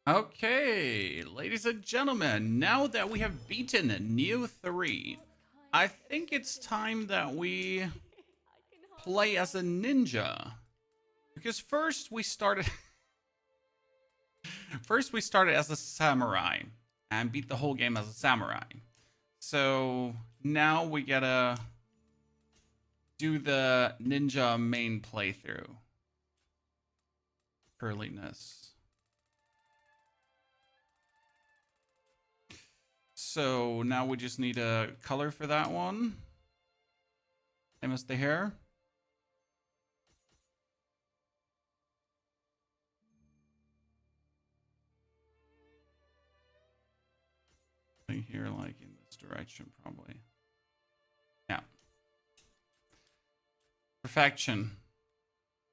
Okay, ladies and gentlemen, now that we have beaten Nioh 3, I think it's time that we play as a ninja. Because first we started first we started as a samurai and beat the whole game as a samurai. So now we gotta do the ninja main playthrough. Curliness. So now we just need a color for that one. Same as the hair. Here, like in this direction, probably. Yeah. Perfection.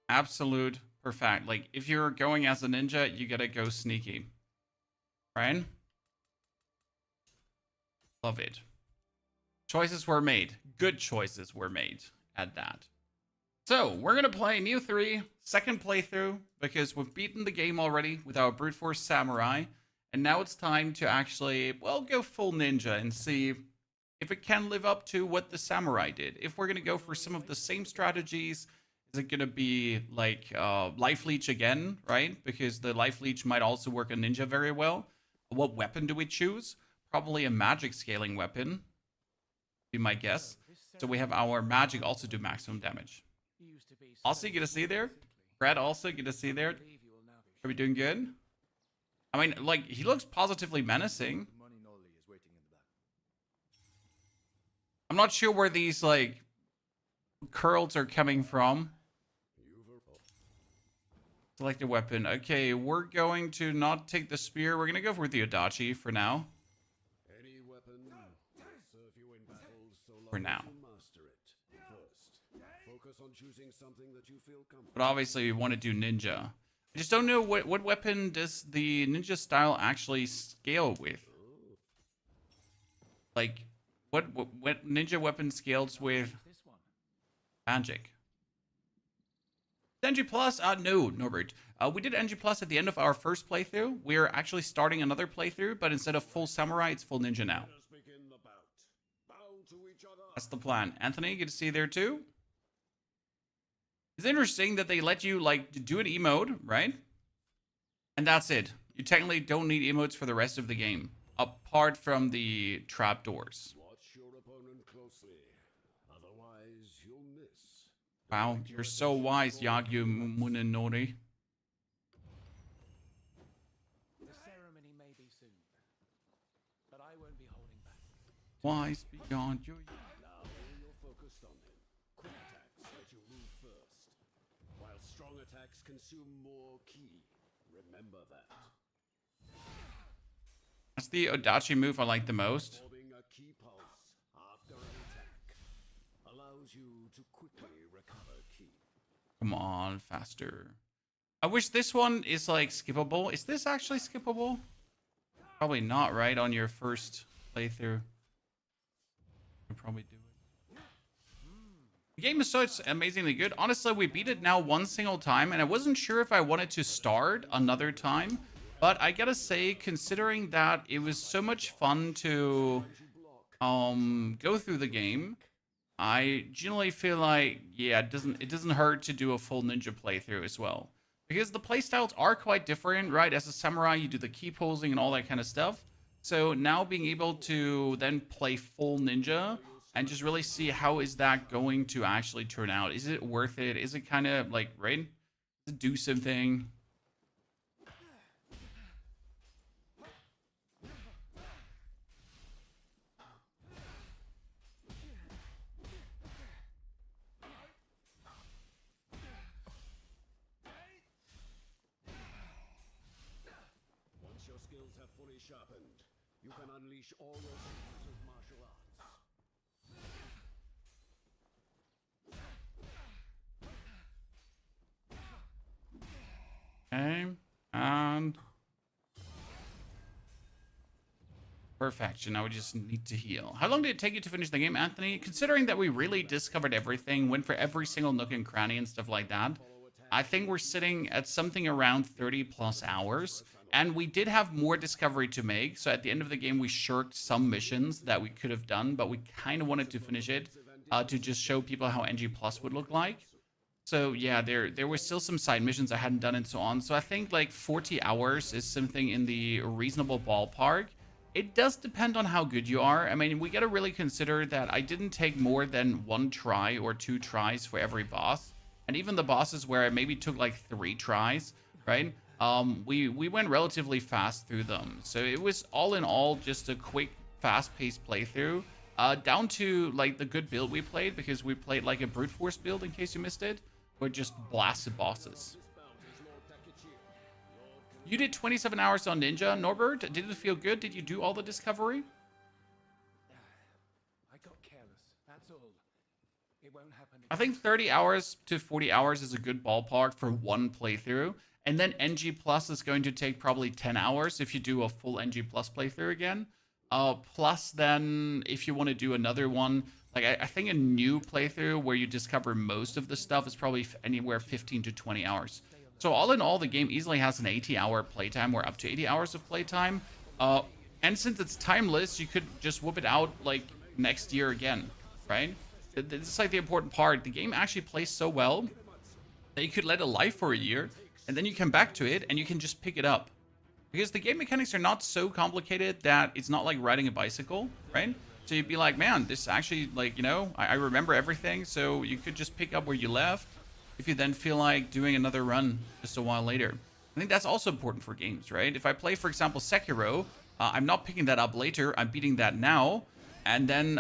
Absolute perfect. Like, if you're going as a ninja, you gotta go sneaky. Right? Love it. Choices were made. Good choices were made at that. So, we're gonna play Nioh 3, second playthrough, because we've beaten the game already with our Brute Force Samurai. And now it's time to actually, well, go full ninja and see if it can live up to what the samurai did. If we're going to go for some of the same strategies, is it going to be like life leech again, right? Because the life leech might also work on ninja very well. What weapon do we choose? Probably a magic scaling weapon, be my guess. So we have our magic also do maximum damage. Also, you get to see there? Brad also get to see there? Are we doing good? I mean, like, he looks positively menacing. I'm not sure where these, like, curls are coming from. Select a weapon. Okay, we're going to not take the spear. We're going to go for the Odachi for now. For now. But obviously, we want to do ninja. I just don't know what weapon does the ninja style actually scale with. Like, what ninja weapon scales with magic? NG Plus? No, Norbert. We did NG Plus at the end of our first playthrough. We're actually starting another playthrough, but instead of full samurai, it's full ninja now. That's the plan. Anthony, you get to see there too? It's interesting that they let you, like, do an emote, right? And that's it. You technically don't need emotes for the rest of the game, apart from the trapdoors. Wow, you're so wise, Yagyu Munenori. Wise beyond your... Strong attacks consume more ki. Remember that. That's the Odachi move I like the most. Absorbing a ki pulse after an attack allows you to quickly recover ki. Come on, faster. I wish this one is like skippable. Is this actually skippable? Probably not, right? On your first playthrough. You'll probably do it. The game is so amazingly good. Honestly, we beat it now one single time, and I wasn't sure if I wanted to start another time. But I gotta say, considering that it was so much fun to go through the game, I generally feel like, yeah, it doesn't hurt to do a full ninja playthrough as well. Because the playstyles are quite different, right? As a samurai, you do the key posing and all that kind of stuff. So now being able to then play full ninja and just really see how is that going to actually turn out. Is it worth it? Is it kind of like, right? Does it do something? Once your skills have fully sharpened, you can unleash all your secrets of martial arts. Okay, and perfection. Now we just need to heal. How long did it take you to finish the game, Anthony? Considering that we really discovered everything, went for every single nook and cranny and stuff like that, I think we're sitting at something around 30 plus hours. And we did have more discovery to make. So at the end of the game, we shirked some missions that we could have done, but we kind of wanted to finish it to just show people how NG Plus would look like. So yeah, there were still some side missions I hadn't done and so on. So I think like 40 hours is something in the reasonable ballpark. It does depend on how good you are. I mean, we got to really consider that I didn't take more than 1 try or 2 tries for every boss. And even the bosses where I maybe took like 3 tries, right? We went relatively fast through them. So it was all in all just a quick, fast-paced playthrough. Down to like the good build we played, because we played like a brute force build in case you missed it. Or just blasted bosses. You did 27 hours on Ninja, Norbert. Did it feel good? Did you do all the discovery? I got careless. That's all. It won't happen again. I think 30 hours to 40 hours is a good ballpark for one playthrough. And then NG Plus is going to take probably 10 hours if you do a full NG Plus playthrough again. Plus then, if you want to do another one, like I think a new playthrough where you discover most of the stuff is probably anywhere 15 to 20 hours. So all in all, the game easily has an 80-hour playtime or up to 80 hours of playtime. And since it's timeless, you could just whoop it out like next year again, right? This is like the important part. The game actually plays so well that you could let it live for a year, and then you come back to it and you can just pick it up. Because the game mechanics are not so complicated that it's not like riding a bicycle, right? So you'd be like, man, this actually, like, you know, I remember everything. So you could just pick up where you left if you then feel like doing another run just a while later. I think that's also important for games, right? If I play, for example, Sekiro, I'm not picking that up later. I'm beating that now. And then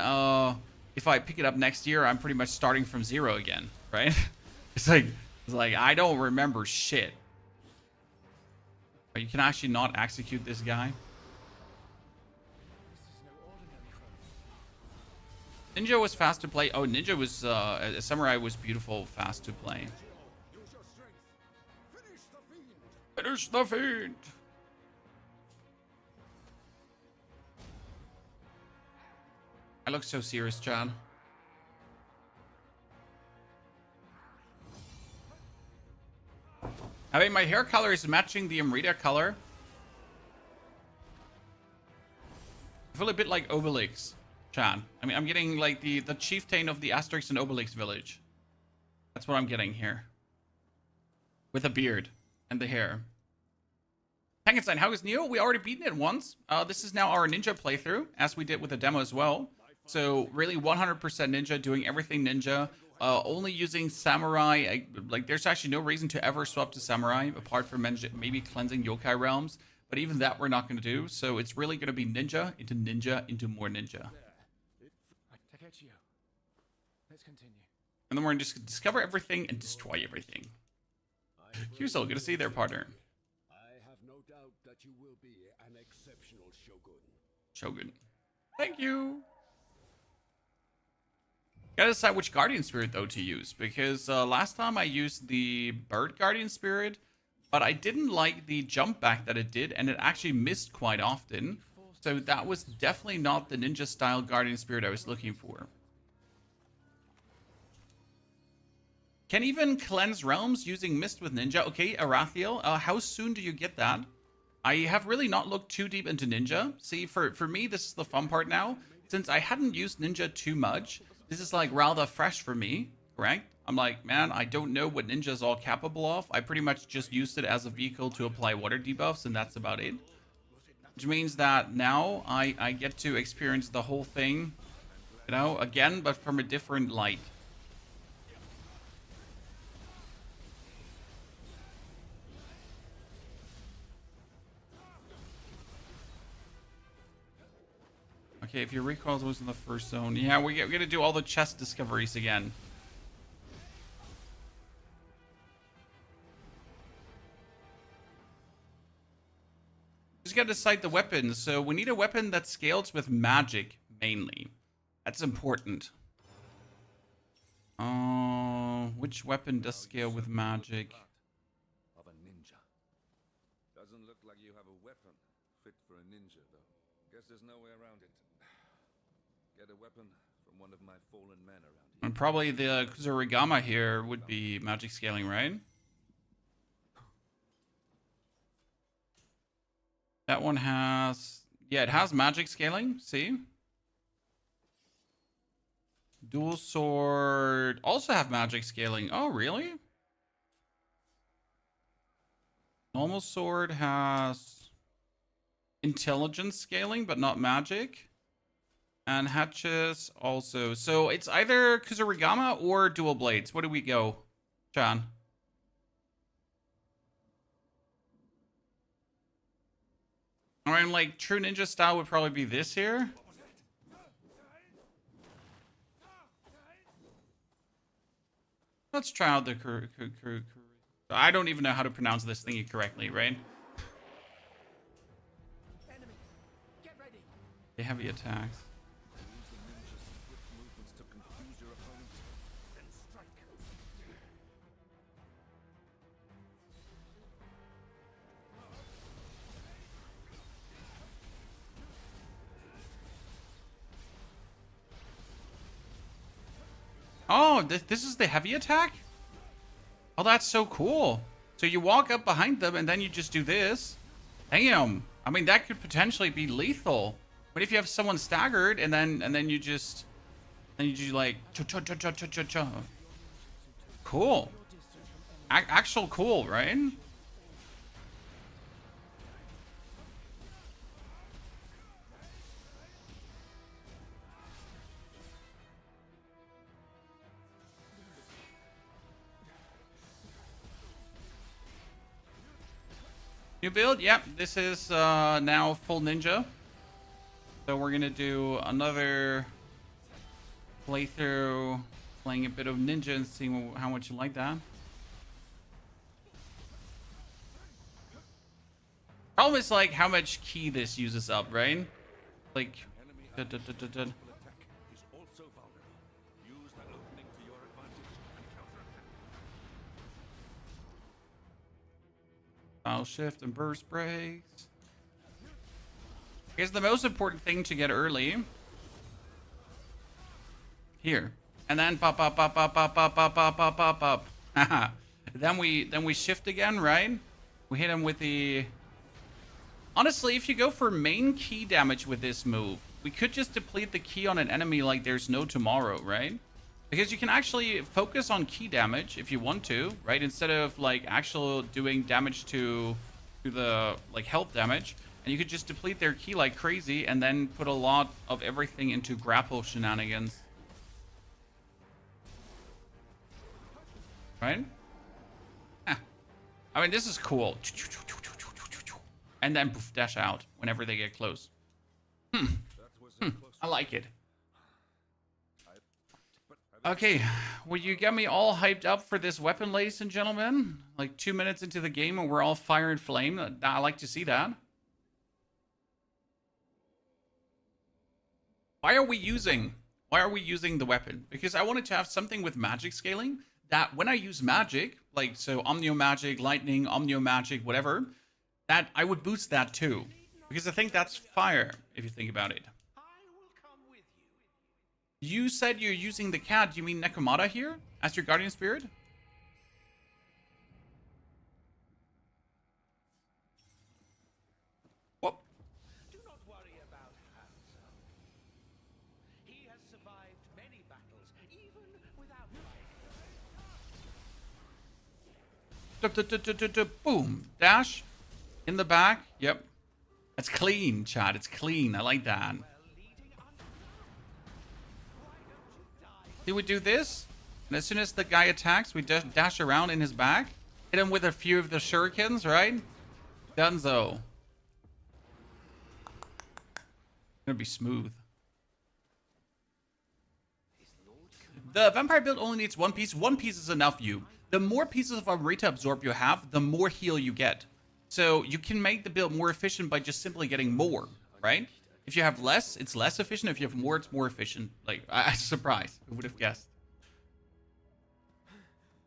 if I pick it up next year, I'm pretty much starting from 0 again, right? It's like I don't remember shit. But you can actually not execute this guy. Ninja was fast to play. Oh, Ninja was Samurai was beautiful, fast to play. Finish the fiend. I look so serious, Chad. I mean, my hair color is matching the Amrita color. I feel a bit like Obelix, Chad. I mean, I'm getting like the chieftain of the Asterix and Obelix village. That's what I'm getting here. With a beard and the hair. Tankenstein, how is Nioh? We already beaten it once. This is now our ninja playthrough, as we did with the demo as well. So really 100% ninja, doing everything ninja. Only using samurai. Like, there's actually no reason to ever swap to samurai, apart from maybe cleansing yokai realms. But even that we're not going to do. So it's really going to be ninja into more ninja. Let's continue. And then we're going to just discover everything and destroy everything. Kyuso, good to see you there, partner. I have no doubt that you will be an exceptional shogun. Shogun. Thank you. Gotta decide which Guardian Spirit, though, to use. Because last time I used the Bird Guardian Spirit, but I didn't like the jump back that it did, and it actually missed quite often. So that was definitely not the ninja-style Guardian Spirit I was looking for. Can even cleanse realms using Mist with Ninja. Okay, Arathiel, how soon do you get that? I have really not looked too deep into Ninja. See, for me, this is the fun part now. Since I hadn't used Ninja too much, this is like rather fresh for me, correct? I'm like, man, I don't know what Ninja is all capable of. I pretty much just used it as a vehicle to apply water debuffs, and that's about it. Which means that now I get to experience the whole thing, you know, again, but from a different light. Okay, if your recoil was in the first zone. Yeah, we're gonna do all the chest discoveries again. Just gotta decide the weapons. So we need a weapon that scales with magic, mainly. That's important. Which weapon does scale with magic? Of a ninja. Doesn't look like you have a weapon fit for a ninja, though. Guess there's no way around it. Get a weapon from one of my fallen men around here. And probably the Kuzurigama here would be magic scaling, right? That one has... Yeah, it has magic scaling. See? Dual sword also have magic scaling. Oh, really? Normal sword has intelligence scaling, but not magic. And hatches also. So it's either Kusarigama or dual blades. What do we go, Chan? I mean, like, true ninja style would probably be this here. Let's try out the... I don't even know how to pronounce this thingy correctly, right? Enemy, get ready. The heavy attacks. Use the ninja's swift movements to confuse your opponent. Then strike. Oh, this is the heavy attack? Oh, that's so cool. So you walk up behind them and then you just do this. Damn. I mean, that could potentially be lethal. But if you have someone staggered and then you just like cha-cha-cha-cha-cha-cha. Cool. Actual cool, right? New build? Yep, this is now full ninja. So we're gonna do another playthrough, playing a bit of ninja and seeing how much you like that. Problem is like how much ki this uses up, right? Like, Enemy attack is also vulnerable. Use that opening to your advantage and counterattack. style shift and burst breaks. Here's the most important thing to get early. Here. And then pop up, pop up, pop up, pop up, pop up, pop up. Then we shift again, right? We hit him with the... Honestly, if you go for main ki damage with this move, we could just deplete the ki on an enemy like there's no tomorrow, right? Because you can actually focus on ki damage if you want to, right? Instead of like actual doing damage to the like health damage. And you could just deplete their ki like crazy and then put a lot of everything into grapple shenanigans. Right? Ah. I mean, this is cool. And then poof, dash out whenever they get close. I like it. Okay, will you get me all hyped up for this weapon, ladies and gentlemen? Like 2 minutes into the game and we're all fire and flame. I like to see that. Why are we using the weapon? Because I wanted to have something with magic scaling that when I use magic, like so Omnio Magic, Lightning, Omnio Magic, whatever, that I would boost that too. Because I think that's fire, if you think about it. I will come with you. You said you're using the cat. Do you mean Nekomata here as your guardian spirit? Whoop. Do not worry about Hanzo. He has survived many battles, even without fighting. Boom. Dash. In the back. Yep. That's clean, Chad. It's clean. I like that. See, we do this, and as soon as the guy attacks, we just dash around in his back, hit him with a few of the shurikens, right? Dunzo. Gonna be smooth. The vampire build only needs one piece. One piece is enough, you. The more pieces of Amrita Absorb you have, the more heal you get. So you can make the build more efficient by just simply getting more, right? If you have less, it's less efficient. If you have more, it's more efficient. Like, I'm surprised. Who would have guessed?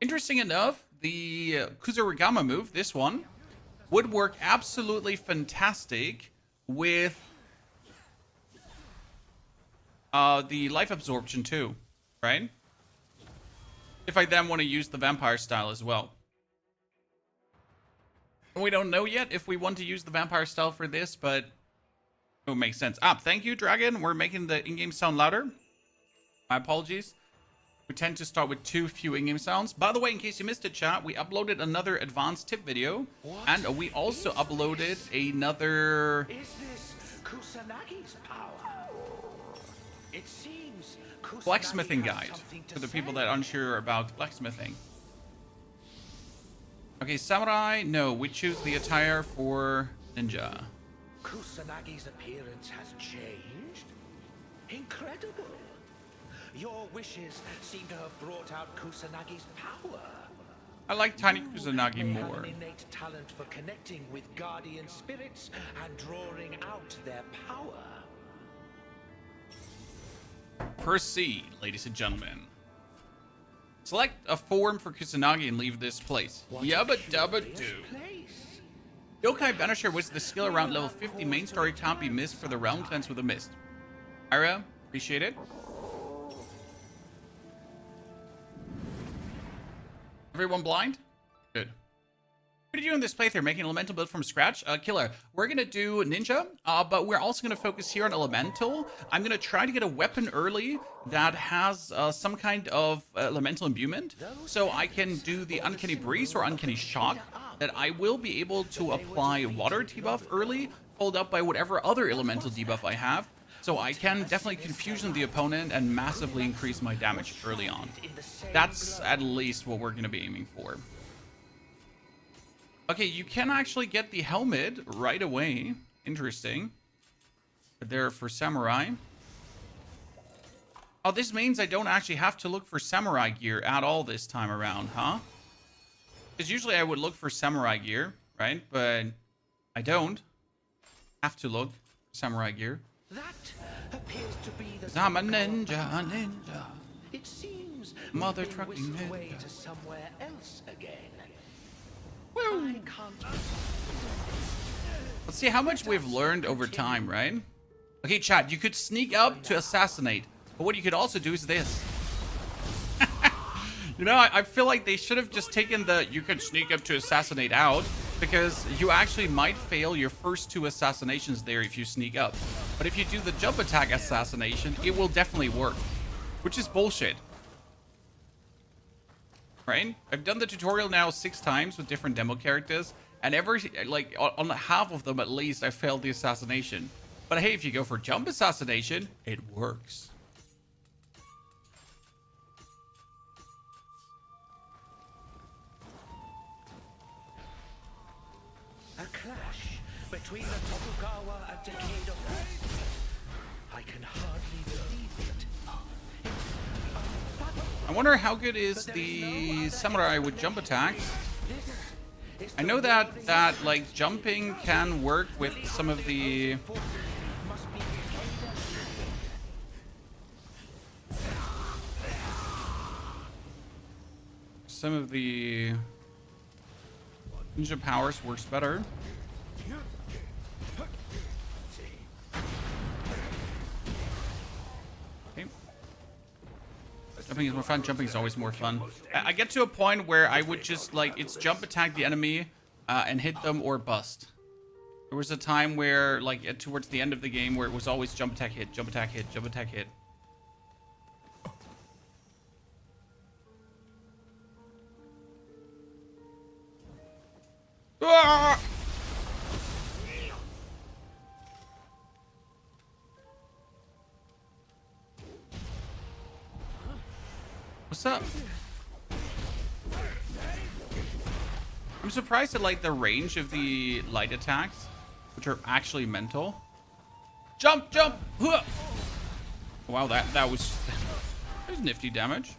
Interesting enough, the Kusarigama move, this one, would work absolutely fantastic with the life absorption too, right? If I then want to use the vampire style as well. We don't know yet if we want to use the vampire style for this, but it would make sense. Thank you, Dragon. We're making the in-game sound louder. My apologies. We tend to start with too few in-game sounds. By the way, in case you missed it, chat, we uploaded another advanced tip video. And we also uploaded another... Is this Kusanagi's power? It seems Kusanagi blacksmithing has guide something to for the people say. that are unsure about blacksmithing. Okay, samurai. No, we choose the attire for ninja. Kusanagi's appearance has changed? Incredible. Your wishes seem to have brought out Kusanagi's power. I like Tiny You Kusanagi may have more. an innate talent for connecting with guardian spirits and drawing out their power. Proceed, ladies and gentlemen. Select a form for Kusanagi and leave this place. What a Yabba curious dabba do. place. Yokai Banisher was the skill around level 50. Main story can't be missed for the realm cleanse with a mist. Ira, appreciate it. Everyone blind? Good. What are you doing this playthrough? Making an elemental build from scratch? Killer. We're gonna do ninja, but we're also gonna focus here on elemental. I'm gonna try to get a weapon early that has some kind of elemental imbuement, so I can do the uncanny breeze or uncanny shock. That I will be able to apply water debuff early, followed up by whatever other elemental debuff I have. So I can definitely confusion the opponent and massively increase my damage early on. That's at least what we're gonna be aiming for. Okay, you can actually get the helmet right away. Interesting. But they're for samurai. Oh, this means I don't actually have to look for samurai gear at all this time around, huh? Because usually I would look for samurai gear, right? But I don't have to look for samurai gear. That appears to be the I'm a ninja, ninja. It seems Mother we've been trucking whisked away ninja. to somewhere else again. Woo! I can't. Let's see how much we've learned over time, right? Okay, chat, you could sneak up to assassinate. But what you could also do is this. You know, I feel like they should have just taken the you can sneak up to assassinate out, because you actually might fail your first 2 assassinations there if you sneak up. But if you do the jump attack assassination, it will definitely work, which is bullshit. Right? I've done the tutorial now 6 times with different demo characters, and like on half of them at least, I failed the assassination. But hey, if you go for jump assassination, it works. A clash between the Tokugawa and Decade of Rest. I can hardly believe it. I wonder how good is the samurai with jump attacks. I know that like jumping can work with some of the ninja powers works better. Okay. Jumping is more fun. Jumping is always more fun. I get to a point where I would just like it's jump attack the enemy and hit them or bust. There was a time where like towards the end of the game where it was always jump attack hit, jump attack hit, jump attack hit. Ah! What's up? I'm surprised at like the range of the light attacks, which are actually mental. Jump, jump! Huh! Wow, that was nifty damage.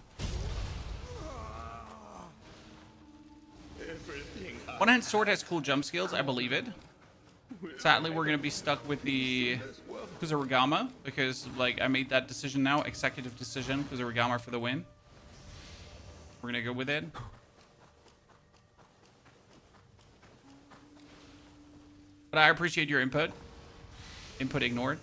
One-hand sword has cool jump skills, I believe it. Sadly, we're gonna be stuck with the Kusarigama because like I made that decision now, executive decision, Kusarigama for the win. We're gonna go with it. But I appreciate your input. Input ignored.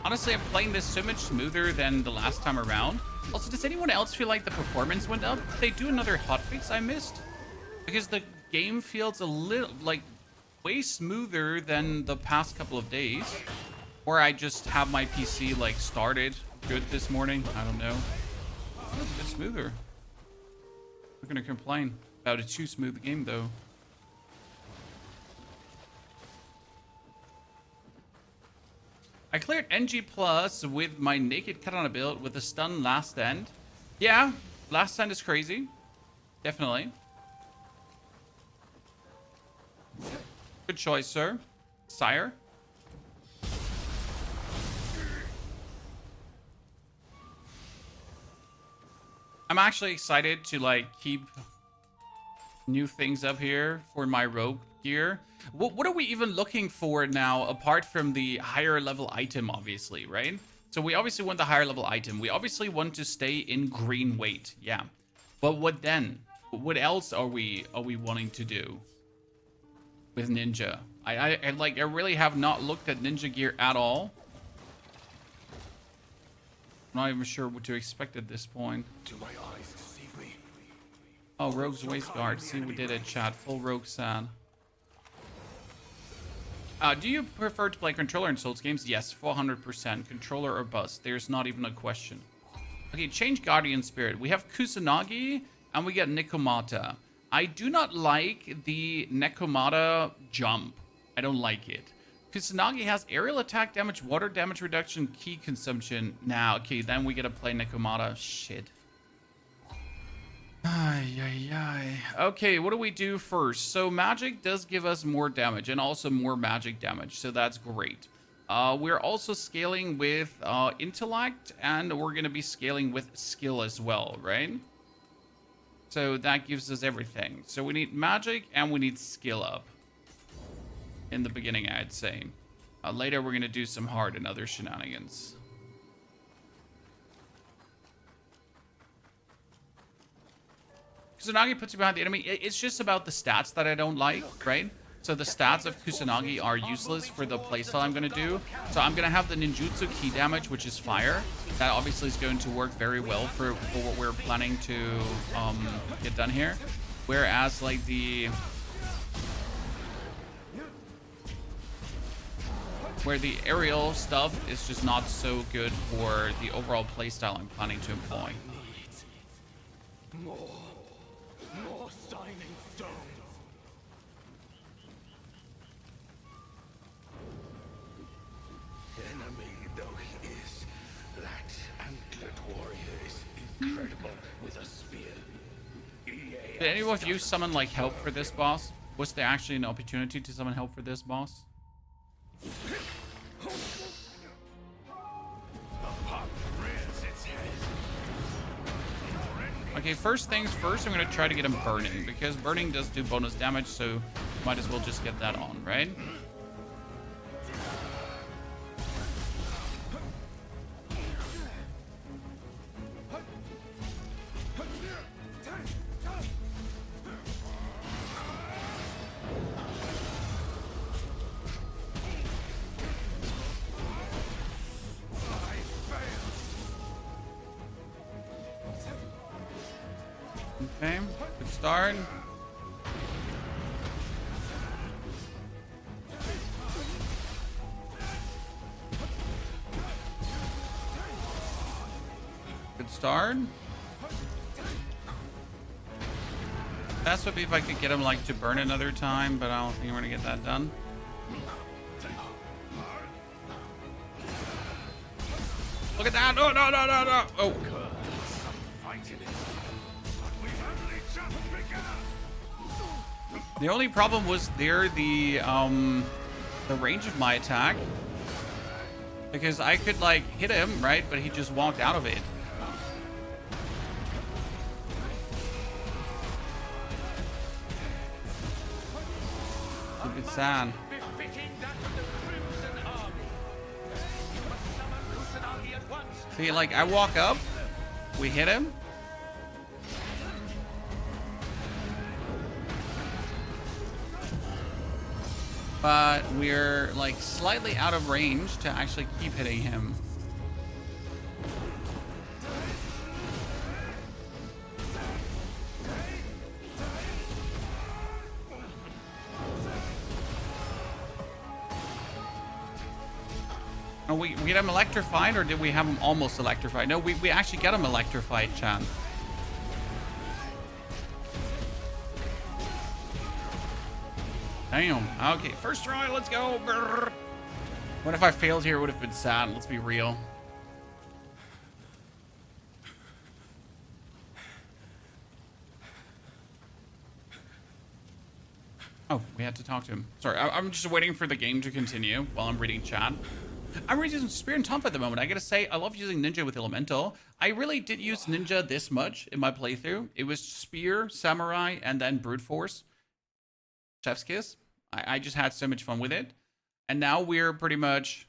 Honestly, I'm playing this so much smoother than the last time around. Also, does anyone else feel like the performance went up? Did they do another hotfix I missed? Because the game feels a little, like, way smoother than the past couple of days. Or I just have my PC, like, started good this morning. I don't know. It feels a bit smoother. I'm not gonna complain about a too smooth game, though. I cleared NG Plus with my naked katana build with a stun last end. Yeah, last end is crazy. Definitely. Good choice, sir. Sire. I'm actually excited to like keep new things up here for my rogue gear. What are we even looking for now apart from the higher level item, obviously, right? So we obviously want the higher level item. We obviously want to stay in green weight. Yeah. But what then? What else are we wanting to do with ninja? I really have not looked at ninja gear at all. I'm not even sure what to expect at this point. Do my eyes deceive me? Oh, Rogue's Waistguard. See, we did it, chat. Full Rogue San. Do you prefer to play controller in Souls games? Yes, 400%. Controller or bust. There's not even a question. Okay, change Guardian Spirit. We have Kusanagi and we get Nekomata. I do not like the Nekomata jump. I don't like it. Kusanagi has aerial attack damage, water damage reduction, key consumption. Now, okay, then we gotta play Nekomata. Shit. Okay, what do we do first? So magic does give us more damage and also more magic damage, so that's great. We're also scaling with intellect, and we're gonna be scaling with skill as well, right? So that gives us everything. So we need magic and we need skill up. In the beginning, I'd say. Later, we're gonna do some hard and other shenanigans. Kusanagi puts you behind the enemy. It's just about the stats that I don't like, right? So the stats of Kusanagi are useless for the playstyle I'm going to do. So I'm going to have the ninjutsu key damage, which is fire. That obviously is going to work very well for what we're planning to get done here. Whereas like where the aerial stuff is just not so good for the overall playstyle I'm planning to employ. More shining stones. Enemy though he is, that antlered warrior is incredible with a spear. Did anyone of you summon like help for this boss? Was there actually an opportunity to summon help for this boss? Okay, first things first, I'm going to try to get him burning, because burning does do bonus damage, so might as well just get that on, right? Okay, good start. Good start. Best would be if I could get him like to burn another time, but I don't think I'm gonna get that done. Look at that! No, no, no, no, no! Oh. The only problem was there the range of my attack, because I could like hit him, right? But he just walked out of it. A bit sad. See, like I walk up, we hit him. but we're like slightly out of range to actually keep hitting him. Oh, we get him electrified, or did we have him almost electrified? No, we actually get him electrified, Chan. Damn. Okay, first try, let's go. Brrr. What if I failed here? It would have been sad. Let's be real. Oh, we had to talk to him. Sorry, I'm just waiting for the game to continue while I'm reading chat. I'm using Spear and Tomp at the moment. I gotta say, I love using Ninja with Elemental. I really did use Ninja this much in my playthrough. It was Spear, Samurai, and then Brute Force. Chef's Kiss. I just had so much fun with it. And now we're pretty much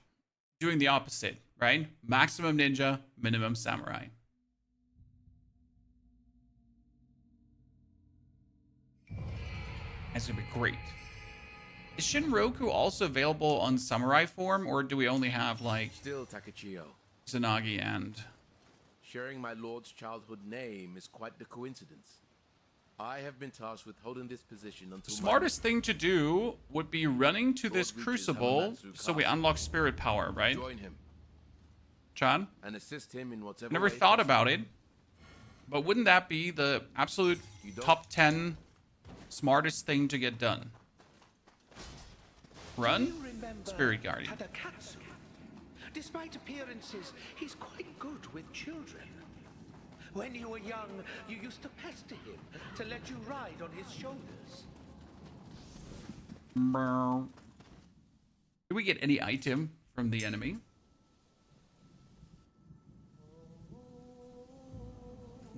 doing the opposite, right? Maximum Ninja, minimum Samurai. That's gonna be great. Is Shinroku also available on Samurai form, or do we only have, like, Still, Takechiyo, Tsunagi and... sharing my lord's childhood name is quite the coincidence. I have been tasked with holding this position until The smartest thing to do would be running to this Lord reaches crucible Hamamatsu so we Castle. unlock spirit power, right? Join him Chan? and assist him in whatever Never way thought possible. about it. But wouldn't that be the absolute You don't? top 10 smartest thing to get done? Do Run? you remember Spirit Guardian. Tadakatsu? Despite appearances, he's quite good with children. When you were young, you used to pester him to let you ride on his shoulders. Do we get any item from the enemy?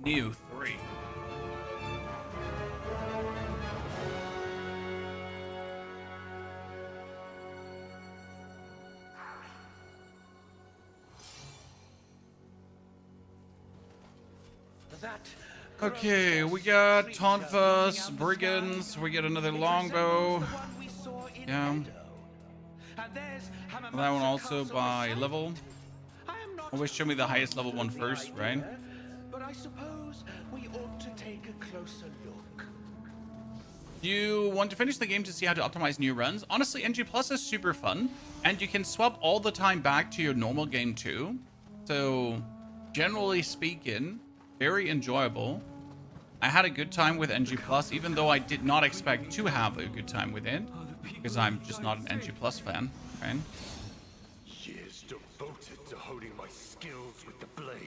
Nioh 3. That Okay, we got Tonfas, Brigands, we get another longbow. Yeah. That one also by level. Always show me the highest level one first, right? But I suppose we ought to take a closer look. You want to finish the game to see how to optimize new runs? Honestly, NG Plus is super fun, and you can swap all the time back to your normal game too. So, generally speaking, very enjoyable. I had a good time with NG Plus, even though I did not expect to have a good time with it, because I'm just not an NG Plus fan, right? Years devoted to honing my skills with the blade.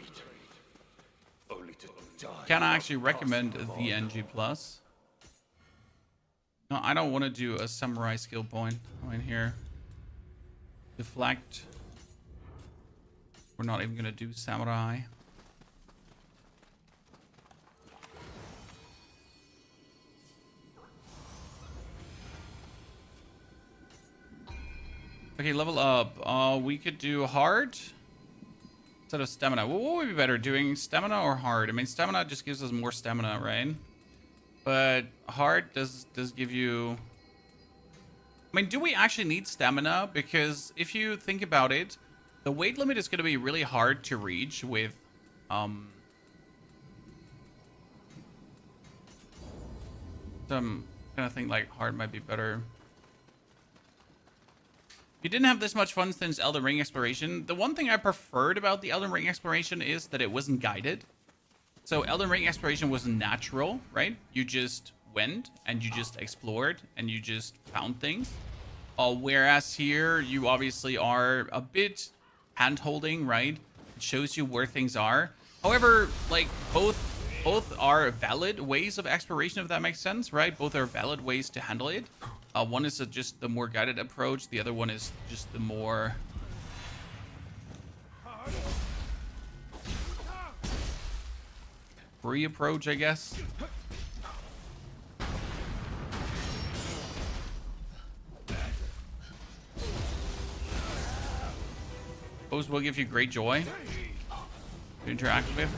Only to die. Can I actually recommend the NG Plus? No, I don't want to do a samurai skill point in here. Deflect. We're not even gonna do samurai. Okay, level up. We could do hard instead of stamina. What would be better, doing stamina or hard? I mean, stamina just gives us more stamina, right? But hard does give you... I mean, do we actually need stamina? Because if you think about it, the weight limit is going to be really hard to reach with... some kind of thing like hard might be better. You didn't have this much fun since Elden Ring Exploration. The one thing I preferred about the Elden Ring Exploration is that it wasn't guided. So Elden Ring Exploration was natural, right? You just went and you just explored and you just found things. Whereas here, you obviously are a bit hand-holding, right? It shows you where things are. However, like, both are valid ways of exploration, if that makes sense, right? Both are valid ways to handle it. One is just the more guided approach. The other one is just the more... free approach, I guess. Those will give you great joy to interact with.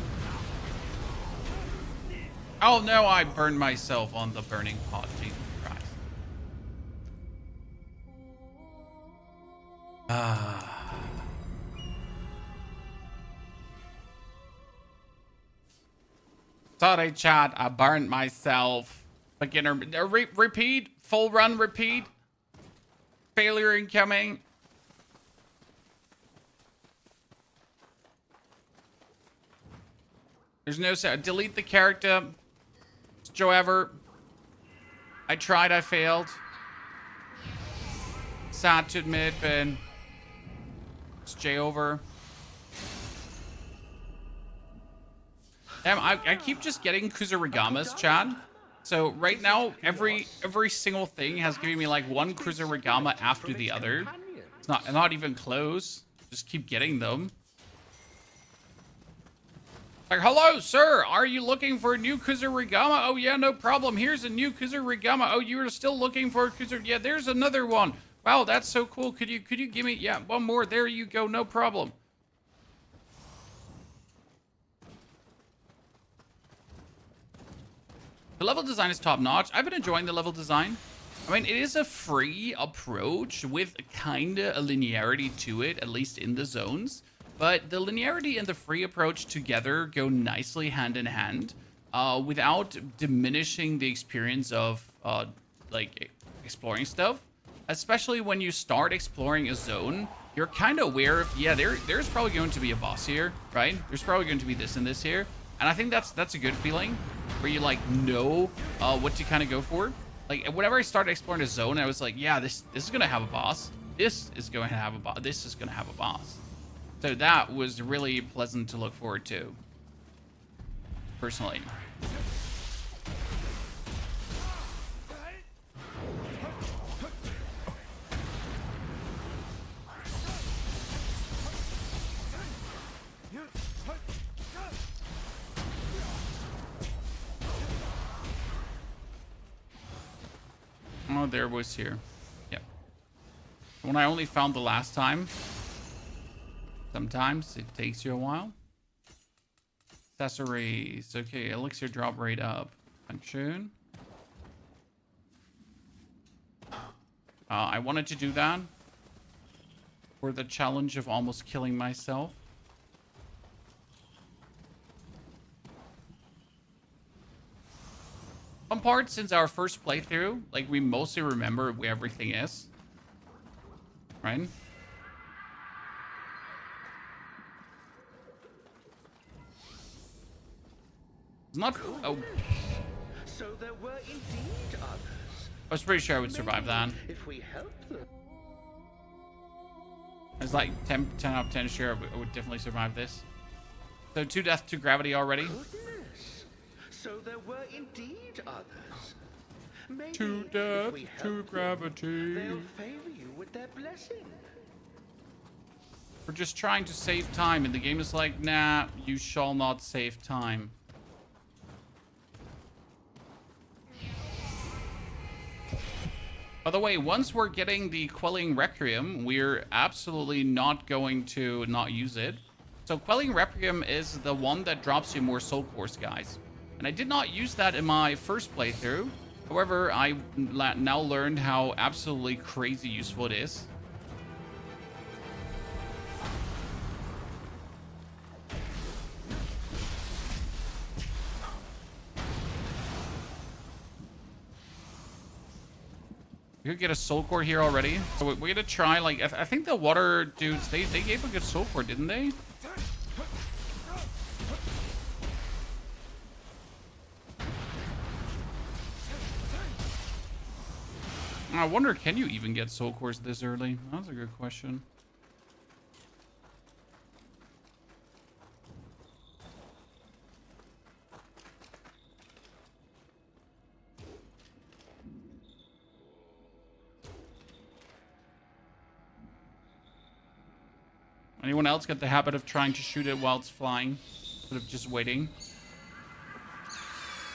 Oh no, I burned myself on the burning pot. Jesus Christ. Sorry, chat. I burned myself. Beginner. Repeat. Full run. Repeat. Failure incoming. There's no sound. Delete the character. It's Joe Ever. I tried. I failed. Sad to admit, but it's Jay over. Damn, I keep just getting Kusurigamas, chat. So right now, every single thing has given me like one Kusarigama after the other. It's not even close. Just keep getting them. Like, hello, sir. Are you looking for a new Kusarigama? Oh yeah, no problem. Here's a new Kusarigama. Oh, you are still looking for a Kusar? Yeah, there's another one. Wow, that's so cool. Could you give me? Yeah, one more. There you go. No problem. The level design is top notch. I've been enjoying the level design. I mean, it is a free approach with kinda a linearity to it, at least in the zones. But the linearity and the free approach together go nicely hand in hand, without diminishing the experience of like exploring stuff. Especially when you start exploring a zone, you're kind of aware of, yeah, there's probably going to be a boss here, right? There's probably going to be this and this here. And I think that's a good feeling, where you like know what to kind of go for. Like whenever I started exploring a zone, I was like, yeah, this is gonna have a boss. This is going to have a boss. This is gonna have a boss. So that was really pleasant to look forward to, personally. Oh, there was here. Yep. When I only found the last time. Sometimes it takes you a while. Accessories. Okay, elixir drop rate up. Function. I wanted to do that for the challenge of almost killing myself. Some parts since our first playthrough, like we mostly remember where everything is. Right? It's not. Oh. So there were indeed others. I was pretty sure I would survive that. If we helped them. I was like 10 out of 10 sure I would definitely survive this. So 2 death, 2 gravity already. Goodness. So there were indeed others. Maybe 2 if death, we 2 help them, gravity. they'll favor you with their blessing. We're just trying to save time, and the game is like, nah, you shall not save time. By the way, once we're getting the Quelling Requiem, we're absolutely not going to not use it. So Quelling Requiem is the one that drops you more soul cores, guys. And I did not use that in my first playthrough. However, I now learned how absolutely crazy useful it is. We could get a soul core here already. So we're gonna try, like, I think the water dudes, they gave a good soul core, didn't they? I wonder, can you even get soul cores this early? That's a good question. Anyone else get the habit of trying to shoot it while it's flying, instead of just waiting?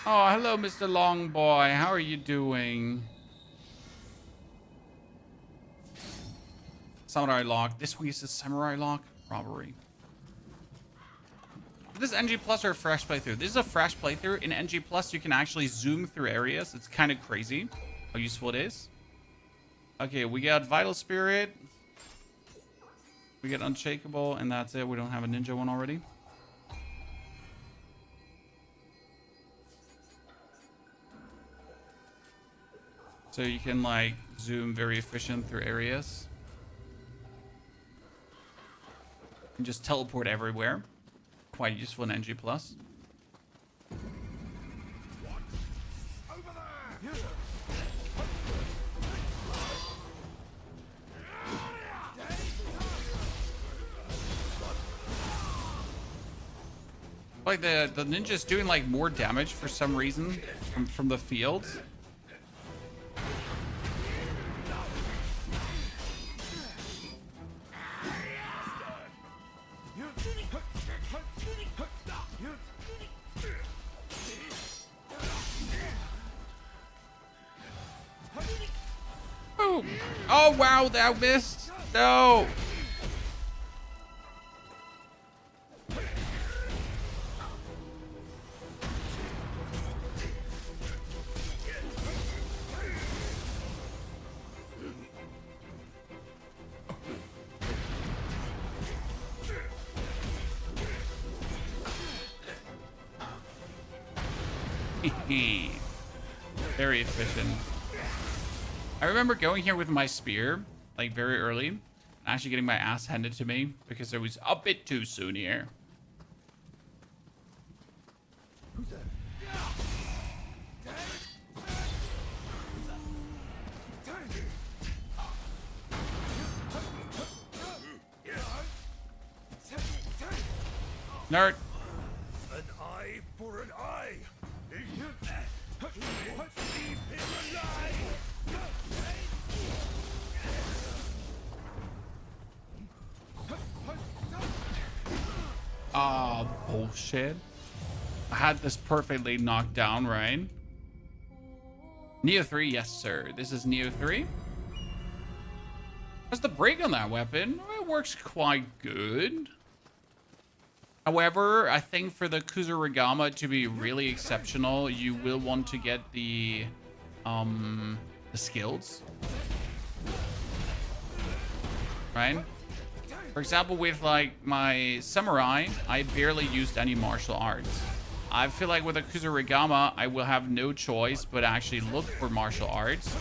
Oh, hello, Mr. Long Boy. How are you doing? Samurai lock. This week is a samurai lock. Robbery. Is this NG Plus or a fresh playthrough? This is a fresh playthrough. In NG Plus, you can actually zoom through areas. It's kind of crazy how useful it is. Okay, we got Vital Spirit. We get unshakable, and that's it. We don't have a ninja one already. So you can like zoom very efficient through areas. And just teleport everywhere. Quite useful in NG+. Like the ninja's doing like more damage for some reason from the field. Oh, oh wow, that missed. No. Very efficient. I remember going here with my spear, like very early, and actually getting my ass handed to me because I was a bit too soon here. Nerd. An eye for an eye. Leave him alive. Ah, bullshit. I had this perfectly knocked down, right? Nioh 3, yes, sir. This is Nioh 3. How's the break on that weapon? It works quite good. However, I think for the Kusarigama to be really exceptional, you will want to get the skills. Right? For example, with like my samurai, I barely used any martial arts. I feel like with a Kusarigama, I will have no choice but actually look for martial arts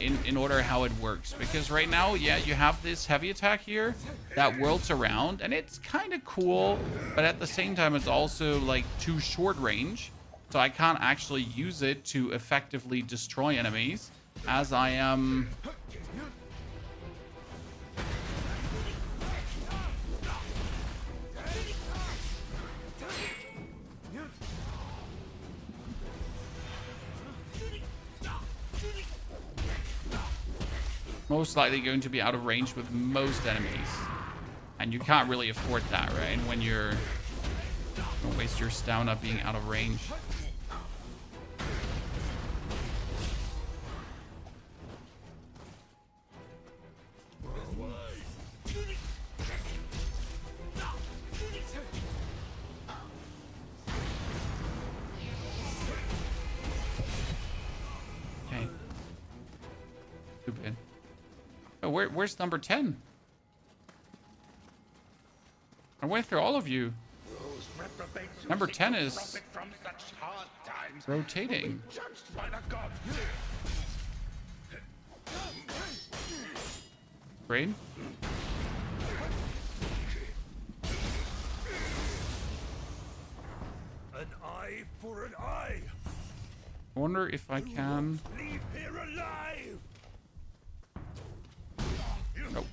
in order how it works. Because right now, yeah, you have this heavy attack here that whirls around, and it's kind of cool, but at the same time, it's also like too short range. So I can't actually use it to effectively destroy enemies as I am... most likely going to be out of range with most enemies. And you can't really afford that, right? When you're gonna waste your stamina being out of range. Okay. Stupid. Oh, where's number 10? I went through all of you. Number 10 is rotating. Great. An eye for an eye. I wonder if I can... Leave here alive. Nope.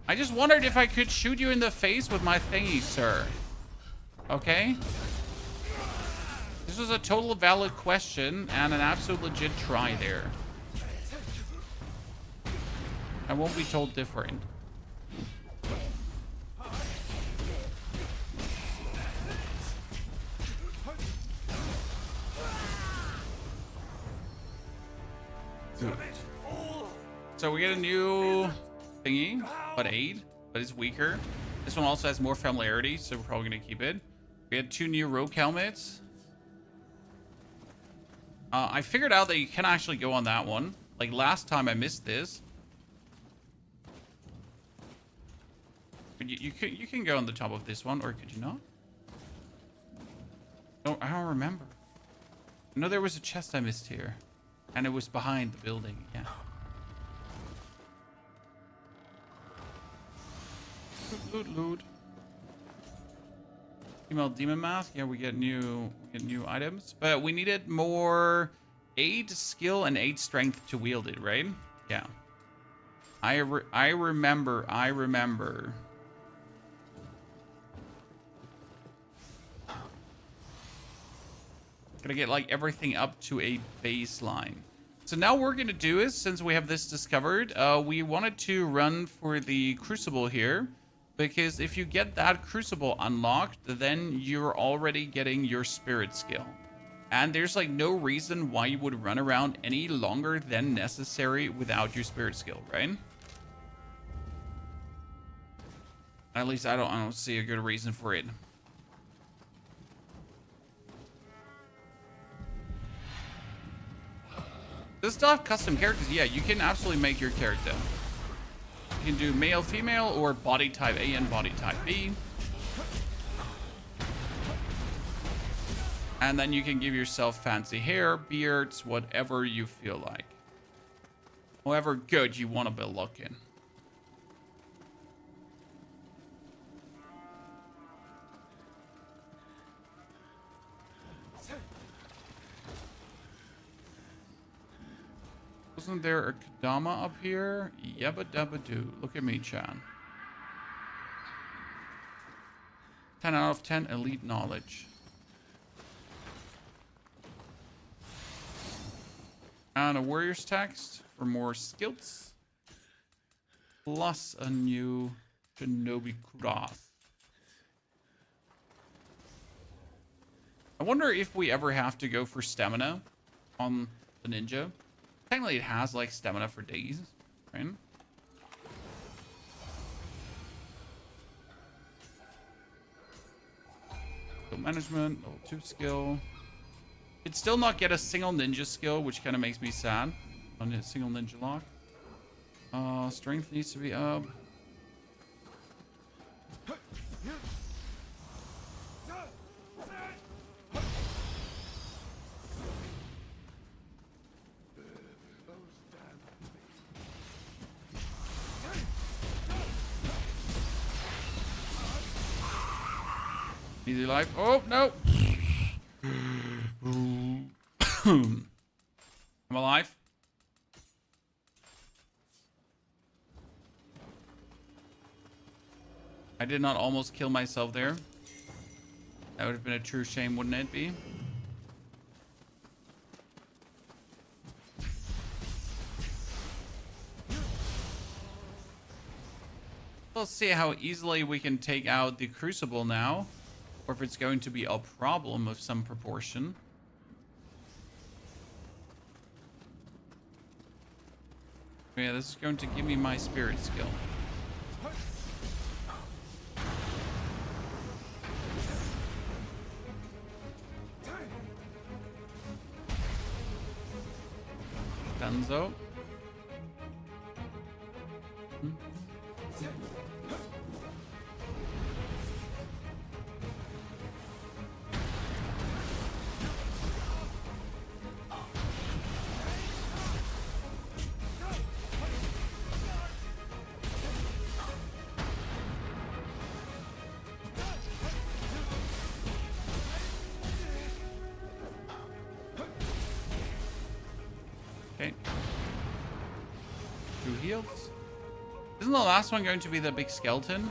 I just wondered if I could shoot you in the face with my thingy, sir. Okay? This was a total valid question and an absolute legit try there. I won't be told different. Good. So we get a new thingy, but aid, but it's weaker. This one also has more familiarity, so we're probably gonna keep it. We had 2 new rogue helmets. I figured out that you can actually go on that one. Like last time I missed this. You can go on the top of this one, or could you not? No, I don't remember. I know there was a chest I missed here, and it was behind the building. Yeah. Loot. Female demon mask. Yeah, we get new items, but we needed more 8 skill and 8 strength to wield it, right? Yeah. I remember. Gotta get like everything up to a baseline. So now what we're gonna do is, since we have this discovered, we wanted to run for the crucible here, because if you get that crucible unlocked, then you're already getting your spirit skill. And there's like no reason why you would run around any longer than necessary without your spirit skill, right? At least I don't see a good reason for it. This stuff, custom characters, yeah, you can absolutely make your character. You can do male, female, or body type A and body type B. And then you can give yourself fancy hair, beards, whatever you feel like. However good you want to be looking. Wasn't there a Kadama up here? Yabba dabba doo. Look at me, Chan. 10 out of 10 elite knowledge. And a warrior's text for more skills. Plus a new shinobi cloth. I wonder if we ever have to go for stamina on the ninja. Technically, it has like stamina for days, right? Skill management, level 2 skill. Could still not get a single ninja skill, which kind of makes me sad on a single ninja lock. Strength needs to be up. Easy life. Oh, no. I'm alive. I did not almost kill myself there. That would have been a true shame, wouldn't it be? Let's see how easily we can take out the crucible now, or if it's going to be a problem of some proportion. Yeah, this is going to give me my spirit skill. Dunzo. Okay. 2 heals. Isn't the last one going to be the big skeleton?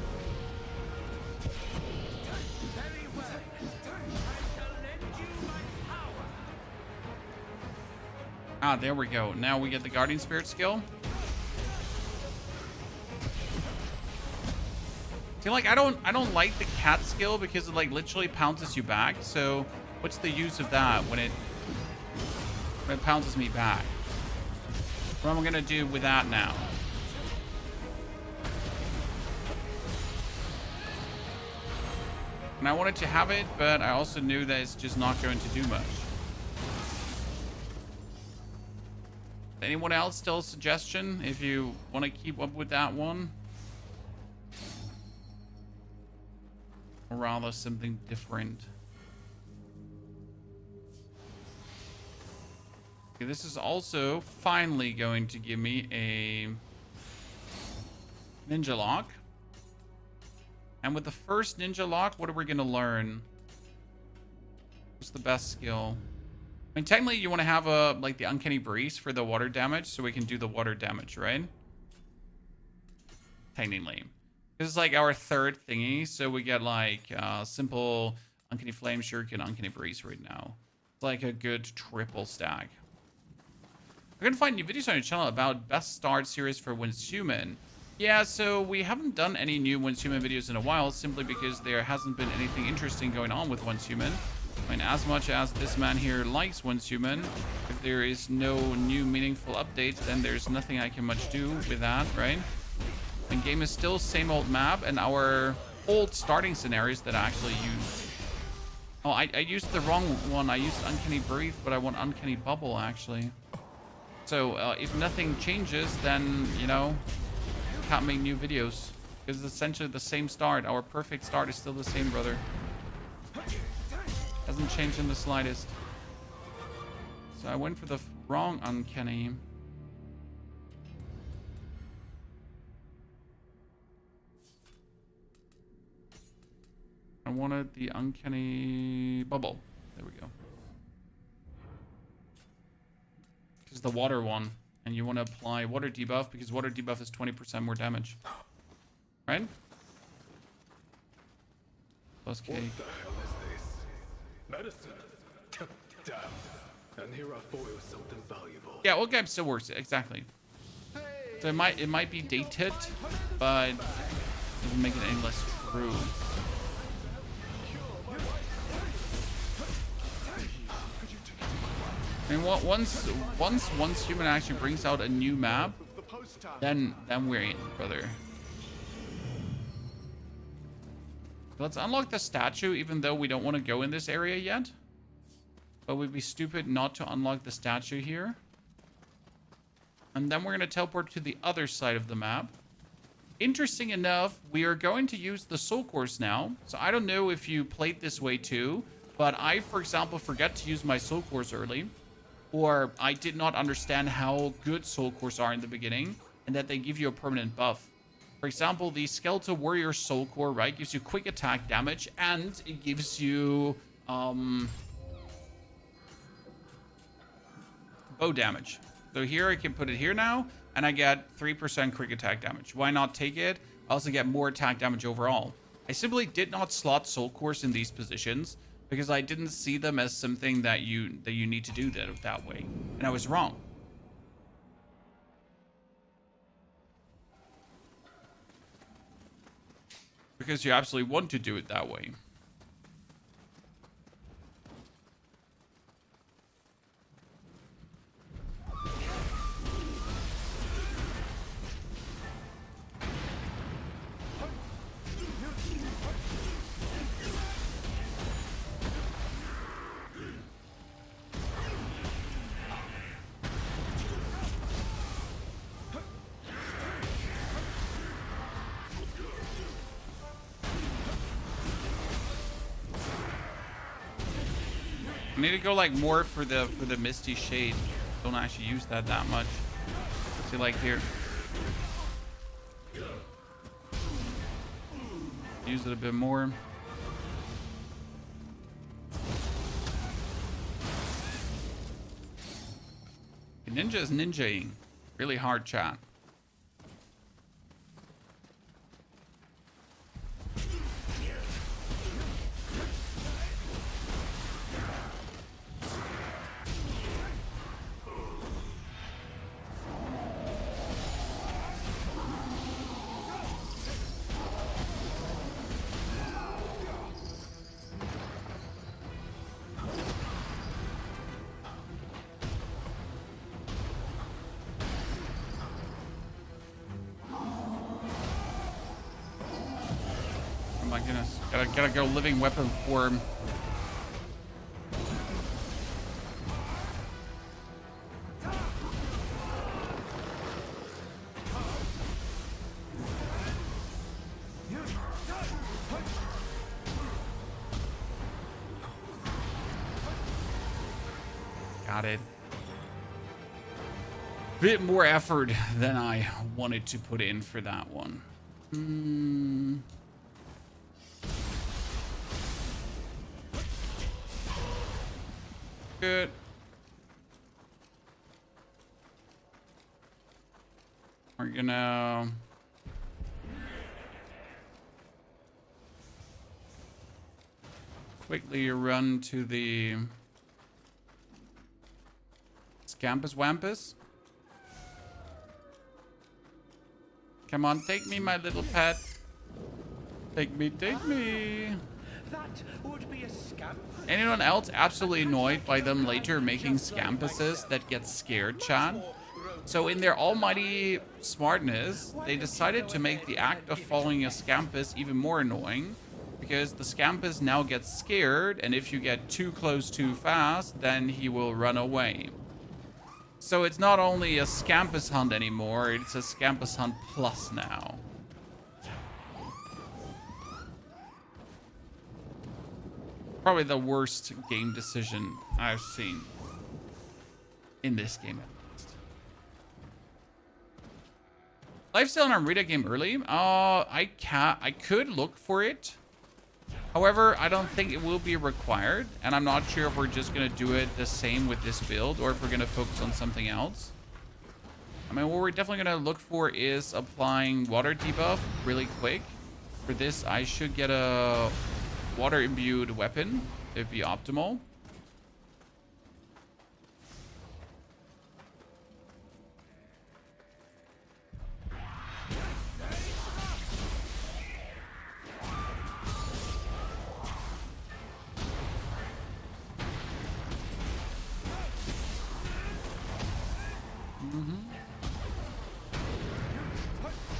Ah, there we go. Now we get the Guardian Spirit skill. See, like I don't like the cat skill because it like literally pounces you back. So what's the use of that when it pounces me back? What am I gonna do with that now? And I wanted to have it, but I also knew that it's just not going to do much. Anyone else still a suggestion if you want to keep up with that one? Or rather something different. Okay, this is also finally going to give me a ninja lock. And with the first ninja lock, what are we going to learn? What's the best skill? I mean, technically, you want to have a like the uncanny breeze for the water damage, so we can do the water damage, right? Technically, this is like our third thingy, so we get like simple uncanny flame, shuriken, uncanny breeze right now. It's like a good triple stack. We're gonna find new videos on your channel about best start series for Once Human. Yeah, so we haven't done any new Once Human videos in a while, simply because there hasn't been anything interesting going on with Once Human. I mean, as much as this man here likes Once Human, if there is no new meaningful updates, then there's nothing I can much do with that, right? The game is still same old map, and our old starting scenarios that I actually used. Oh, I used the wrong one. I used Uncanny Breathe, but I want Uncanny Bubble, actually. So, if nothing changes, then, you know, can't make new videos. Because it's essentially the same start. Our perfect start is still the same, brother. Hasn't changed in the slightest. So I went for the wrong Uncanny. I wanted the Uncanny Bubble. There we go. This is the water one. And you want to apply water debuff because water debuff is 20% more damage. Right? Plus K. What the hell is this? Medicine? Damn. And here I thought it was something valuable. Yeah, well, game still works. Exactly. So it might be dated, but it doesn't make it any less true. I mean, once Human actually brings out a new map, then we're in, brother. Let's unlock the statue, even though we don't want to go in this area yet. But we'd be stupid not to unlock the statue here. And then we're going to teleport to the other side of the map. Interesting enough, we are going to use the soul course now. So I don't know if you played this way too, but I, for example, forgot to use my soul course early. Or I did not understand how good soul cores are in the beginning, and that they give you a permanent buff. For example, the Skeletal Warrior Soul Core, right, gives you quick attack damage, and it gives you bow damage. So here I can put it here now, and I get 3% quick attack damage. Why not take it? I also get more attack damage overall. I simply did not slot soul cores in these positions because I didn't see them as something that you need to do that way, and I was wrong. Because you absolutely want to do it that way. I need to go like more for the Misty Shade. Don't actually use that much. See, like here. Use it a bit more. Ninja is ninjaing. Really hard, chat. Oh my goodness. Gotta go living weapon form. at it. Bit more effort than I wanted to put in for that one. Good. We're gonna quickly run to the Scampus Wampus. Come on, take me, my little pet. Take me, take me. That would be a scamp. Anyone else absolutely annoyed by them later making scampuses that get scared, Chad? So in their almighty smartness, they decided to make the act of following a scampus even more annoying, because the scampus now gets scared, and if you get too close too fast, then he will run away. So it's not only a scampus hunt anymore, it's a scampus hunt plus now. Probably the worst game decision I've seen in this game at least. Lifesteal and Armrita game early? I could look for it. However, I don't think it will be required, and I'm not sure if we're just gonna do it the same with this build or if we're gonna focus on something else. I mean, what we're definitely gonna look for is applying water debuff really quick. For this, I should get a water imbued weapon. It'd be optimal.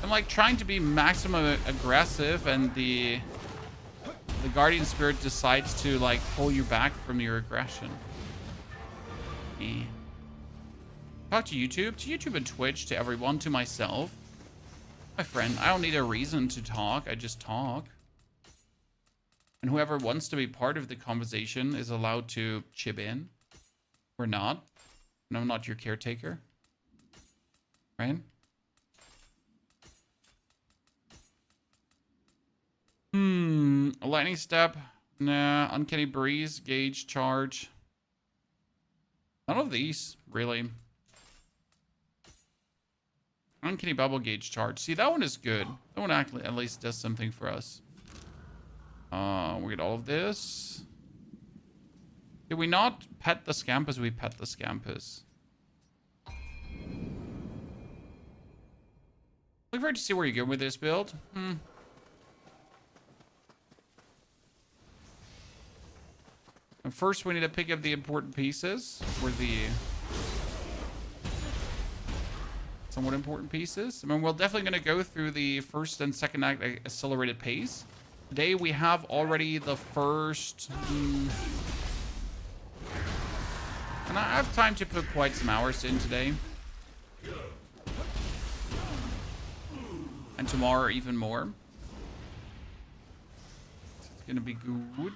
I'm like trying to be maximum aggressive, and the guardian spirit decides to like pull you back from your aggression. Talk to YouTube and Twitch, to everyone, to myself. My friend, I don't need a reason to talk. I just talk. And whoever wants to be part of the conversation is allowed to chip in or not. And I'm not your caretaker. Right? A lightning step. Nah. Uncanny breeze. Gauge charge. None of these, really. Uncanny bubble, gauge charge. See, that one is good. That one actually at least does something for us. We get all of this. Did we not pet the Scampus? We pet the Scampus. Look forward to see where you go with this build. And first, we need to pick up the important pieces, or the somewhat important pieces. I mean, we're definitely going to go through the first and second act at accelerated pace. Today, we have already the first. And I have time to put quite some hours in today. And tomorrow, even more. It's going to be good.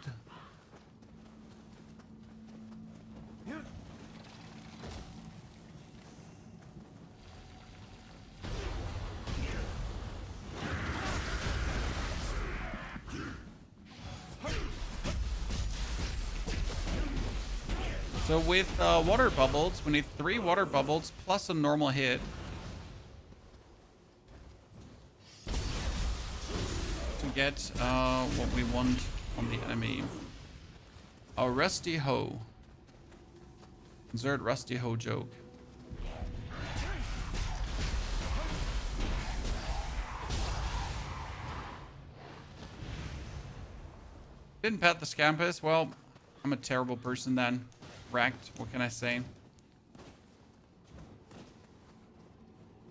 So with water bubbles, we need 3 water bubbles plus a normal hit. To get what we want on the enemy. A rusty hoe. Insert rusty hoe joke. Didn't pet the Scampus. Well, I'm a terrible person then. Wrecked. What can I say?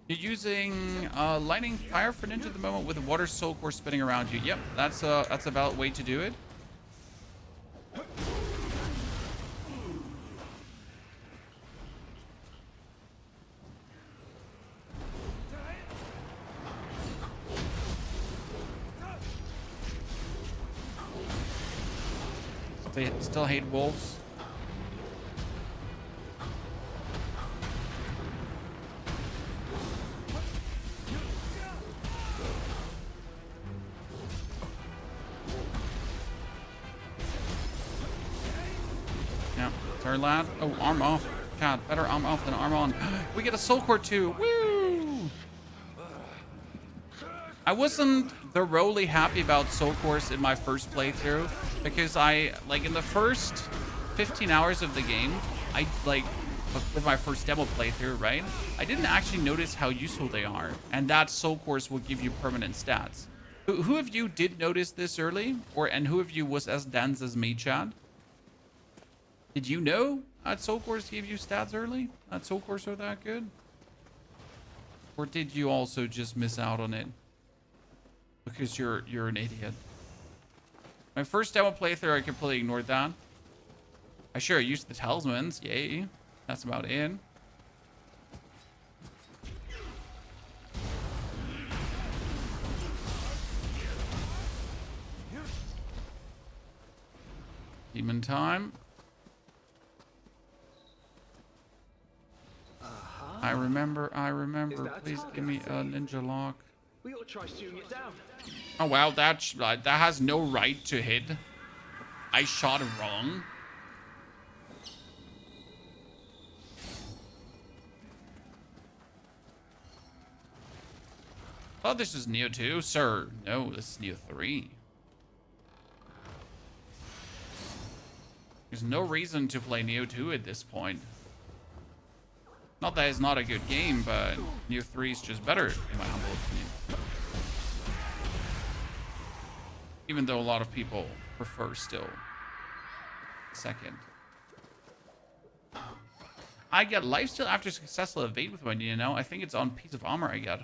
You're using lightning fire for ninja at the moment with a water soul core spinning around you. Yep, that's a valid way to do it. They still hate wolves. Better lad. Oh, arm off. God, better arm off than arm on. We get a soul core too. Woo! I wasn't thoroughly happy about soul cores in my first playthrough because like in the first 15 hours of the game, I like with my first demo playthrough, right? I didn't actually notice how useful they are, and that soul cores will give you permanent stats. Who of you did notice this early, and who of you was as dense as me, Chad? Did you know that soul cores gave you stats early? That soul cores are that good? Or did you also just miss out on it because you're an idiot? My first demo playthrough, I completely ignored that. I sure used the talismans, yay. That's about it. Demon time. I remember. Please give me a ninja lock. We ought to try shooting it down. Oh wow, that has no right to hit. I shot it wrong. Oh, this is Nioh 2, sir. No, this is Nioh 3. There's no reason to play Nioh 2 at this point. Not that it's not a good game, but Nioh 3 is just better, in my humble opinion. Even though a lot of people prefer still second. I get lifesteal after successful evade with my Nioh. I think it's on piece of armor I got.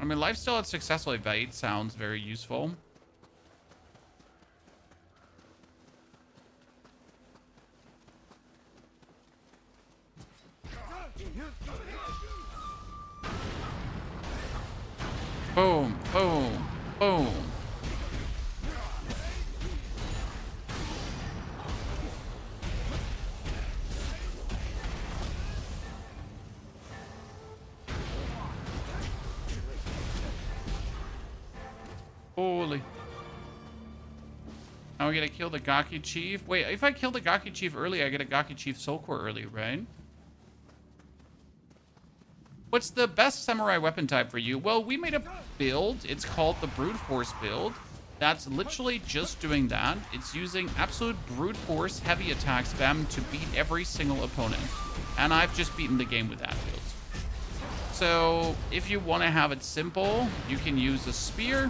I mean, lifesteal at successful evade sounds very useful. Boom, boom, boom. Holy. Now we gotta kill the Gaki Chief. Wait, if I kill the Gaki Chief early, I get a Gaki Chief Soul Core early, right? What's the best samurai weapon type for you? Well, we made a build. It's called the Brute Force build. That's literally just doing that. It's using absolute brute force heavy attack spam to beat every single opponent. And I've just beaten the game with that build. So if you want to have it simple, you can use a spear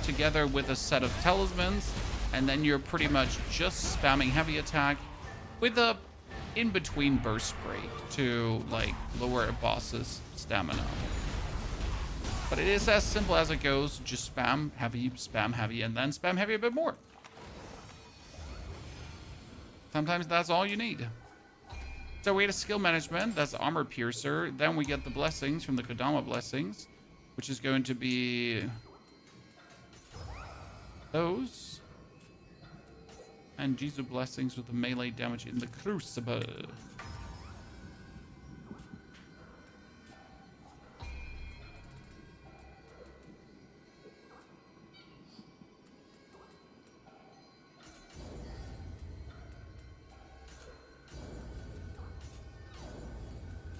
together with a set of talismans, and then you're pretty much just spamming heavy attack with a in-between burst break to like lower a boss's stamina. But it is as simple as it goes. Just spam heavy, and then spam heavy a bit more. Sometimes that's all you need. So we had a skill management. That's armor piercer. Then we get the blessings from the Kodama blessings, which is going to be those. And Jizu blessings with the melee damage in the crucible.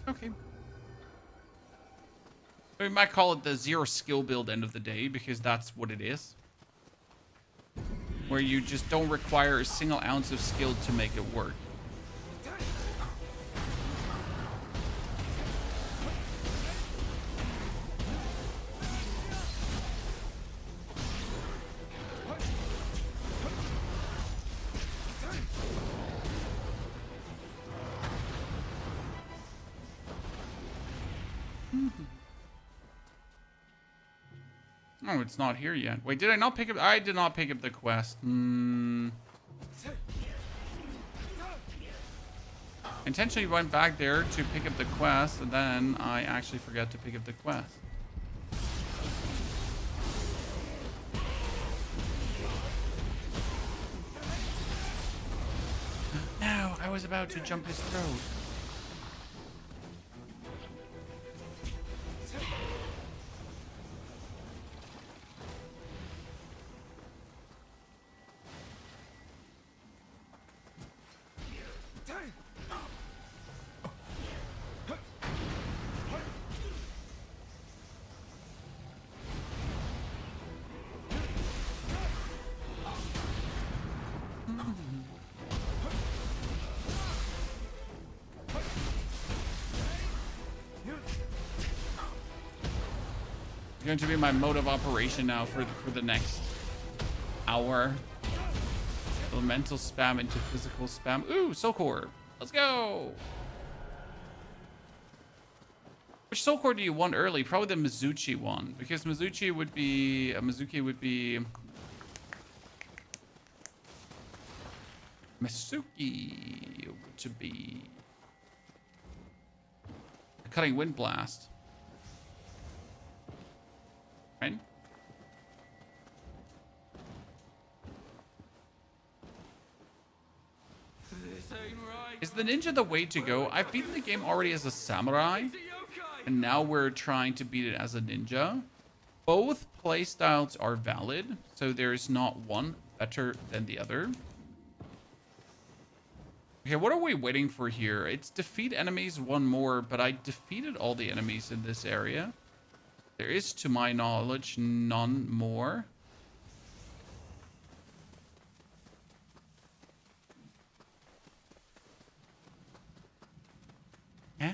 Okay. We might call it the zero skill build end of the day, because that's what it is. Where you just don't require a single ounce of skill to make it work. Oh, it's not here yet. Wait, did I not pick up? I did not pick up the quest. Intentionally went back there to pick up the quest, and then I actually forgot to pick up the quest. No, I was about to jump his throat. It's going to be my mode of operation now for the next hour. Elemental spam into physical spam. Ooh, Soul Core. Let's go. Which Soul Core do you want early? Probably the Mizuchi one, because Mizuki would be Masuki to be a cutting wind blast, right? Is the ninja the way to go? I've beaten the game already as a samurai, and now we're trying to beat it as a ninja. Both playstyles are valid, so there's not one better than the other. Okay, what are we waiting for here? It's defeat enemies, one more, but I defeated all the enemies in this area. There is, to my knowledge, none more. Eh?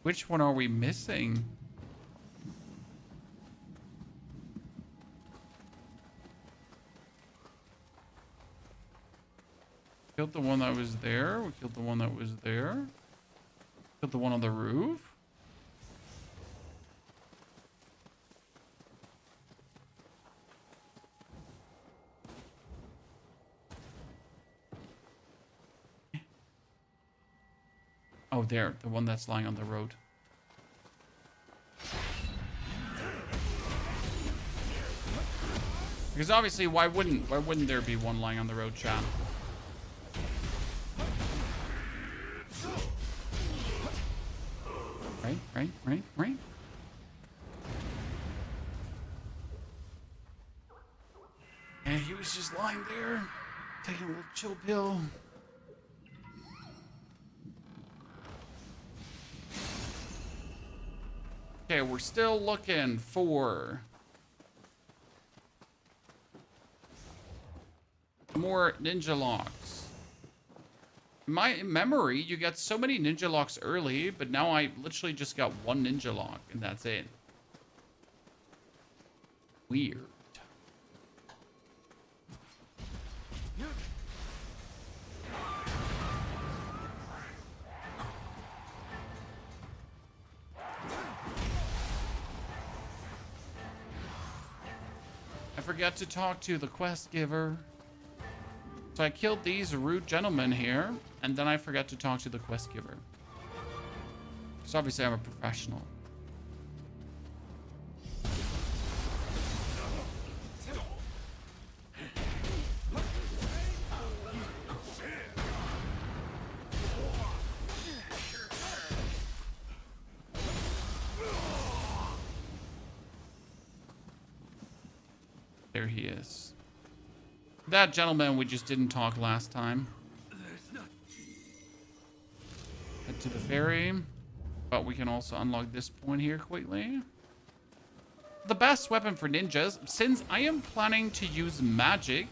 Which one are we missing? Killed the one that was there. We killed the one that was there. Killed the one on the roof. Oh, there. The one that's lying on the road. Because obviously, why wouldn't there be one lying on the road, chat? Right. And he was just lying there, taking a little chill pill. Okay, we're still looking for more ninja locks. In my memory, you got so many ninja locks early, but now I literally just got one ninja lock, and that's it. Weird. I forgot to talk to the quest giver. So I killed these rude gentlemen here, and then I forgot to talk to the quest giver. So obviously I'm a professional. There he is. That gentleman we just didn't talk last time. Head to the ferry. But we can also unlock this point here quickly. The best weapon for ninjas. Since I am planning to use magic,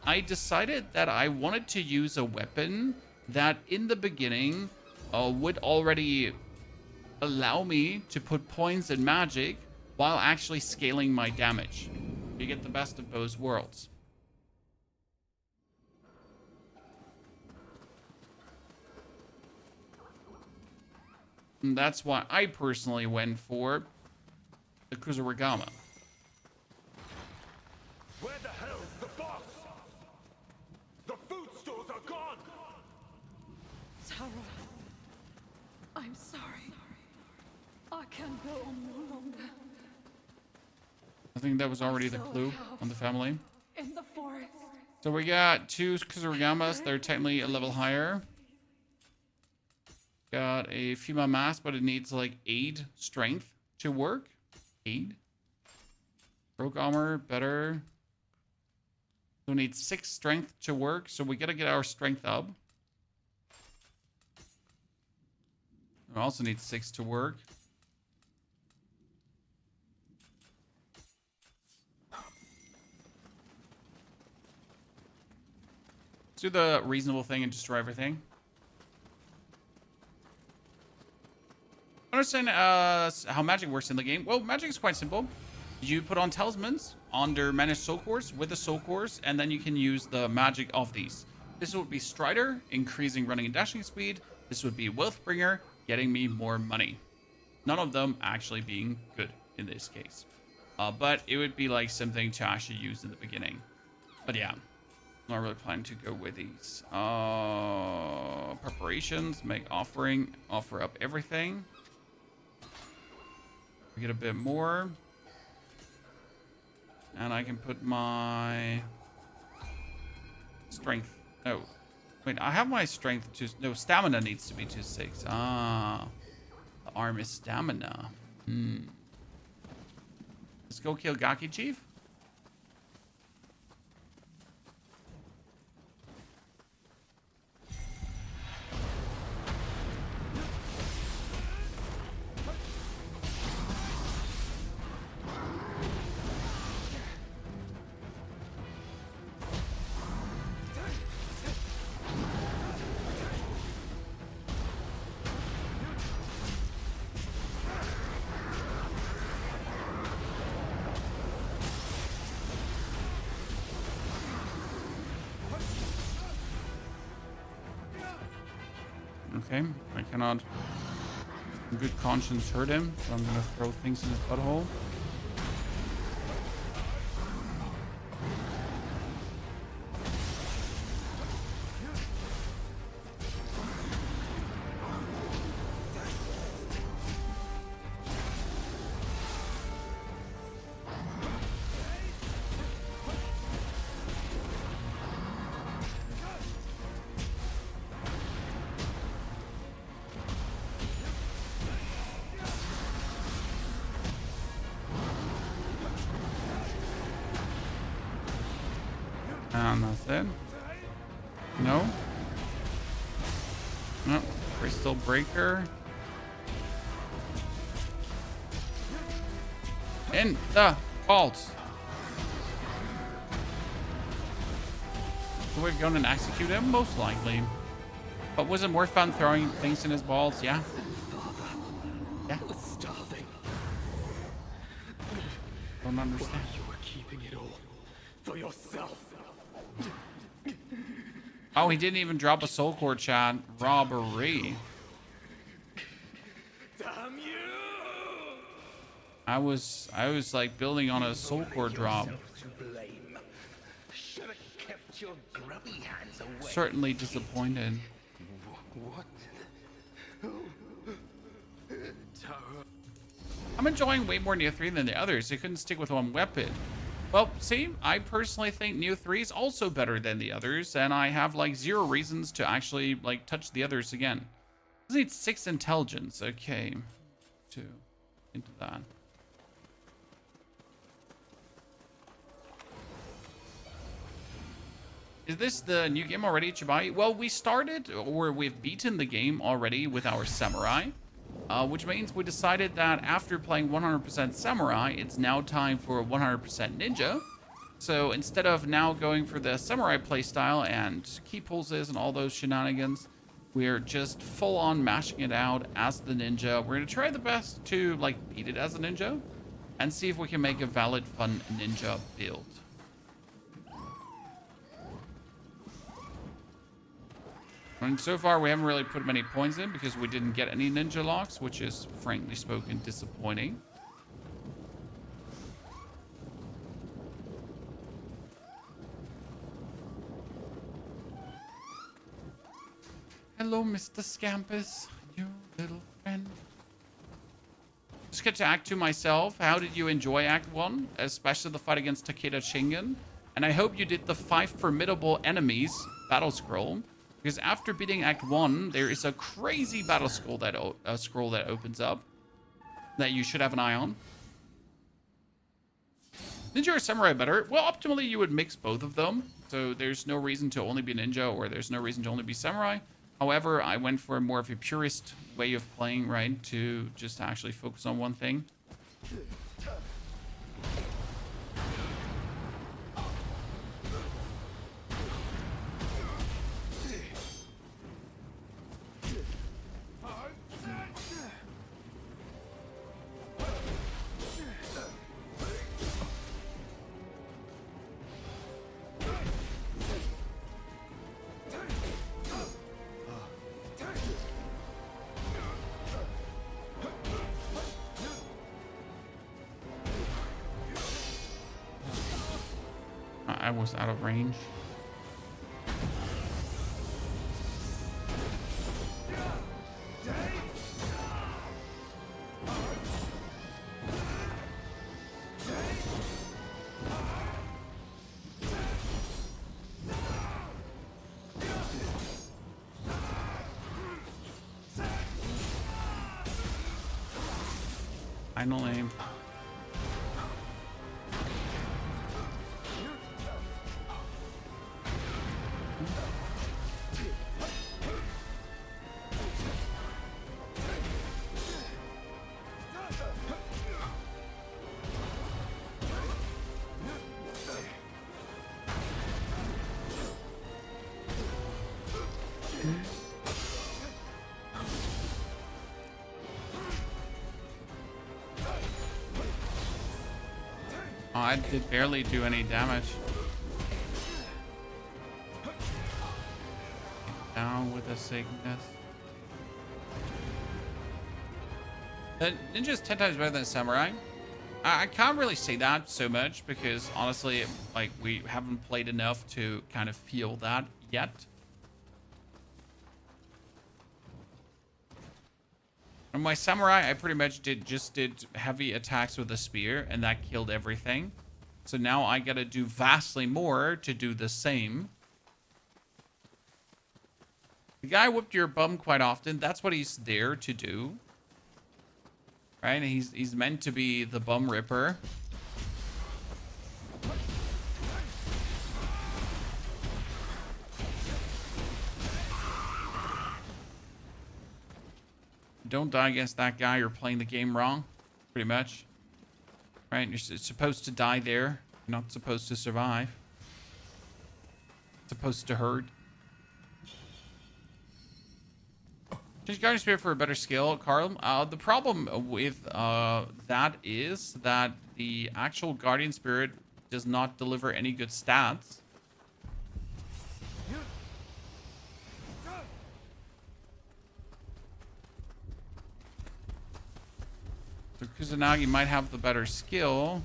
I decided that I wanted to use a weapon that in the beginning would already allow me to put points in magic while actually scaling my damage. You get the best of both worlds. And that's why I personally went for the Kusarigama. Where the hell's the boss? The food stores are gone! Tara, I'm sorry. I can go on no longer. I think that was already the clue on the family. In the forest. So we got two Kusarigamas. They're technically a level higher. Got a female mask, but it needs like 8 strength to work. 8. Broke armor, better. So we need 6 strength to work. So we gotta get our strength up. We also need 6 to work. Let's do the reasonable thing and destroy everything. Understand how magic works in the game. Well, magic is quite simple. You put on talismans under managed soul cores with the soul cores, and then you can use the magic of these. This would be Strider, increasing running and dashing speed. This would be Wealthbringer, getting me more money. None of them actually being good in this case. But it would be like something to actually use in the beginning. But yeah, not really planning to go with these. Preparations, make offering, offer up everything. We get a bit more. And I can put my strength. No. Wait, I have my strength to... No, stamina needs to be 2/6. Ah. The arm is stamina. Let's go kill Gaki Chief. Okay, I cannot in good conscience hurt him, so I'm gonna throw things in his butthole. And that's it. No. No. Crystal Breaker. In the vault. So we're going to execute him? Most likely. But was it more fun throwing things in his balls? Yeah. Yeah. Starving. Don't understand. You were keeping it all for yourself. Oh, he didn't even drop a soul core, chat. Robbery. Damn you! I was like building on a soul core drop. To blame. Should have kept your grubby hands away. Certainly disappointed. What? I'm enjoying way more Nioh 3 than the others. They couldn't stick with one weapon. Well, see, I personally think Nioh 3 is also better than the others, and I have like 0 reasons to actually like touch the others again. This needs 6 intelligence. Okay. 2 into that. Is this the new game already, Chibai? Well, we started, or we've beaten the game already with our Samurai. Which means we decided that after playing 100% Samurai, it's now time for 100% Ninja. So instead of now going for the Samurai playstyle and key pulses and all those shenanigans, we're just full on mashing it out as the Ninja. We're going to try the best to like beat it as a Ninja and see if we can make a valid, fun Ninja build. And so far, we haven't really put many points in because we didn't get any ninja locks, which is, frankly spoken, disappointing. Hello, Mr. Scampus, you little friend. Just get to Act 2 myself. How did you enjoy Act 1? Especially the fight against Takeda Shingen. And I hope you did the 5 formidable enemies battle scroll. Because after beating Act 1, there is a crazy battle scroll that opens up that you should have an eye on. Ninja or Samurai better? Well, optimally, you would mix both of them. So there's no reason to only be Ninja or there's no reason to only be Samurai. However, I went for more of a purist way of playing, right? To just actually focus on one thing. I was out of range. Final aim. Oh, I did barely do any damage. Down with a sickness. The ninja's 10 times better than samurai. I can't really say that so much because honestly, like, we haven't played enough to kind of feel that yet. And my samurai, I pretty much just did heavy attacks with a spear, and that killed everything. So now I gotta do vastly more to do the same. The guy whipped your bum quite often. That's what he's there to do. Right? And he's meant to be the bum ripper. Don't die against that guy, you're playing the game wrong. Pretty much. Right? You're supposed to die there. You're not supposed to survive. Supposed to hurt. Change Guardian Spirit for a better skill, Carl. The problem with that is that the actual Guardian Spirit does not deliver any good stats. So Kusanagi might have the better skill,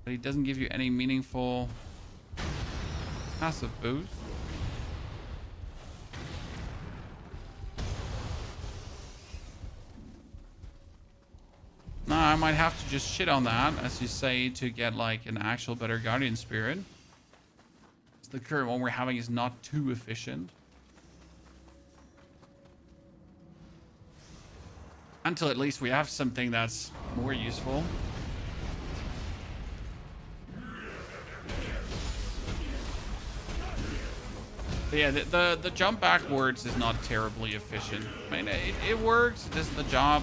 but he doesn't give you any meaningful passive boost. Nah, I might have to just shit on that, as you say, to get like an actual better Guardian Spirit. The current one we're having is not too efficient. Until at least we have something that's more useful. But yeah, the jump backwards is not terribly efficient. I mean, it works, it does the job.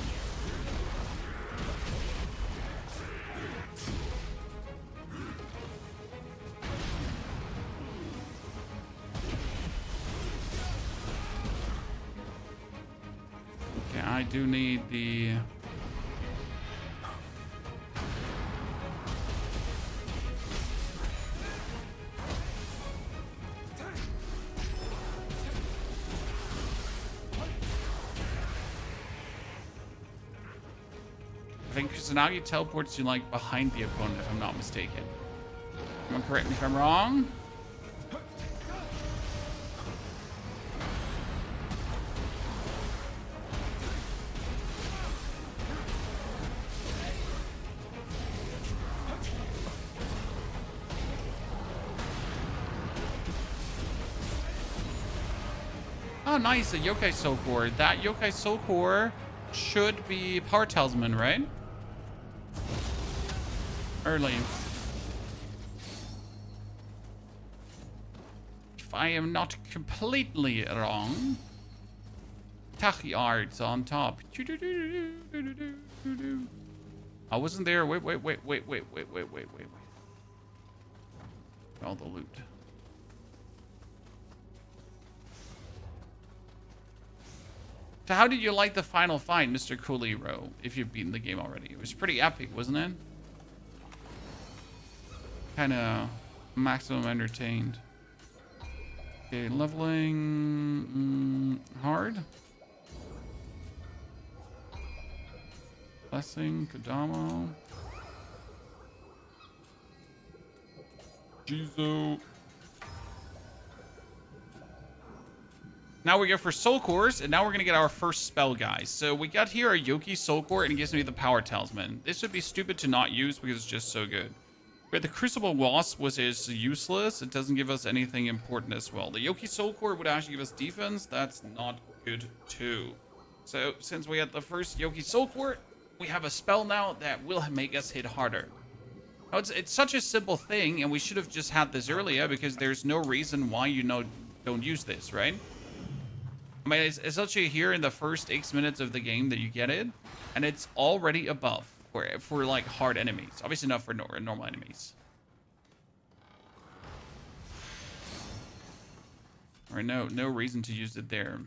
I do need the... I think Kusanagi teleports you like behind the opponent, if I'm not mistaken. Someone correct me if I'm wrong. Oh, nice, a Yokai Soul Core. That Yokai Soul Core should be Power Talisman, right? Early. If I am not completely wrong. Tachyards on top. I wasn't there. Wait. All the loot. So how did you like the final fight, Mr. Coolero, if you've beaten the game already? It was pretty epic, wasn't it? Kind of maximum entertained. Okay, leveling hard. Blessing, Kodamo. Jizo. Now we go for Soul Cores, and now we're going to get our first spell, guys. So we got here a Yoki Soul Core, and it gives me the Power Talisman. This would be stupid to not use because it's just so good. But the Crucible Wasp is useless. It doesn't give us anything important as well. The Yoki Soul Core would actually give us defense. That's not good too. So since we had the first Yoki Soul Core, we have a spell now that will make us hit harder. Now, it's such a simple thing, and we should have just had this earlier because there's no reason why you don't use this, right? I mean, it's essentially here in the first X minutes of the game that you get it, and it's already above for like hard enemies. Obviously not for normal enemies. All right, no reason to use it there.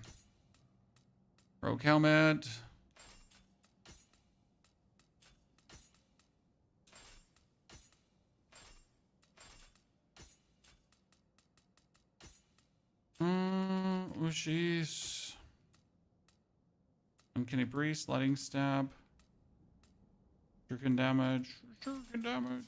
Rogue helmet. Ushi's. Uncanny Breeze, Sliding Stab. Shuriken damage. Shuriken damage.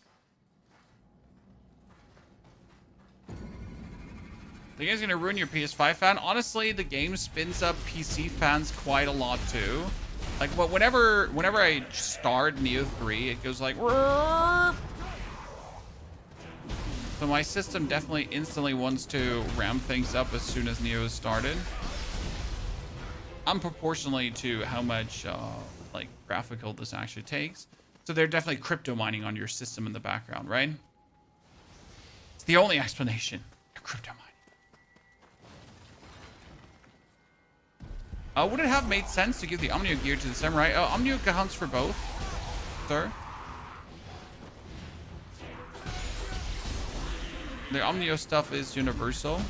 The game's gonna ruin your PS5 fan. Honestly, the game spins up PC fans quite a lot too. Like, whenever I start Nioh 3, it goes like. So my system definitely instantly wants to ramp things up as soon as Nioh is started. Unproportionally to how much like graphical this actually takes. So they're definitely crypto mining on your system in the background, right? It's the only explanation. They're crypto mining. Would it have made sense to give the Omnio gear to the Samurai? Omnio counts for both, sir. The Omnio stuff is universal.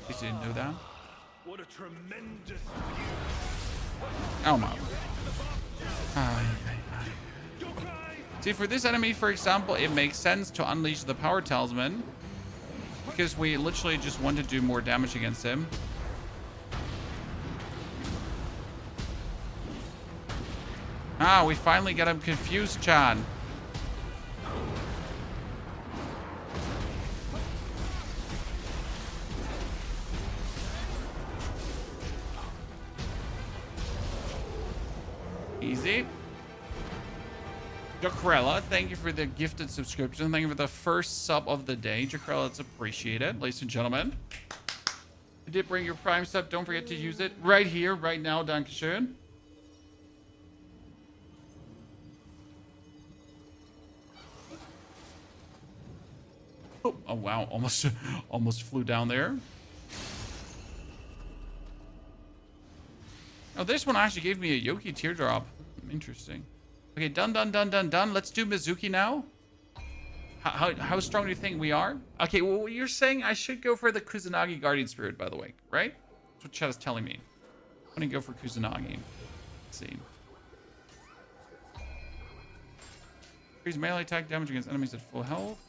You didn't know that? What a tremendous Oh my. See, for this enemy, for example, it makes sense to unleash the Power Talisman because we literally just want to do more damage against him. Ah, we finally got him confused, Chad. Easy. Jacarella, thank you for the gifted subscription. Thank you for the first sub of the day. Jacarella, it's appreciated, ladies and gentlemen. You did bring your Prime sub. Don't forget to use it right here, right now. Dankeschön. Oh wow, almost flew down there. Oh, this one actually gave me a Yoki teardrop. Interesting. Okay, done. Let's do Mizuki now. How strong do you think we are? Okay, well, you're saying I should go for the Kusanagi Guardian Spirit, by the way, right? That's what Chat is telling me. I'm gonna go for Kusanagi. Let's see. Increase melee attack damage against enemies at full health.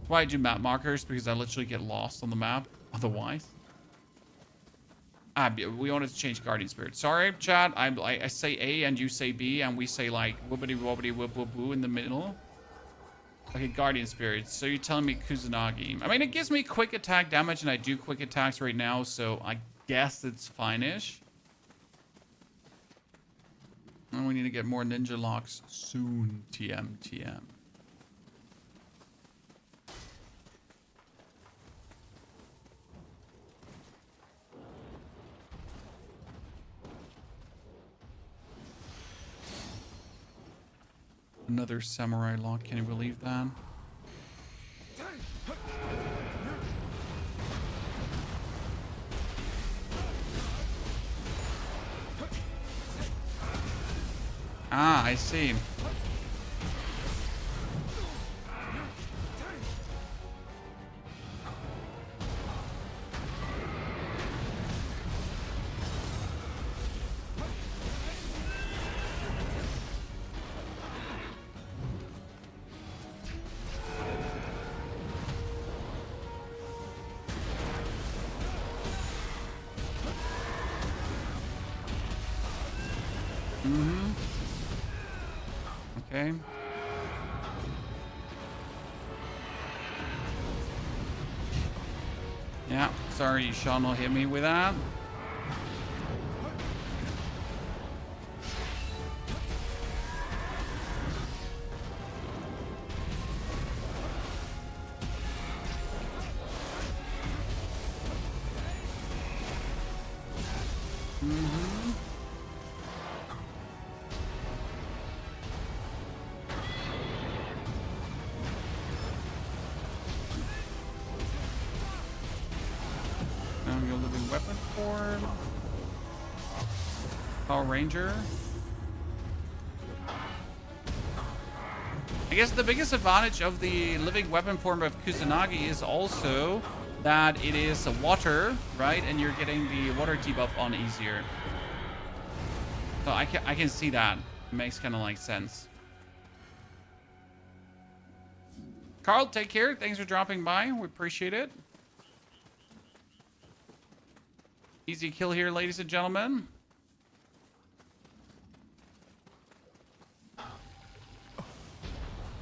Why I do map markers? Because I literally get lost on the map otherwise. We wanted to change Guardian Spirit. Sorry, chat. I say A and you say B and we say like whoopity wobbity whoop whoop woo in the middle. Okay, Guardian Spirit. So you're telling me Kusanagi. I mean, it gives me quick attack damage and I do quick attacks right now, so I guess it's fine-ish. And we need to get more ninja locks soon. TM. Another samurai lock. Can you believe that? Ah, I see. Okay. Yeah, sorry, Sean will hit me with that. Now your living weapon form. Power Ranger. I guess the biggest advantage of the living weapon form of Kusanagi is also that it is water, right? And you're getting the water debuff on easier. So I can see that. It makes kind of like sense. Carl, take care. Thanks for dropping by. We appreciate it. Easy kill here, ladies and gentlemen.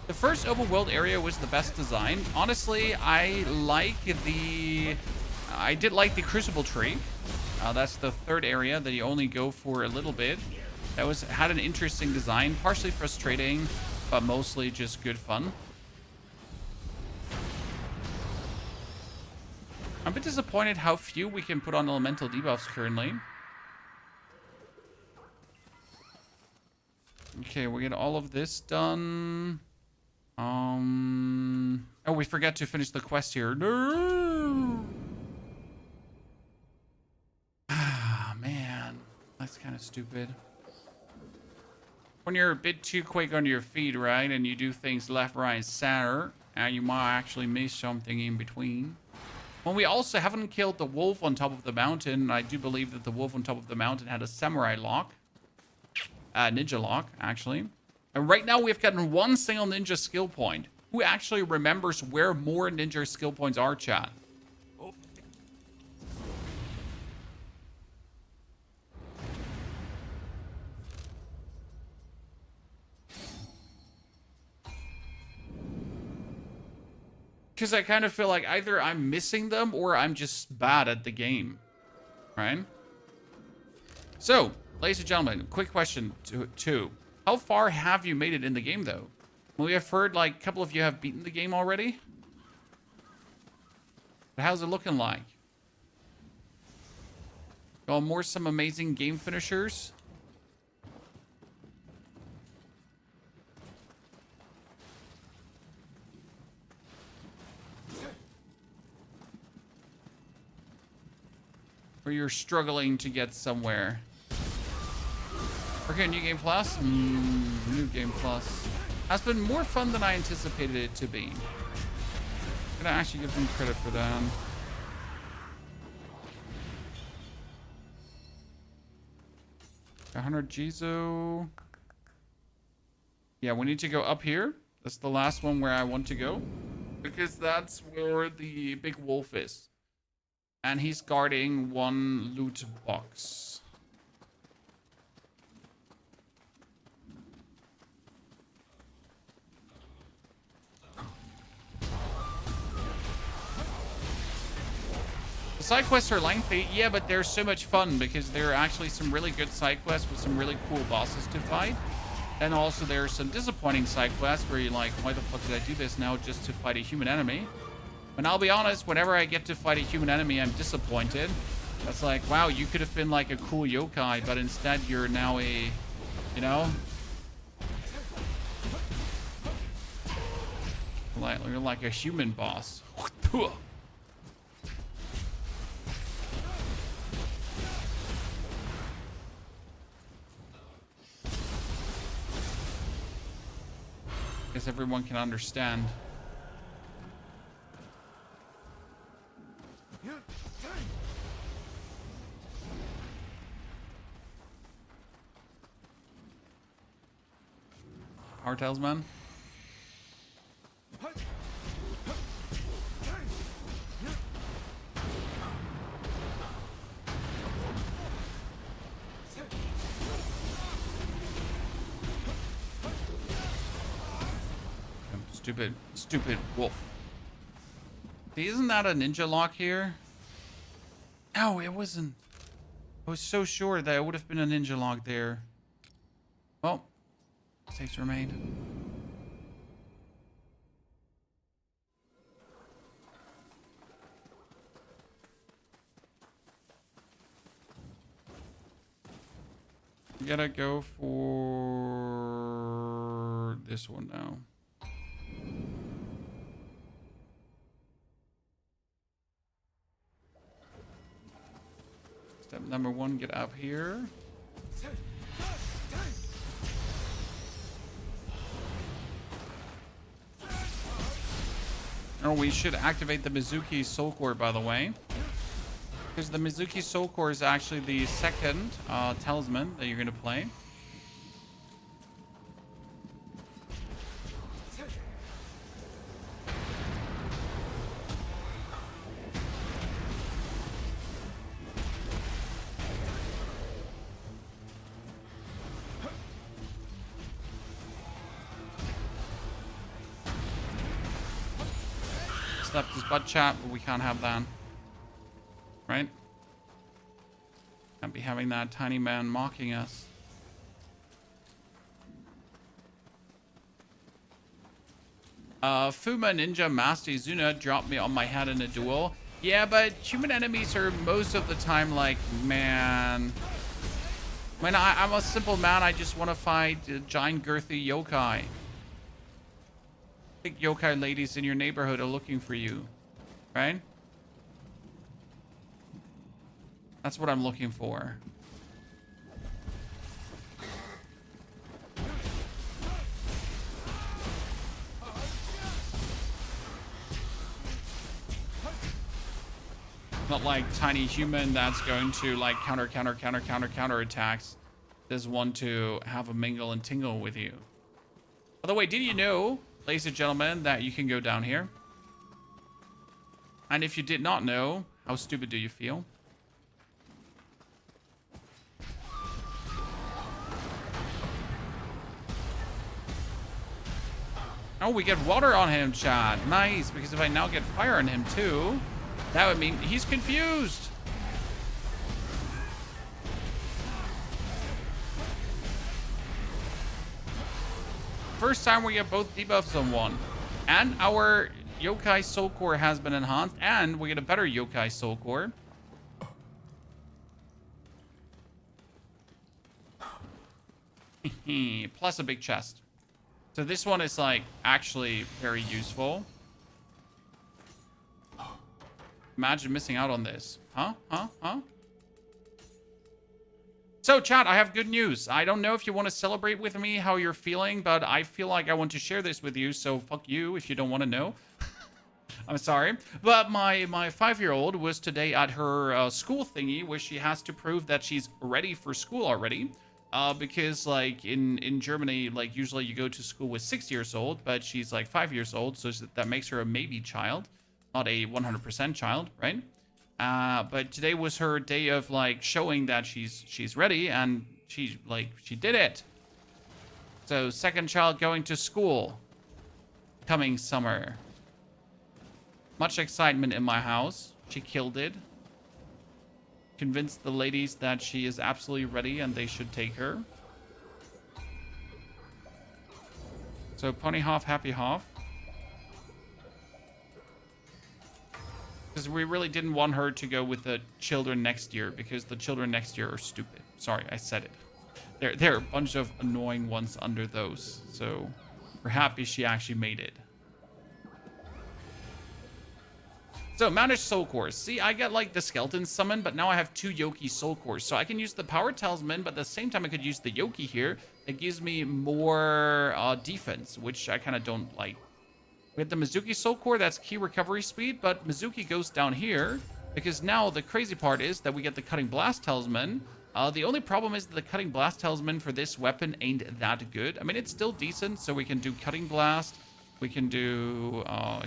The first open world area was the best design. Honestly, I did like the Crucible tree. That's the third area that you only go for a little bit. That had an interesting design, partially frustrating, but mostly just good fun. I'm a bit disappointed how few we can put on elemental debuffs currently. Okay, we get all of this done. Oh, we forgot to finish the quest here. No. Ah, man, that's kind of stupid. When you're a bit too quick on your feet, right, and you do things left, right, and center, and you might actually miss something in between. Well, we also haven't killed the wolf on top of the mountain. I do believe that the wolf on top of the mountain had a samurai lock. Ninja lock, actually. And right now we've gotten one single ninja skill point. Who actually remembers where more ninja skill points are, chat? Because I kind of feel like either I'm missing them or I'm just bad at the game, right? So, ladies and gentlemen, quick question two. How far have you made it in the game, though? Well, we have heard like a couple of you have beaten the game already. But how's it looking like? Got more some amazing game finishers. Or you're struggling to get somewhere. Okay, New Game Plus. New Game Plus. Has been more fun than I anticipated it to be. I'm gonna actually give them credit for that. $100 Jizo. Yeah, we need to go up here. That's the last one where I want to go. Because that's where the big wolf is. And he's guarding one loot box. The side quests are lengthy, yeah, but they're so much fun because there are actually some really good side quests with some really cool bosses to fight. And also there are some disappointing side quests where you're like, why the fuck did I do this now just to fight a human enemy? And I'll be honest, whenever I get to fight a human enemy, I'm disappointed. That's like, wow, you could have been like a cool yokai, but instead you're now a, you know? You're like a human boss. Guess everyone can understand. Power Talisman. Stupid wolf. See, isn't that a ninja lock here? No, it wasn't. I was so sure that it would have been a ninja lock there. Well, mistakes were made. We gotta go for this one now. Step number 1, get up here. Oh, we should activate the Mizuki Soul Core, by the way. Because the Mizuki Soul Core is actually the second talisman that you're going to play. Slept his butt chat, but we can't have that. Right? Can't be having that tiny man mocking us. Fuma Ninja Master Izuna dropped me on my head in a duel. Yeah, but human enemies are most of the time like, man. When I'm a simple man, I just want to fight giant girthy yokai. Big yokai ladies in your neighborhood are looking for you. Right? That's what I'm looking for. Not like tiny human that's going to like counter attacks. Does want to have a mingle and tingle with you. By the way, did you know, ladies and gentlemen, that you can go down here? And if you did not know, how stupid do you feel? Oh, we get water on him, Chad. Nice, because if I now get fire on him too, that would mean he's confused. First time we get both debuffs on one. And our Yokai Soul Core has been enhanced, and we get a better Yokai Soul Core. Plus a big chest. So this one is like actually very useful. Imagine missing out on this. Huh? So chat, I have good news. I don't know if you want to celebrate with me how you're feeling, but I feel like I want to share this with you. So fuck you if you don't want to know. I'm sorry. But my 5-year-old was today at her school thingy where she has to prove that she's ready for school already. Because like in Germany, like usually you go to school with 6 years old, but she's like 5 years old. So that makes her a maybe child, not a 100% child, right? But today was her day of like showing that she's ready, and she did it. So second child going to school coming summer. Much excitement in my house. She killed it. Convinced the ladies that she is absolutely ready and they should take her. So Pony Hoff, Happy Hoff. Because we really didn't want her to go with the children next year, because the children next year are stupid. Sorry, I said it. There are a bunch of annoying ones under those. So we're happy she actually made it. So, manage soul cores. See, I get like the skeleton summon, but now I have 2 Yoki soul cores. So I can use the power talisman, but at the same time I could use the Yoki here. It gives me more defense, which I kind of don't like. We have the Mizuki soul core, that's key recovery speed, but Mizuki goes down here because now the crazy part is that we get the cutting blast talisman. The only problem is that the cutting blast talisman for this weapon ain't that good. I mean, it's still decent, so we can do cutting blast. We can do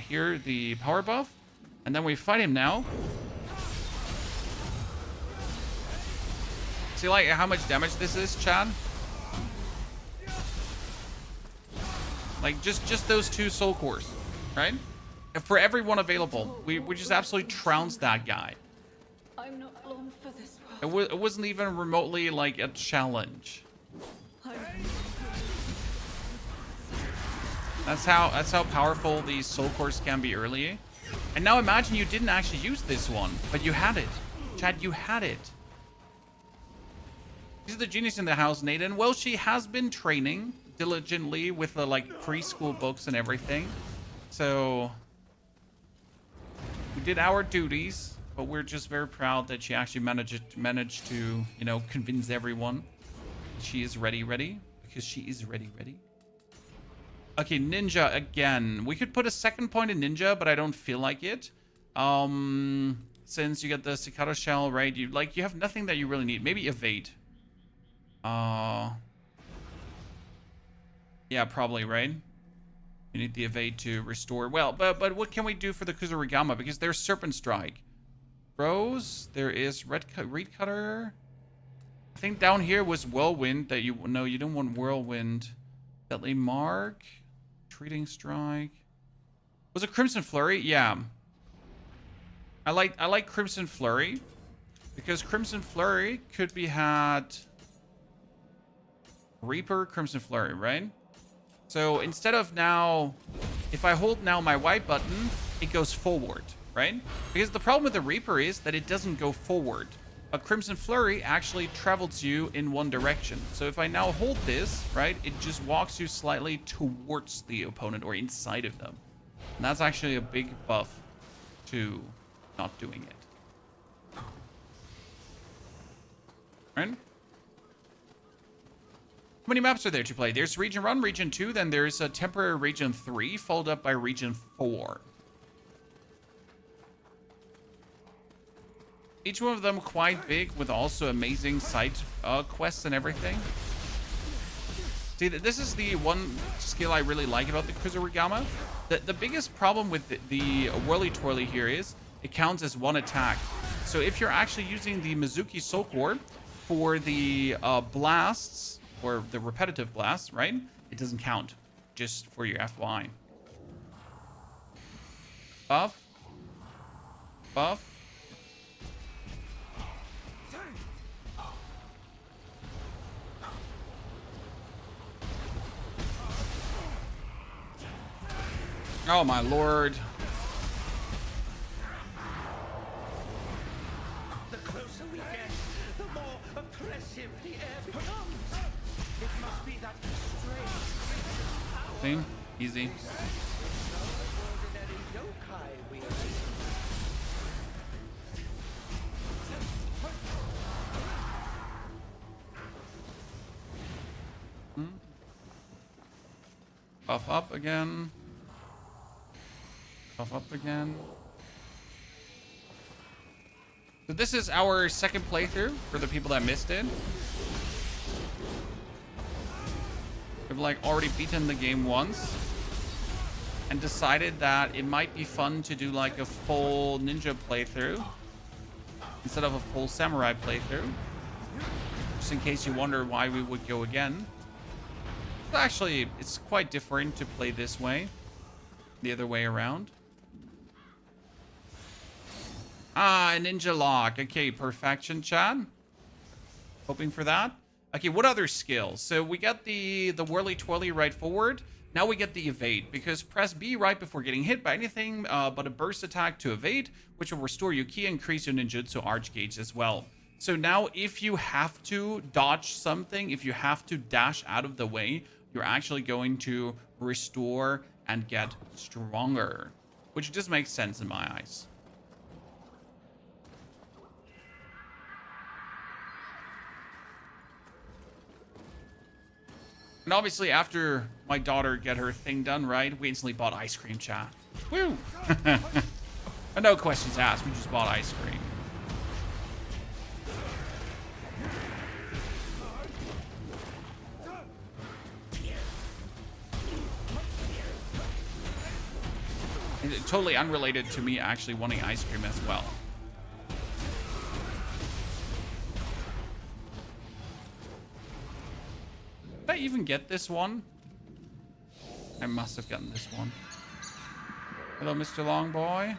here the power buff. And then we fight him now. See like how much damage this is, Chad? Like, just those 2 soul cores, right? And for everyone available. We just absolutely trounced that guy. I'm not long for this world. It wasn't even remotely, like, a challenge. That's how powerful these soul cores can be early. And now imagine you didn't actually use this one, but you had it. Chad, you had it. She's the genius in the house, Nathan. Well, she has been training diligently with the, like, preschool books and everything. So we did our duties, but we're just very proud that she actually managed to, you know, convince everyone she is ready, because she is ready. Okay, ninja again. We could put a second point in ninja, but I don't feel like it. Since you get the staccato shell, right? You have nothing that you really need. Maybe evade. Yeah, probably, right? You need the evade to restore. Well, but what can we do for the Kuzurigama? Because there's Serpent Strike. Rose, there is Reed Cutter. I think down here was Whirlwind that you... No, you don't want Whirlwind. Deadly Mark. Treating Strike. Was it Crimson Flurry? Yeah. I like Crimson Flurry. Because Crimson Flurry could be had... Reaper, Crimson Flurry, right? So instead of now... If I hold now my Y button, it goes forward, right? Because the problem with the Reaper is that it doesn't go forward. A Crimson Flurry actually travels you in one direction. So if I now hold this, right, it just walks you slightly towards the opponent or inside of them. And that's actually a big buff to not doing it. Right? How many maps are there to play? There's Region 1, Region 2, then there's a temporary Region 3, followed up by Region 4. Each one of them quite big, with also amazing side quests and everything. See, this is the one skill I really like about the Kuzurigama. The biggest problem with the Whirly Twirly here is it counts as one attack. So if you're actually using the Mizuki Soul Core for the blasts, or the repetitive blasts, right? It doesn't count, just for your FY. Buff. Buff. Oh my lord. The closer we get, the more oppressive the air becomes. It must be that strange See? Easy. ordinary yokai we are. Buff up again. Buff up again. So this is our second playthrough for the people that missed it. We've like already beaten the game once and decided that it might be fun to do like a full ninja playthrough instead of a full samurai playthrough. Just in case you wonder why we would go again. But actually, it's quite different to play this way, the other way around. Ah, ninja lock. Okay, perfection, Chad. Hoping for that. Okay, what other skills? So we got the whirly twirly right forward. Now we get the evade, because press B right before getting hit by anything but a burst attack to evade, which will restore your ki and increase your ninjutsu arch gauge as well. So now if you have to dodge something, if you have to dash out of the way, you're actually going to restore and get stronger, which just makes sense in my eyes. And obviously, after my daughter get her thing done right, we instantly bought ice cream, chat. Woo! And no questions asked, we just bought ice cream. And totally unrelated to me actually wanting ice cream as well. Did I even get this one? I must have gotten this one. Hello, Mr. Longboy.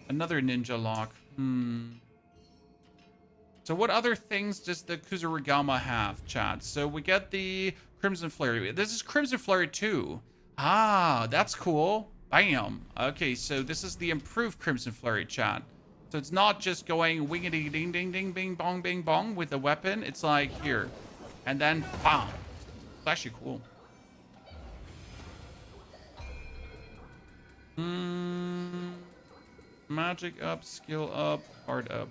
Another ninja lock. So what other things does the Kuzurigama have, chat? So we get the Crimson Flurry. This is Crimson Flurry 2. Ah, that's cool. Bam. Okay, so this is the improved Crimson Flurry, chat. So it's not just going wingity ding ding ding bing bong bing bong with the weapon. It's like here. And then bam. It's actually cool. Magic up, skill up, heart up.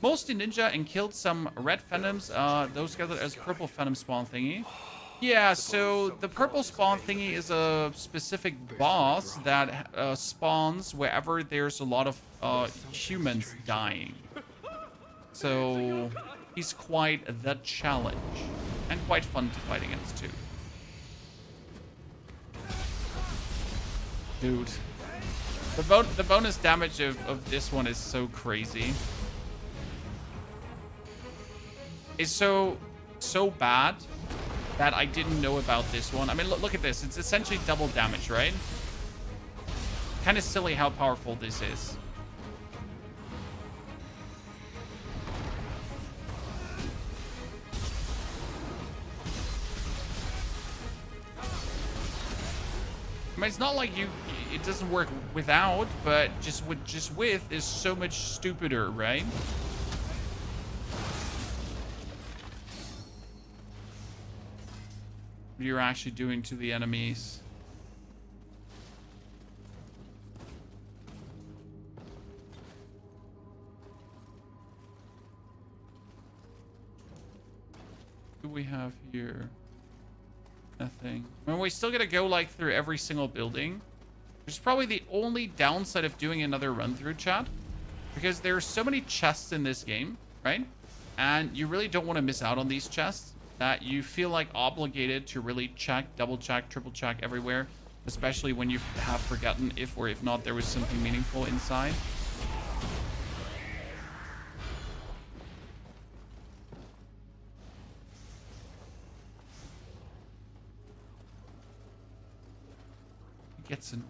Mostly ninja and killed some red phantoms. Those gathered as purple phantom spawn thingy. Yeah, so the purple spawn thingy is a specific boss that spawns wherever there's a lot of humans dying. So he's quite the challenge and quite fun to fight against too. Dude, the bonus damage of this one is so crazy. It's so bad that I didn't know about this one. I mean, look at this. It's essentially double damage, right? Kind of silly how powerful this is. I mean, it's not like it doesn't work without, but just with is so much stupider, right? What you're actually doing to the enemies. What do we have here? Nothing. I mean, we still gotta go like through every single building, which is probably the only downside of doing another run through, chat, because there are so many chests in this game, right? And you really don't want to miss out on these chests, that you feel like obligated to really check, double check, triple check everywhere, especially when you have forgotten if or if not there was something meaningful inside. It gets annoying.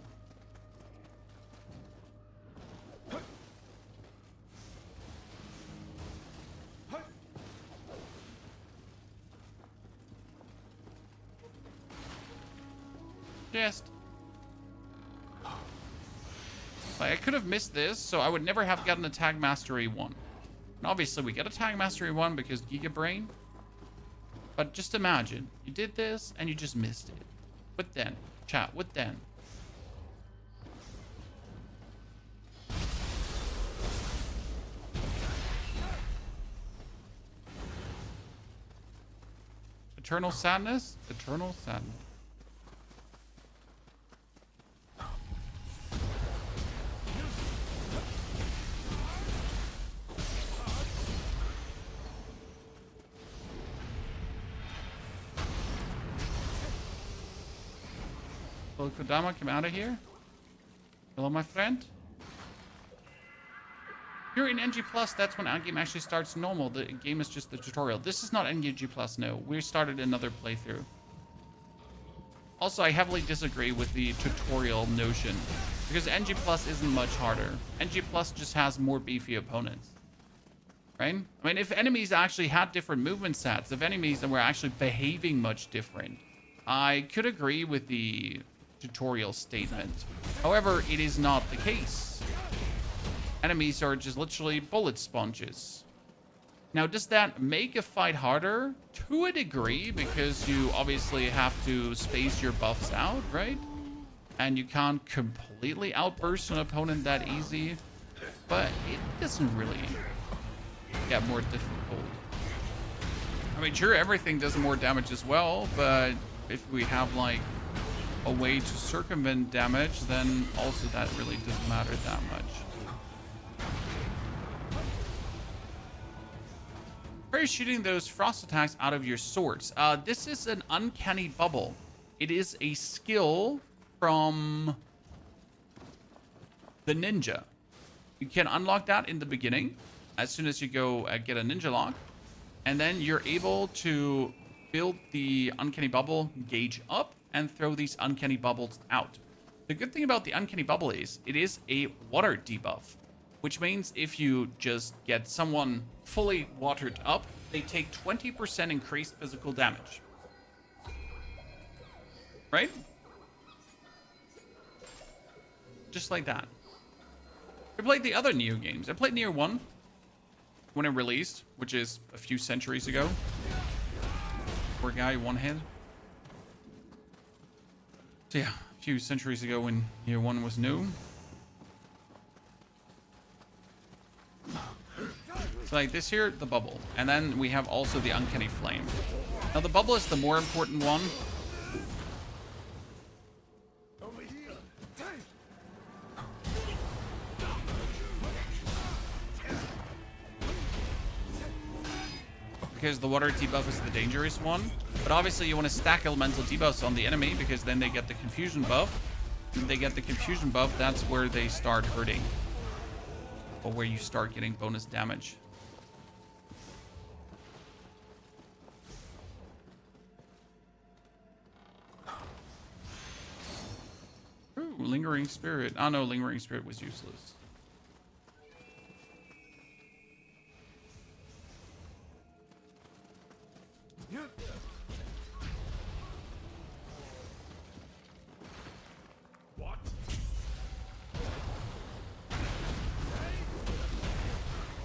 Just like I could have missed this, so I would never have gotten a Tag Mastery 1. And obviously we get a Tag Mastery 1 because Giga Brain. But just imagine you did this and you just missed it. What then? Chat, what then? Eternal sadness? Eternal sadness. Will Kodama come out of here? Hello, my friend? You're in NG+, that's when our game actually starts normal. The game is just the tutorial. This is not NG+, no. We started another playthrough. Also, I heavily disagree with the tutorial notion, because NG+ isn't much harder. NG+ just has more beefy opponents. Right? I mean, if enemies actually had different movement sets, if enemies were actually behaving much different, I could agree with the tutorial statement. However, it is not the case. Enemies are just literally bullet sponges. Now, does that make a fight harder? To a degree, because you obviously have to space your buffs out, right? And you can't completely outburst an opponent that easy. But it doesn't really get more difficult. I mean, sure, everything does more damage as well, but if we have, like, a way to circumvent damage, then also that really doesn't matter that much. How are you shooting those frost attacks out of your swords? This is an uncanny bubble. It is a skill from the ninja. You can unlock that in the beginning as soon as you go get a ninja lock. And then you're able to build the uncanny bubble gauge up and throw these uncanny bubbles out. The good thing about the uncanny bubble is it is a water debuff, which means if you just get someone fully watered up, they take 20% increased physical damage. Right? Just like that. I played the other Nioh games. I played Nioh 1 when it released, which is a few centuries ago. Poor guy, one hit. So yeah, a few centuries ago when Nioh 1 was new. So like this here, the bubble. And then we have also the uncanny flame. Now the bubble is the more important one. Because the water debuff is the dangerous one. But obviously you want to stack elemental debuffs on the enemy because then they get the confusion buff. When they get the confusion buff, that's where they start hurting. Or where you start getting bonus damage. Ooh, Lingering Spirit. Oh no, Lingering Spirit was useless.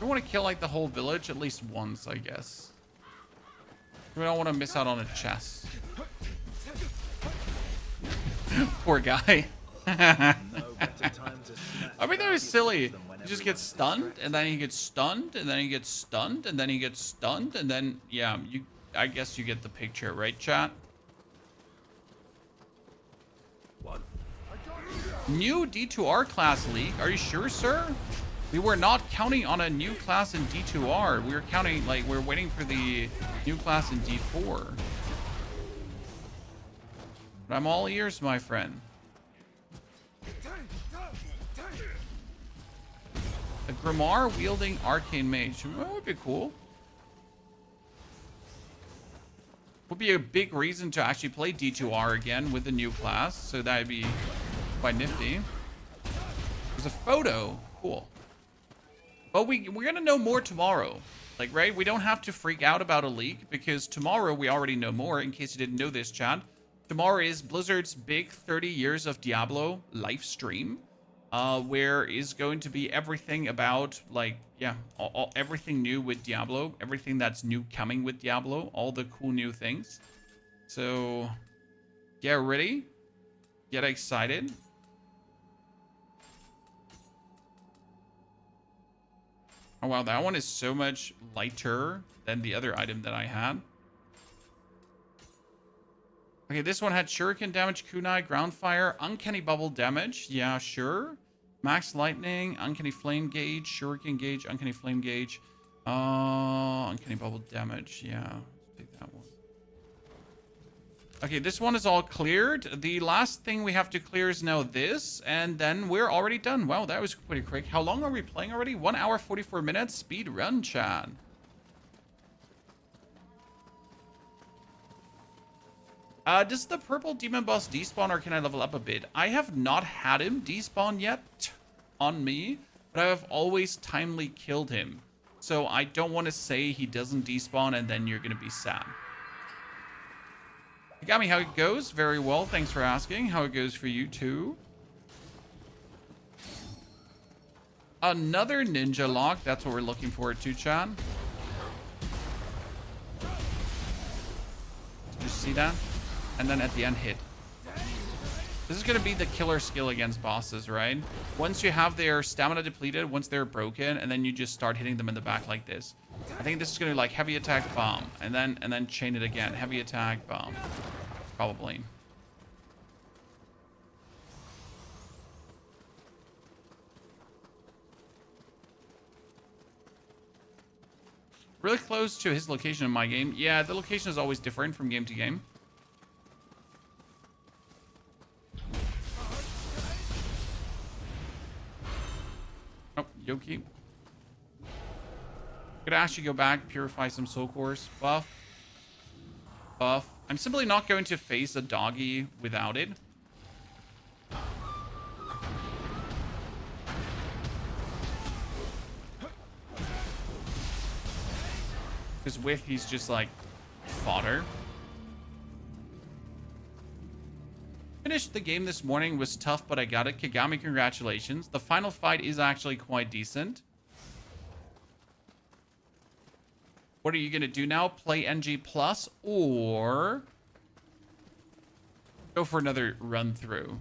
We want to kill like the whole village at least once, I guess. We don't want to miss out on a chest. Poor guy. I mean, that was silly. He just gets stunned, and then he gets stunned, and then he gets stunned, and then he gets stunned, and then yeah, I guess you get the picture, right, chat? New D2R class league? Are you sure, sir? We were not counting on a new class in D2R. We were counting, like, we're waiting for the new class in D4. But I'm all ears, my friend. A Grimoire wielding arcane mage. That would be cool. Would be a big reason to actually play D2R again with the new class. So that'd be quite nifty. There's a photo. Cool. But we're going to know more tomorrow. Like, right? We don't have to freak out about a leak because tomorrow we already know more. In case you didn't know this, chat. Tomorrow is Blizzard's big 30 years of Diablo live stream. Where is going to be everything about, like, yeah, everything new with Diablo. Everything that's new coming with Diablo. All the cool new things. So, get ready. Get excited. Oh, wow, that one is so much lighter than the other item that I had. Okay, this one had Shuriken damage, Kunai, Ground Fire, Uncanny Bubble damage. Yeah, sure. Max Lightning, Uncanny Flame Gauge, Shuriken Gauge, Uncanny Flame Gauge. Uncanny Bubble damage. Yeah, let's take that one. Okay, this one is all cleared. The last thing we have to clear is now this, and then we're already done. Wow, that was pretty quick. How long are we playing already? 1 hour, 44 minutes. Speed run, chat. Does the purple demon boss despawn or can I level up a bit? I have not had him despawn yet on me, but I have always timely killed him. So I don't want to say he doesn't despawn and then you're going to be sad. You got me how it goes? Very well. Thanks for asking. How it goes for you too. Another ninja lock. That's what we're looking forward to, chat. Did you see that? And then at the end, hit. This is going to be the killer skill against bosses, right? Once you have their stamina depleted, once they're broken, and then you just start hitting them in the back like this. I think this is going to be like heavy attack, bomb, and then chain it again. Heavy attack, bomb. Probably. Really close to his location in my game. Yeah, the location is always different from game to game. Oh, Yoki. Could actually go back, purify some soul cores. Buff. Buff. I'm simply not going to face a doggy without it. Because with, he's just like fodder. Finished the game this morning, was tough, but I got it. Kagami, congratulations. The final fight is actually quite decent. What are you going to do now? Play NG Plus or go for another run through?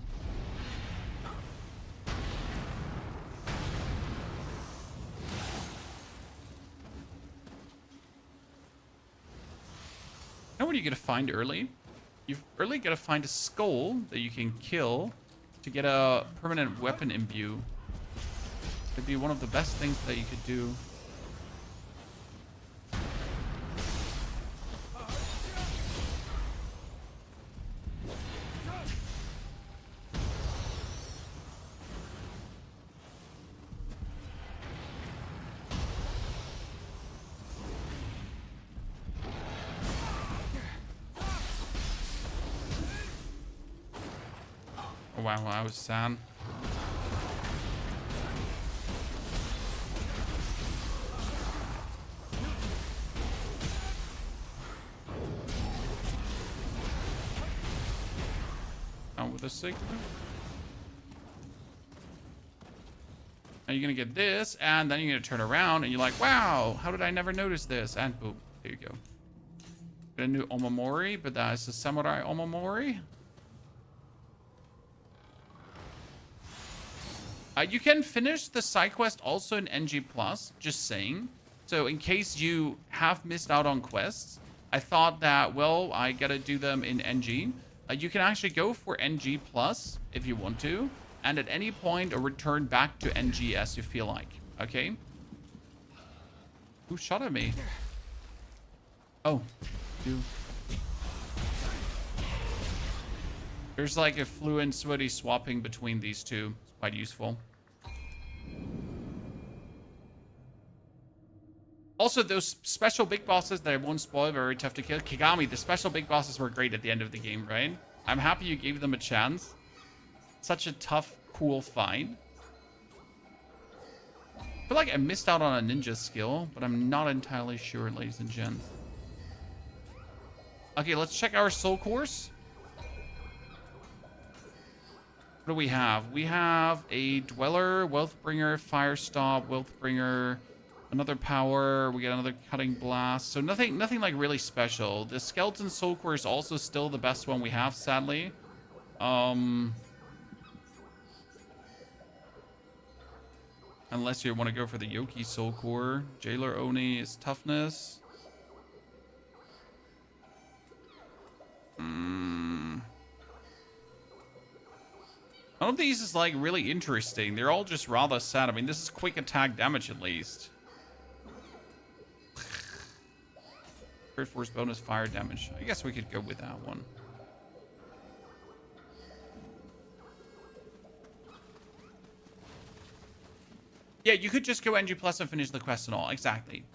Know what are you going to find early? You've early got to find a skull that you can kill to get a permanent weapon imbue. It'd be one of the best things that you could do. Oh wow, that was sad. Out with a signal. Now you're gonna get this, and then you're gonna turn around, and you're like, wow, how did I never notice this? And boom, there you go. Got a new Omamori, but that is a Samurai Omamori. You can finish the side quest also in NG+, just saying. So in case you have missed out on quests, I thought that, well, I gotta do them in NG. You can actually go for NG+ if you want to, and at any point return back to NG as you feel like, okay? Who shot at me? Oh, you. There's like a fluent sweaty swapping between these two. It's quite useful. Also, those special big bosses that I won't spoil, very tough to kill. Kagami, the special big bosses were great at the end of the game, right? I'm happy you gave them a chance. Such a tough, cool fight. I feel like I missed out on a ninja skill, but I'm not entirely sure, ladies and gents. Okay, let's check our soul cores. What do we have? We have a Dweller, Wealthbringer, Firestop, Wealthbringer, another Power. We get another Cutting Blast. So nothing like really special. The Skeleton Soul Core is also still the best one we have, sadly. Unless you want to go for the Yoki Soul Core. Jailer Oni is Toughness. None of these is like really interesting. They're all just rather sad. I mean, this is quick attack damage at least. Crit force bonus fire damage. I guess we could go with that one. Yeah, you could just go NG Plus and finish the quest and all. Exactly.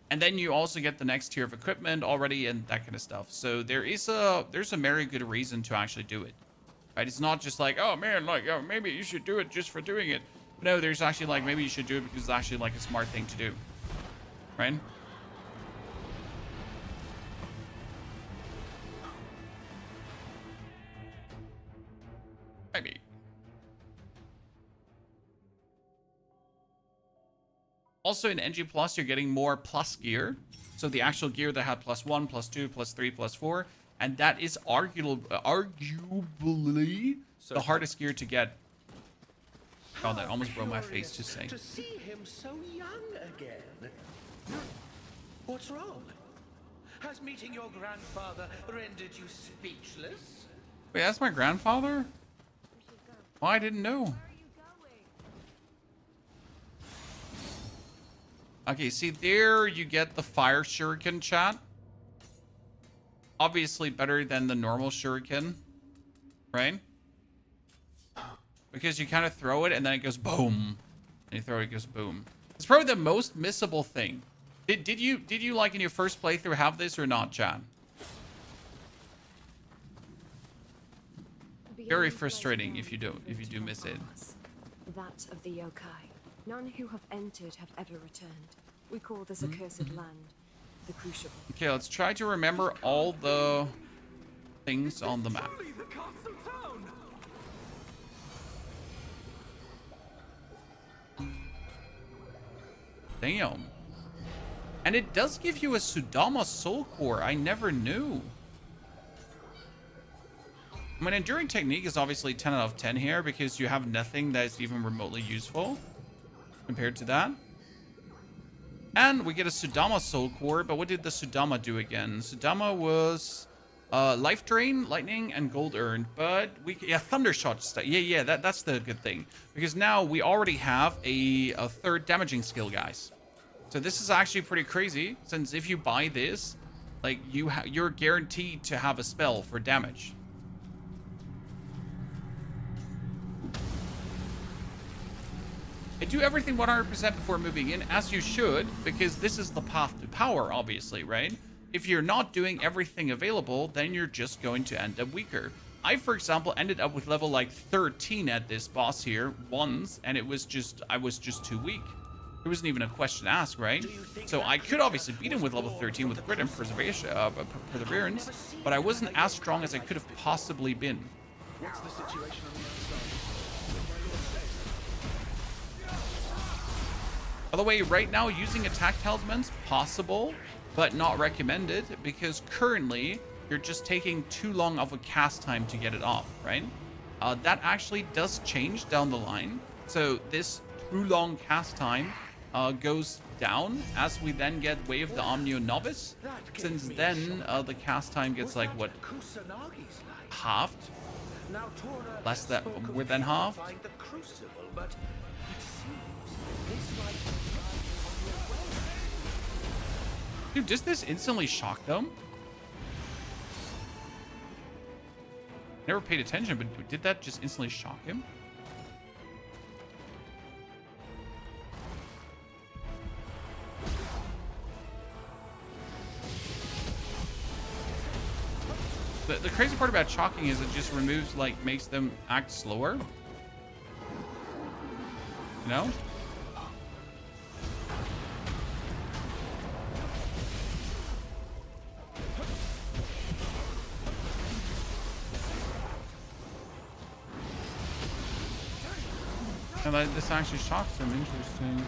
And then you also get the next tier of equipment already and that kind of stuff. So there's a very good reason to actually do it. Right? It's not just like, oh man, like, oh, maybe you should do it just for doing it. No, there's actually like, maybe you should do it because it's actually like a smart thing to do. Right? Maybe. Also in NG Plus, you're getting more plus gear. So the actual gear that had +1, +2, +3, +4. And that is arguably the hardest gear to get. God, that almost broke my face just saying. To see him so young again. What's wrong? Has meeting your grandfather rendered you speechless? Wait, that's my grandfather? Oh, I didn't know. Okay, see there you get the fire shuriken, chat. Obviously better than the normal shuriken, right? Because you kind of throw it and then it goes boom. And you throw it, it goes boom. It's probably the most missable thing. Did you like in your first playthrough have this or not, Chan? Very frustrating if you do miss it. That of the yokai. None who have entered have ever returned. We call this accursed land the Crucible. Okay, let's try to remember all the things on the map. Damn. And it does give you a Sudama Soul Core. I never knew. I mean, Enduring Technique is obviously 10 out of 10 here because you have nothing that is even remotely useful compared to that. And we get a Sudama Soul Core, but what did the Sudama do again? Sudama was Life Drain, Lightning, and Gold Earned. But Thundershot stuff. Yeah, that's the good thing. Because now we already have a third damaging skill, guys. So this is actually pretty crazy, since if you buy this, like you're guaranteed to have a spell for damage. I do everything 100% before moving in, as you should, because this is the path to power, obviously, right? If you're not doing everything available, then you're just going to end up weaker. I, for example, ended up with level like 13 at this boss here once, and I was just too weak. It wasn't even a question asked, right? So I could obviously beat him with level 13 with grit and perseverance, but I wasn't as strong as I could have possibly been. What's the situation on the outside? By the way, right now, using attack talismans, possible, but not recommended, because currently, you're just taking too long of a cast time to get it off, right? That actually does change down the line. So this too long cast time goes down as we then get Wave the Omnio Novice. Since then, the cast time gets like, what, halved? Less than, more than halved? Dude, does this instantly shock them? Never paid attention, but did that just instantly shock him? The crazy part about shocking is it just removes, like, makes them act slower. You know? And this actually shocks them. Interesting.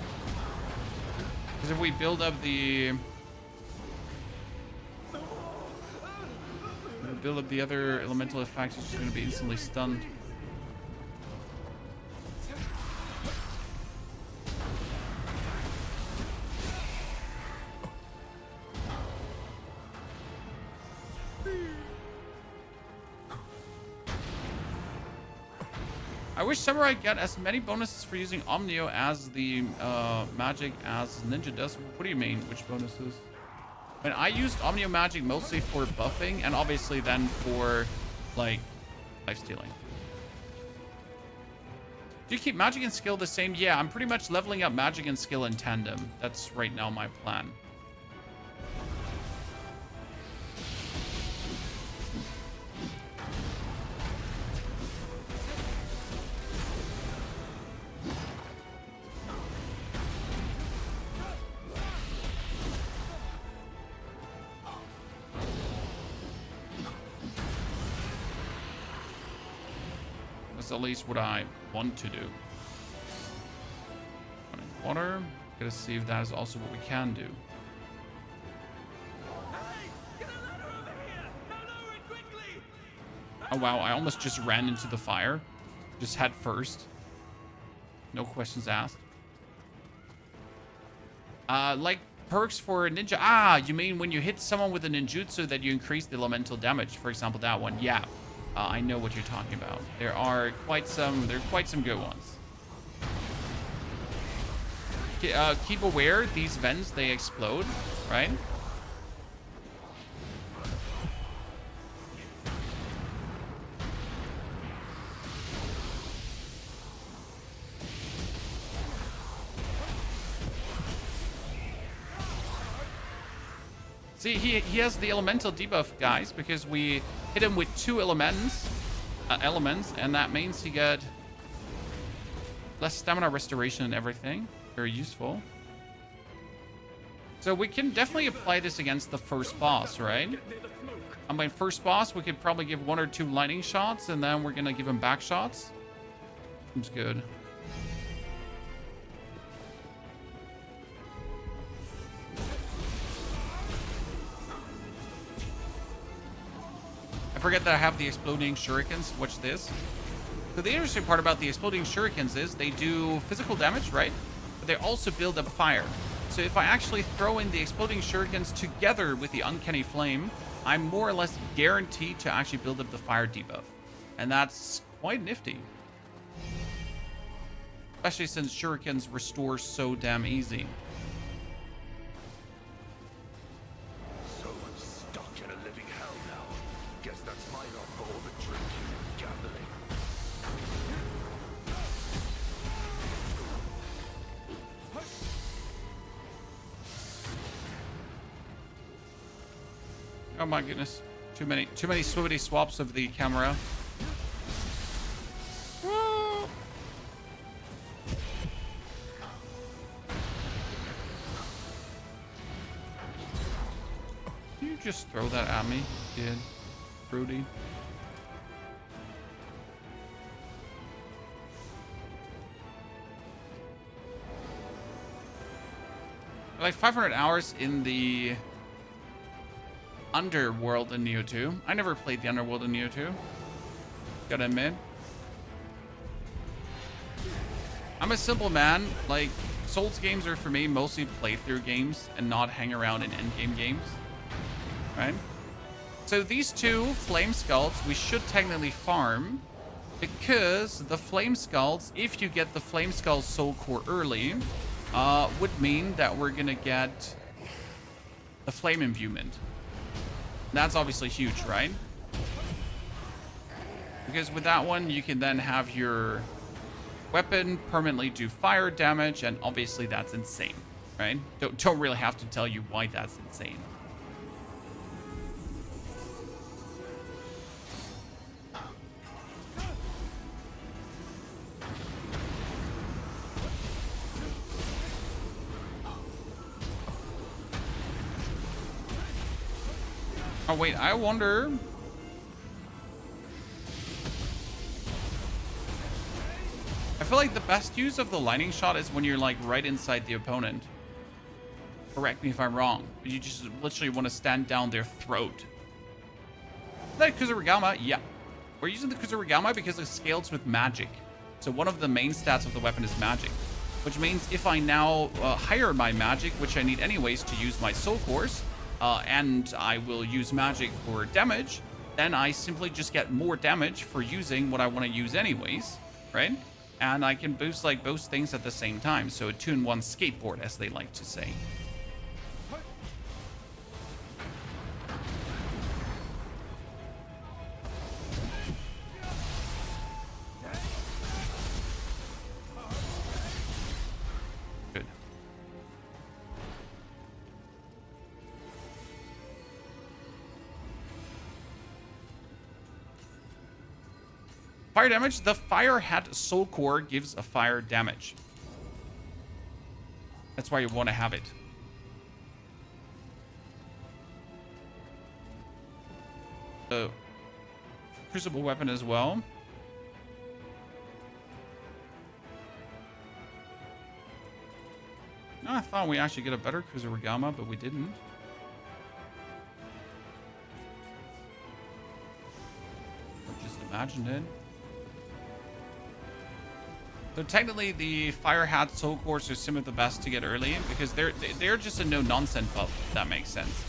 Because if we build up the other elemental effects, it's just going to be instantly stunned. I wish Samurai got as many bonuses for using Omnio as the magic as Ninja does. What do you mean? Which bonuses? I mean, I used Omnio magic mostly for buffing and obviously then for, like, lifestealing. Do you keep magic and skill the same? Yeah, I'm pretty much leveling up magic and skill in tandem. That's right now my plan. At least what I want to do. Running water. Gotta see if that is also what we can do. Oh wow, I almost just ran into the fire. Just head first. No questions asked. Like perks for ninja. Ah, you mean when you hit someone with a ninjutsu that you increase the elemental damage? For example, that one. Yeah. I know what you're talking about. There are quite some good ones. Keep aware, these vents, they explode, right? See, he has the elemental debuff, guys, because we hit him with 2 elements, and that means he got less stamina restoration and everything. Very useful. So we can definitely apply this against the first boss, right? I mean, first boss, we could probably give 1 or 2 lightning shots, and then we're gonna give him back shots. Seems good. I forget that I have the exploding shurikens. Watch this. So the interesting part about the exploding shurikens is they do physical damage, right? But they also build up fire. So if I actually throw in the exploding shurikens together with the uncanny flame, I'm more or less guaranteed to actually build up the fire debuff. And that's quite nifty. Especially since shurikens restore so damn easy. So I'm stuck in a living hell now. Guess that's my lot for all the drinking and gambling. Oh my goodness. Too many swibbity swaps of the camera. You just throw that at me, kid. Fruity. Like 500 hours in the Underworld in Nioh 2. I never played the Underworld in Nioh 2. Gotta admit. I'm a simple man. Like, Souls games are for me mostly playthrough games and not hang around in endgame games. Right? So these 2 Flame Skulls we should technically farm because the Flame Skulls, if you get the Flame Skull Soul Core early, would mean that we're gonna get the Flame Imbuement. That's obviously huge, right? Because with that one, you can then have your weapon permanently do fire damage, and obviously that's insane, right? Don't really have to tell you why that's insane. Oh wait, I wonder. I feel like the best use of the lightning shot is when you're like right inside the opponent. Correct me if I'm wrong, but you just literally want to stand down their throat. Is that Kusarigama? Yeah. We're using the Kusarigama because it scales with magic. So one of the main stats of the weapon is magic, which means if I now hire my magic, which I need anyways to use my soul cores, and I will use magic for damage, then I simply just get more damage for using what I want to use anyways, right? And I can boost like both things at the same time. So a 2-in-1 skateboard, as they like to say. Good. Fire damage. The Fire Hat Soul Core gives a fire damage. That's why you want to have it. The Crucible weapon as well. No, I thought we actually get a better Kusarigama, but we didn't. I just imagined it. So technically, the Fire Hat Soul Cores are some of the best to get early because they're just a no-nonsense buff, if that makes sense.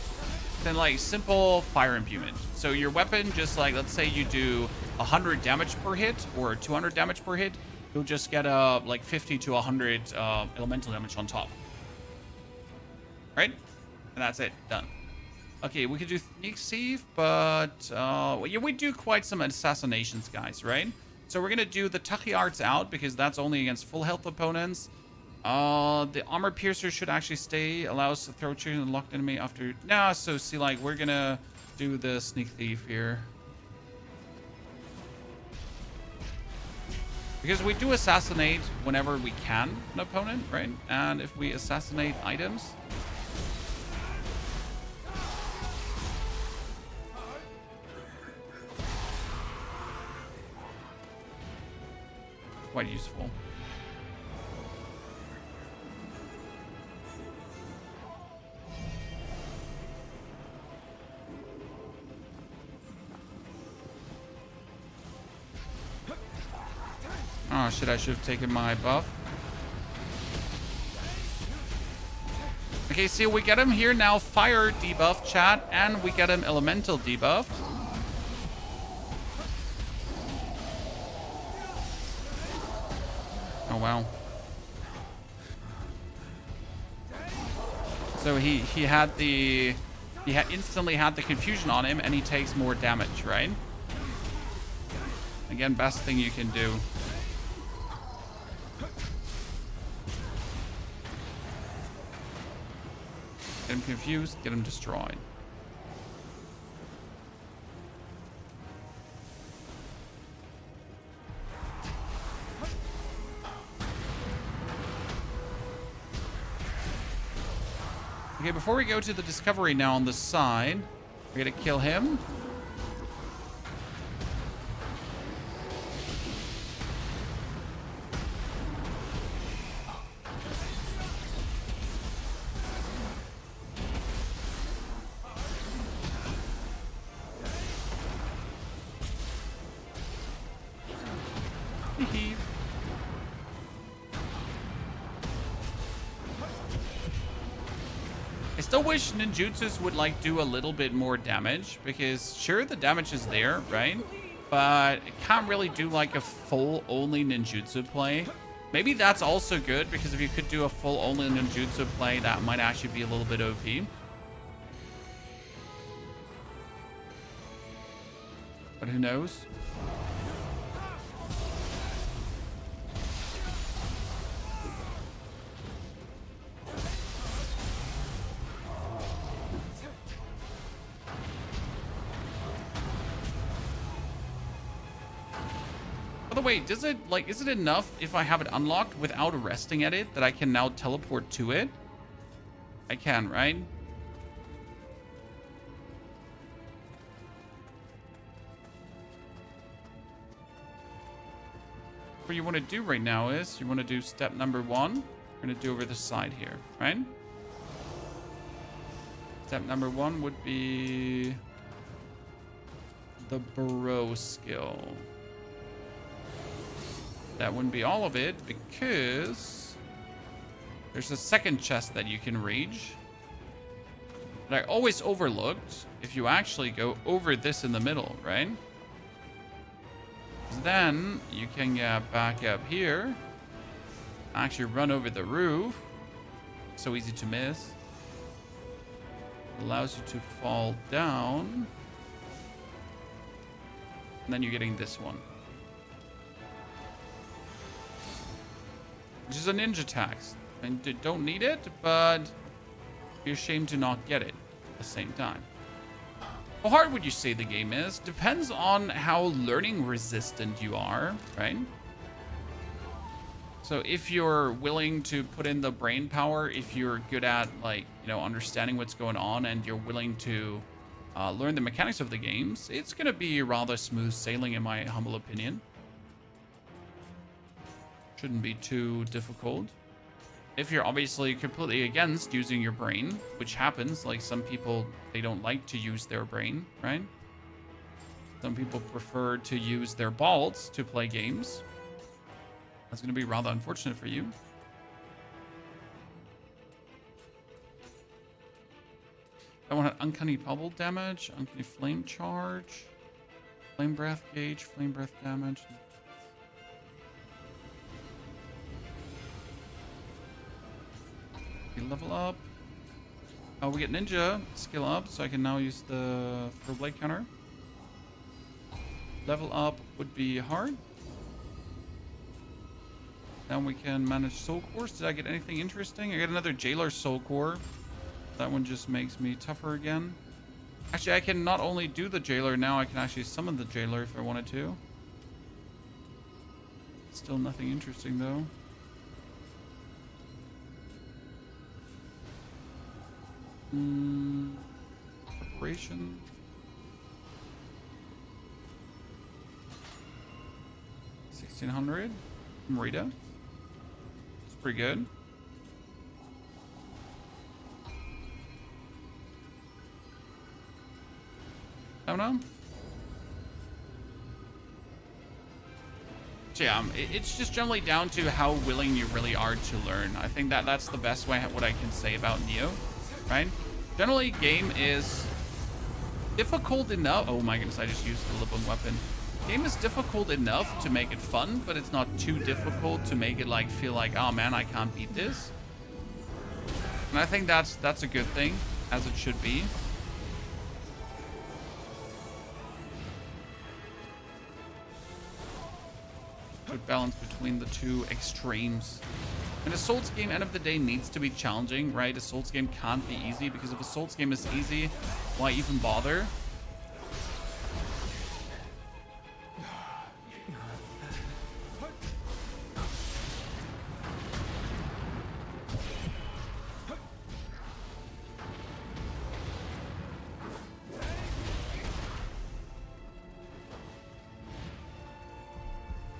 Then like simple fire imbuement. So your weapon, just like let's say you do 100 damage per hit or 200 damage per hit, you'll just get like 50 to 100 elemental damage on top. Right? And that's it. Done. Okay, we could do Sneak Thief, but yeah, we do quite some assassinations, guys, right? So we're going to do the Tachyards out because that's only against full health opponents. The armor piercer should actually stay. Allows to throw trigger and locked enemy after. Nah, so see, like, we're gonna do the sneak thief here. Because we do assassinate whenever we can an opponent, right? And if we assassinate items, quite useful. Oh shit, I should have taken my buff. Okay, see, we get him here now, fire debuff, chat, and we get him elemental debuff. Oh wow. So he instantly had the confusion on him, and he takes more damage, right? Again, best thing you can do. Get him confused, get him destroyed. Okay, before we go to the discovery now on the side, we're gonna kill him. I still wish ninjutsus would like do a little bit more damage, because sure, the damage is there, right? But it can't really do like a full only ninjutsu play. Maybe that's also good, because if you could do a full only ninjutsu play, that might actually be a little bit OP. But who knows? By the way, does it, like, is it enough if I have it unlocked without resting at it that I can now teleport to it? I can, right? What you want to do right now is you want to do step number 1. We're going to do over the side here, right? Step number 1 would be the bro skill. That wouldn't be all of it, because there's a second chest that you can reach that I always overlooked if you actually go over this in the middle, right? Then you can get back up here, actually run over the roof. So easy to miss. Allows you to fall down. And then you're getting this one, which is a ninja tax. And don't need it, but you're ashamed to not get it at the same time. How hard would you say the game is? Depends on how learning resistant you are, right? So if you're willing to put in the brain power, if you're good at, like, you know, understanding what's going on, and you're willing to learn the mechanics of the games, it's gonna be rather smooth sailing in my humble opinion. Shouldn't be too difficult. If you're obviously completely against using your brain, which happens, like some people, they don't like to use their brain, right? Some people prefer to use their balls to play games. That's going to be rather unfortunate for you. I want uncanny bubble damage, uncanny flame charge, flame breath gauge, flame breath damage. Level up. Oh, we get ninja skill up, so I can now use the throw blade counter. Level up would be hard. Then we can manage soul cores. Did I get anything interesting? I got another jailer soul core. That one just makes me tougher again. Actually, I can not only do the jailer now, I can actually summon the jailer if I wanted to. Still nothing interesting though. Operation. $1,600. Marita. It's pretty good. I don't know. So yeah, it's just generally down to how willing you really are to learn. I think that's the best way what I can say about Nioh, right? Generally, game is difficult enough. Oh my goodness, I just used the Libun weapon. Game is difficult enough to make it fun, but it's not too difficult to make it like feel like, oh man, I can't beat this. And I think that's a good thing, as it should be. Good balance between the two extremes. And a Souls game, end of the day, needs to be challenging, right? A Souls game can't be easy, because if a Souls game is easy, why even bother?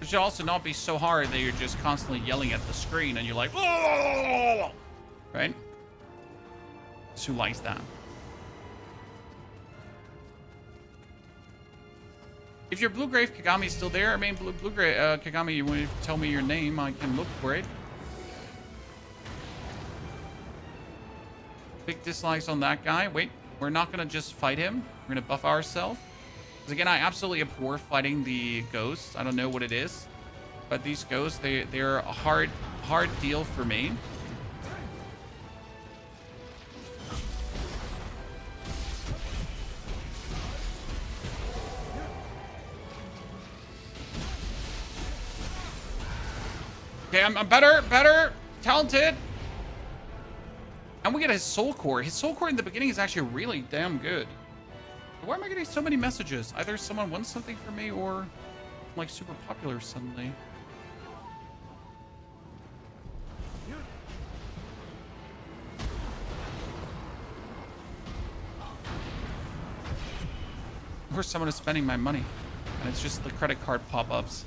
It should also not be so hard that you're just constantly yelling at the screen and you're like, oh! Right? Who likes that? If your Blue Grave Kagami is still there, I mean, Blue Grave Kagami, you want to tell me your name, I can look for it. Big dislikes on that guy. Wait, we're not going to just fight him. We're going to buff ourselves. Because again, I absolutely abhor fighting the ghosts. I don't know what it is, but these ghosts, they're a hard deal for me. Okay, I'm better, talented. And we get his soul core. His soul core in the beginning is actually really damn good. Why am I getting so many messages? Either someone wants something from me or I'm like super popular suddenly. Or someone is spending my money and it's just the credit card pop-ups.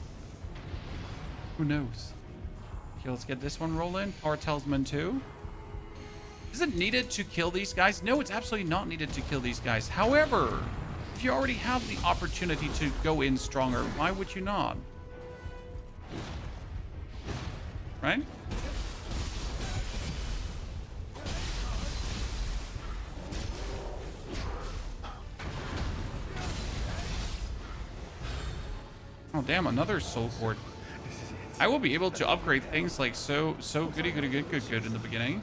Who knows? Okay, let's get this one rolling. Power Talisman 2. Is it needed to kill these guys? No, it's absolutely not needed to kill these guys. However, if you already have the opportunity to go in stronger, why would you not? Right? Oh, damn, another soul cord. I will be able to upgrade things like so good in the beginning.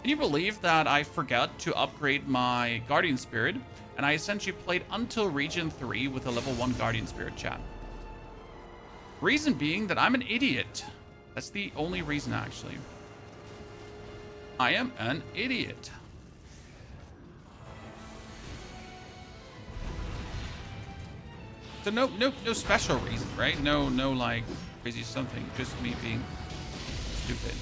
Can you believe that I forgot to upgrade my Guardian Spirit, and I essentially played until Region 3 with a level 1 Guardian Spirit, chat? Reason being that I'm an idiot. That's the only reason, actually. I am an idiot. So no special reason, right? No like crazy something. Just me being stupid.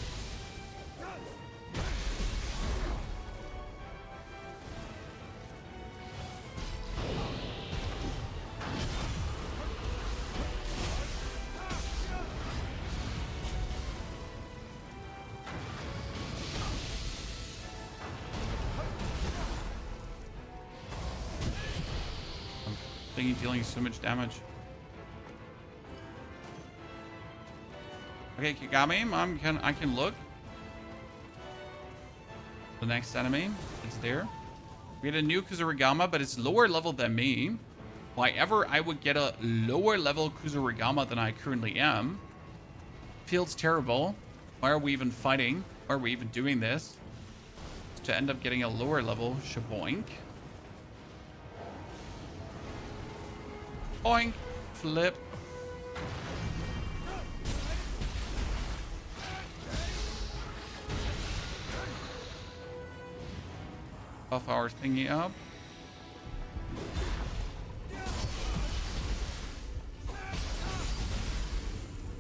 Dealing so much damage. Okay, Kagami, I can look. The next enemy, it's there. We get a new Kusarigama, but it's lower level than me. Why ever I would get a lower level Kusarigama than I currently am feels terrible. Why are we even fighting? Why are we even doing this? To end up getting a lower level Shaboink. Boink, flip. Buff our thingy up. You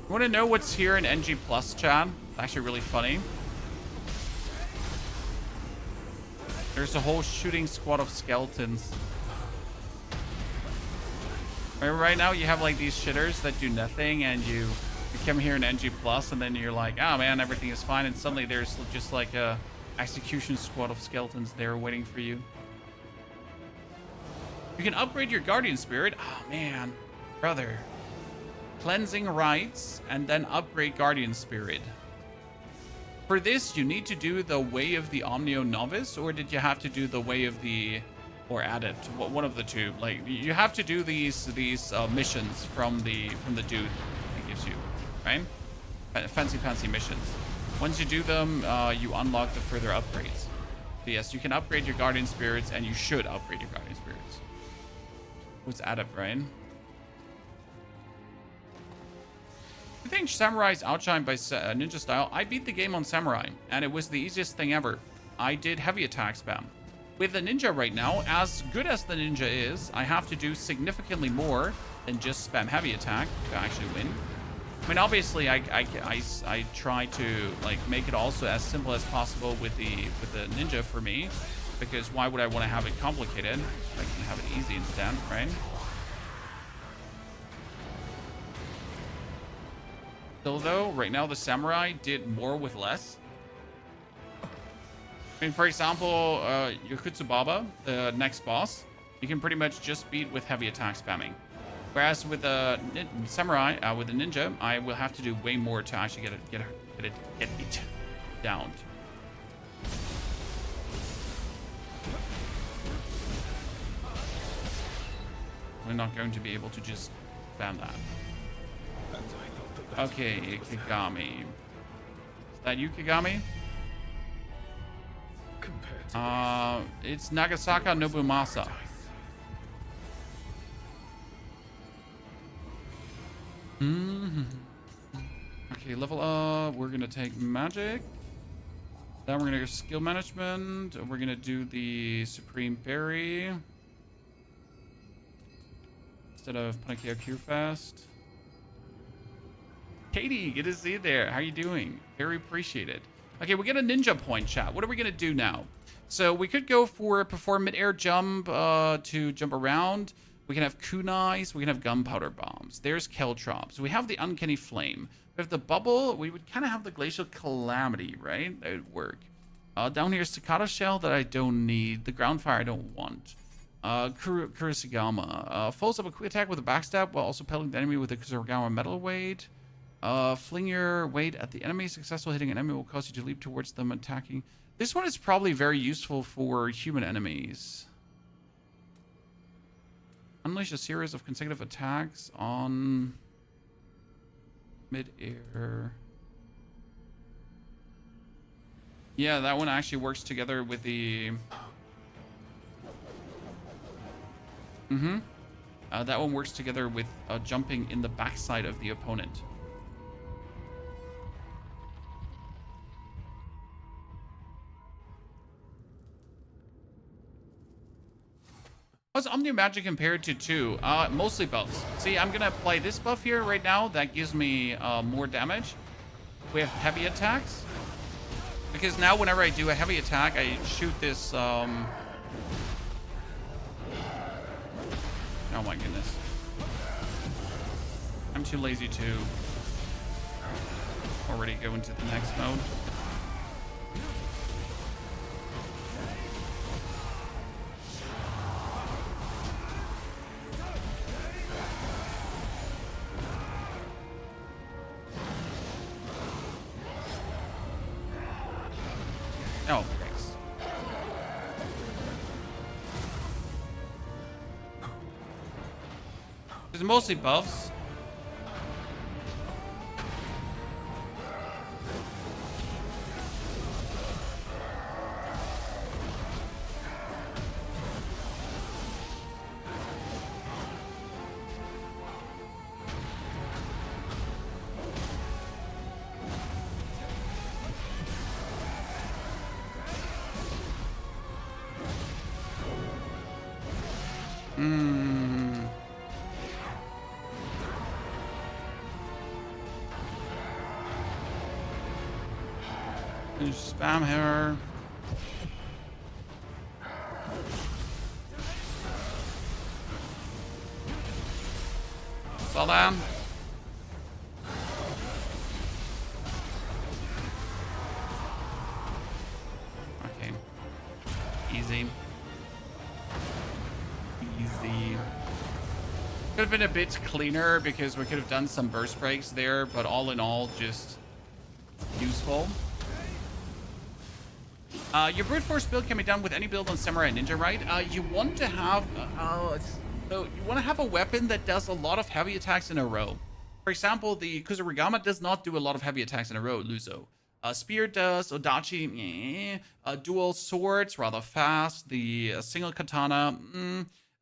want to know what's here in NG Plus, chat? It's actually really funny. There's a whole shooting squad of skeletons. Right now you have like these shitters that do nothing, and you come here in NG Plus, and then you're like, oh man, everything is fine, and suddenly there's just like a execution squad of skeletons there waiting for you. You can upgrade your guardian spirit. Oh man, brother. Cleansing rites, and then upgrade guardian spirit. For this, you need to do the way of the Omnio Novice, or did you have to do the way of the, or Adept? One of the two. Like, you have to do these missions from the dude it gives you, right? Fancy missions. Once you do them, you unlock the further upgrades. But yes, you can upgrade your guardian spirits, and you should upgrade your guardian spirits. What's Adept, right? I think Samurai's outshined by Ninja style. I beat the game on Samurai, and it was the easiest thing ever. I did heavy attack spam. With the Ninja right now, as good as the Ninja is, I have to do significantly more than just spam heavy attack to actually win. I mean, obviously, I try to like make it also as simple as possible with the Ninja for me, because why would I want to have it complicated? I can have it easy instead, right? Still though, right now the Samurai did more with less. I mean, for example, Yokutsubaba, the next boss, you can pretty much just beat with heavy attack spamming. Whereas with the Samurai, with the Ninja, I will have to do way more to actually get it down. We're not going to be able to just spam that. Okay, Ikigami. Is that you, Kigami? It's Nagasaka Nobumasa. Okay, level up. We're gonna take magic. Then we're gonna go skill management. We're gonna do the Supreme Berry instead of Panacea Cure Fast. Katie, good to see you there. How you doing? Very appreciated. Okay, we get a ninja point, chat. What are we gonna do now? So we could go for perform mid-air jump to jump around. We can have kunais. We can have gunpowder bombs. There's Keltrops. We have the uncanny flame. We have the bubble. We would kind of have the glacial calamity, right? That would work. Down here, staccato shell that I don't need. The ground fire I don't want. Kurosagama. Follows up a quick attack with a backstab while also pelting the enemy with a Kurosagama metal weight. Fling your weight at the enemy. Successful hitting an enemy will cause you to leap towards them attacking. This one is probably very useful for human enemies. Unleash a series of consecutive attacks on mid-air. Yeah, that one actually works together with the... that one works together with jumping in the backside of the opponent. What's Omni Magic compared to 2? Mostly buffs. See, I'm gonna apply this buff here right now. That gives me more damage. We have heavy attacks. Because now whenever I do a heavy attack, I shoot this... Oh my goodness. I'm too lazy to already go into the next mode. Oh, thanks. It's mostly buffs. Hmm. Just spam her. Slow down. Okay. Easy. Easy. Could have been a bit cleaner because we could have done some burst breaks there, but all in all, just useful. Your brute force build can be done with any build on Samurai and Ninja, right? You want to have so you want to have a weapon that does a lot of heavy attacks in a row. For example, the Kusarigama does not do a lot of heavy attacks in a row, Luzo. Spear does, Odachi, dual swords, rather fast. The single katana,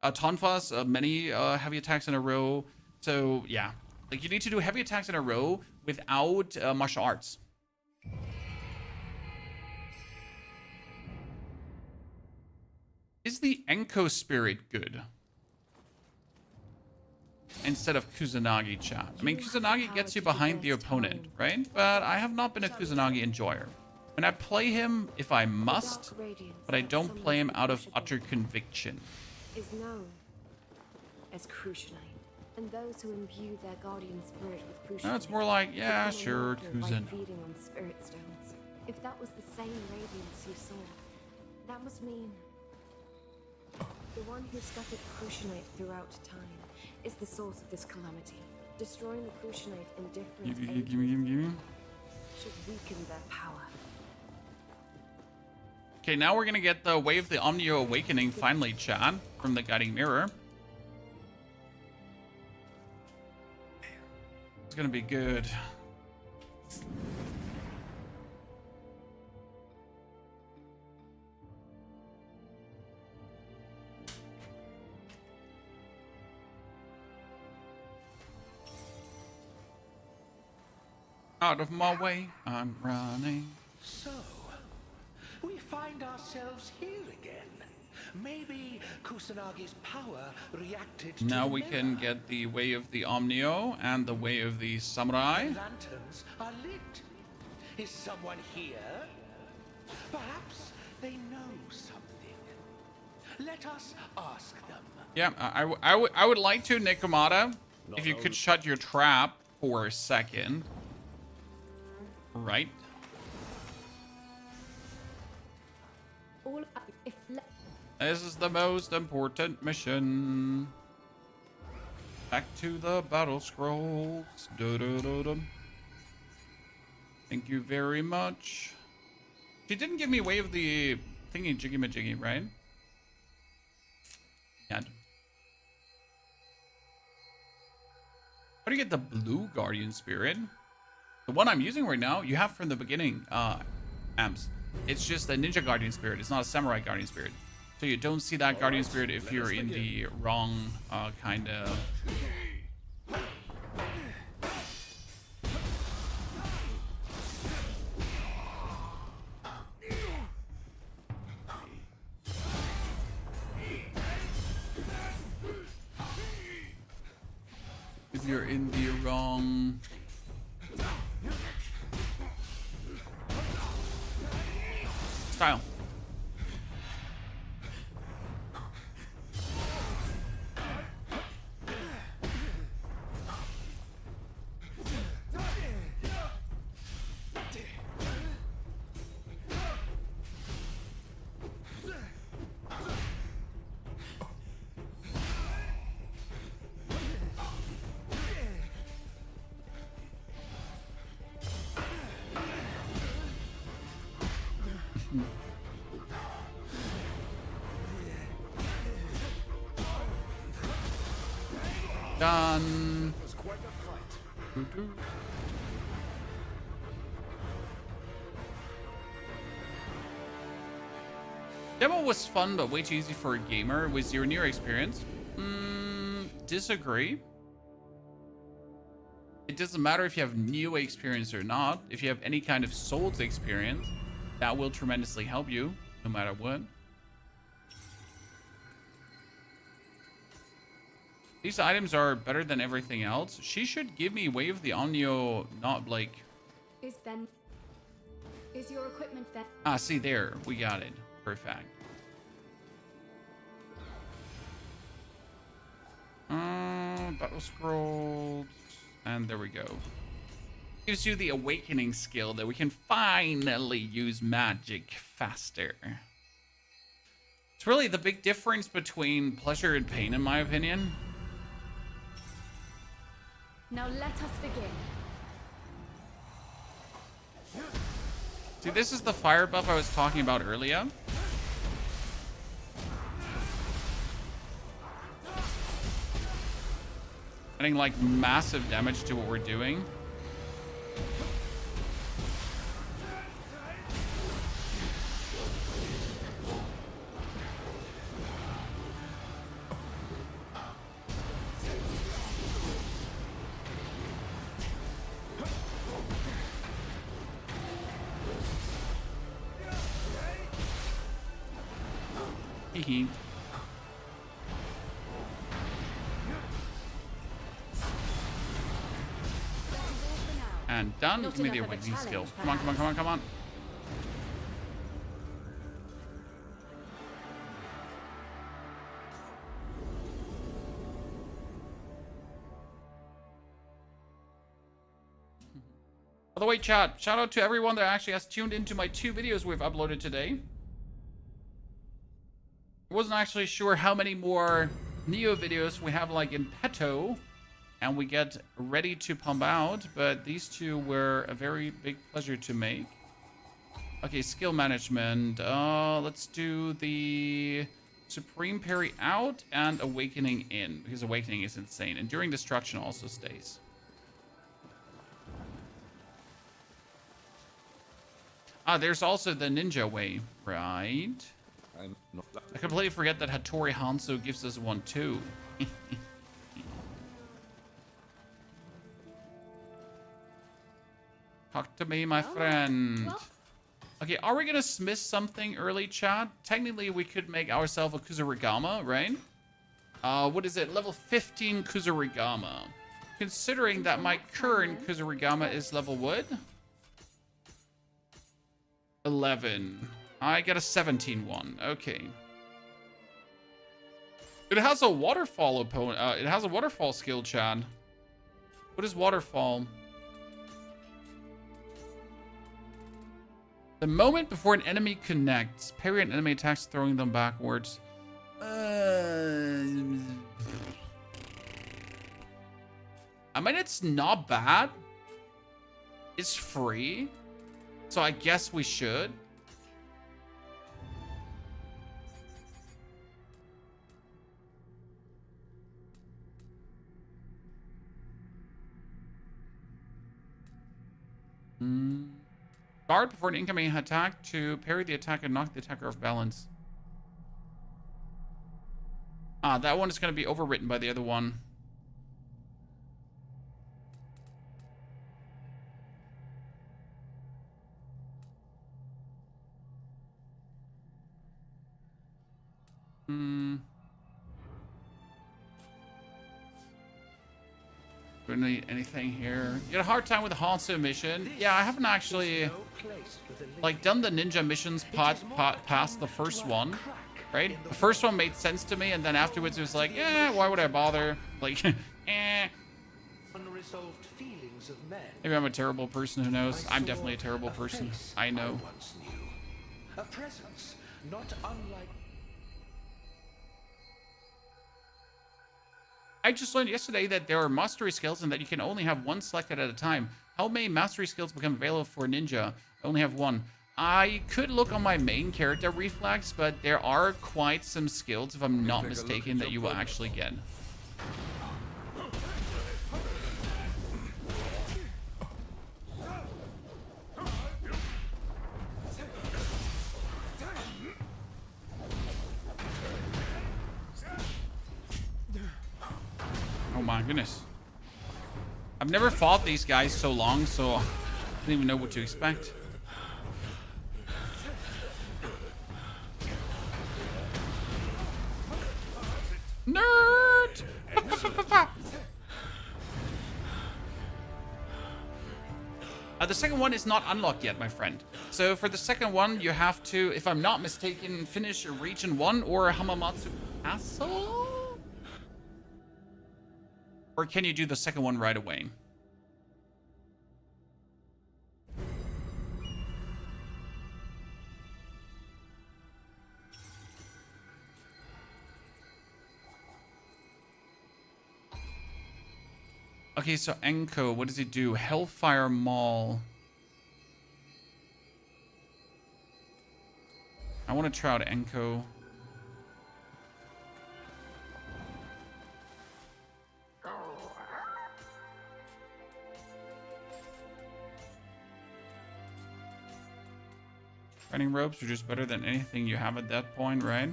Tonfas, many heavy attacks in a row. So yeah, like you need to do heavy attacks in a row without martial arts. Is the Enko spirit good? Instead of Kusanagi chat. I mean, Kusanagi gets you behind the opponent, right? But I have not been a Kusanagi enjoyer. When I play him, if I must, but I don't play him out of utter conviction. Is known as Crucianite, and those who imbue their guardian spirit with Crucianite. No, it's more like, yeah, sure, Kusan. Feeding on spirit stones. If that was the same radiance you saw, that must mean the one who scattered Crucianite throughout time is the source of this calamity. Destroying the Crucianite in different ages Give me. should weaken their power. Okay, now we're gonna get the Way of the Omnio Awakening finally, chat, from the Guiding Mirror. It's gonna be good. Out of my way, I'm running. So, we find ourselves here again. Maybe Kusanagi's power reacted to Now the we can mirror. get the Way of the Omnio and the Way of the Samurai. Lanterns are lit. Is someone here? Perhaps they know something. Let us ask them. Yeah, I would like to, Nikomata, if you could shut your trap for a second. Right. This is the most important mission. Back to the battle scrolls. Dun-dun-dun-dun. Thank you very much. She didn't give me Way of the thingy jiggy majiggy, right? Yeah. How do you get the blue Guardian Spirit? The one I'm using right now, you have from the beginning, Amps. It's just a Ninja Guardian Spirit. It's not a Samurai Guardian Spirit. So you don't see that Guardian Spirit if you're in the wrong kind of... If you're in the wrong... style. Done. Demo was fun, but way too easy for a gamer. Was your Nioh experience? Disagree. It doesn't matter if you have Nioh experience or not. If you have any kind of Souls experience, that will tremendously help you, no matter what. These items are better than everything else. She should give me Wave the Nioh, not like... Is your equipment then? Ah, see there. We got it. Perfect. Battle scrolls. And there we go. Gives you the awakening skill that we can finally use magic faster. It's really the big difference between pleasure and pain, in my opinion. Now let us begin. See, this is the fire buff I was talking about earlier. Adding like massive damage to what we're doing. Hee. And done. Not Give me the enough of a awakening skill. challenge, Come on, come on, come on, come on. By the way, chat, shout out to everyone that actually has tuned into my 2 videos we've uploaded today. I wasn't actually sure how many more Nioh videos we have like in petto and we get ready to pump out, but these 2 were a very big pleasure to make. Okay, skill management. Let's do the Supreme Parry out and Awakening in, because Awakening is insane. Enduring Destruction also stays. Ah, there's also the ninja way, right? I completely forget that Hattori Hanzo gives us one too. Talk to me, my friend. Okay, are we gonna smith something early, chat? Technically, we could make ourselves a Kusarigama, right? What is it? Level 15 Kusarigama. Considering that my current Kusarigama is level what? 11. I get a 17 one. Okay. It has a waterfall opponent. It has a waterfall skill, Chad. What is waterfall? The moment before an enemy connects, parry an enemy attacks, throwing them backwards. I mean, it's not bad. It's free. So I guess we should. Guard before an incoming attack to parry the attack and knock the attacker off balance. Ah, that one is going to be overwritten by the other one. Anything here? You had a hard time with the Hanzo mission. Yeah, I haven't actually like done the ninja missions past the first one, right? The first one made sense to me, and then afterwards it was like, yeah, why would I bother? Like, Unresolved feelings of men. Maybe I'm a terrible person. Who knows? I'm definitely a terrible person. I know. Once knew. A presence not unlike. I just learned yesterday that there are mastery skills and that you can only have one selected at a time. How many mastery skills become available for ninja? I only have one. I could look on my main character reflex, but there are quite some skills, if I'm not mistaken, that you will actually get. Oh my goodness. I've never fought these guys so long, so I don't even know what to expect. Nerd! The second one is not unlocked yet, my friend. So for the second one, you have to, if I'm not mistaken, finish Region 1 or Hamamatsu Castle? Or can you do the second one right away? Okay, so Enko, what does he do? Hellfire Mall. I want to try out Enko. Running ropes are just better than anything you have at that point, right?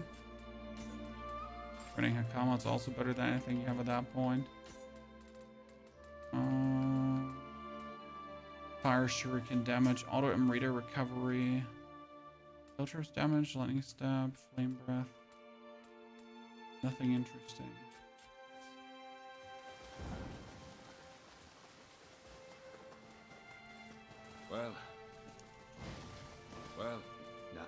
Running Hakama is also better than anything you have at that point. Fire shuriken damage, auto Amrita recovery, filters damage, lightning stab, flame breath. Nothing interesting. Well, nah.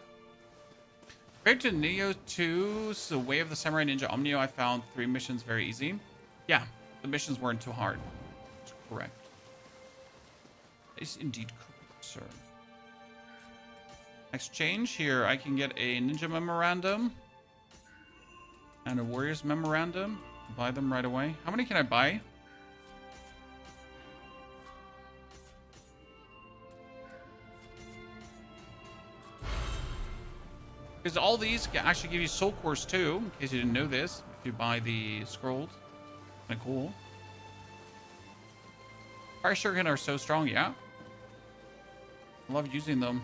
Compared to Nioh 2's The Way of the Samurai Ninja Omnio, I found 3 missions very easy. Yeah, the missions weren't too hard. That's correct. Is indeed correct, sir. Exchange here, I can get a ninja memorandum and a warrior's memorandum. Buy them right away. How many can I buy? Because all these can actually give you soul cores too, in case you didn't know this. If you buy the scrolls. Kinda cool. Fire shuriken are so strong, yeah. I love using them.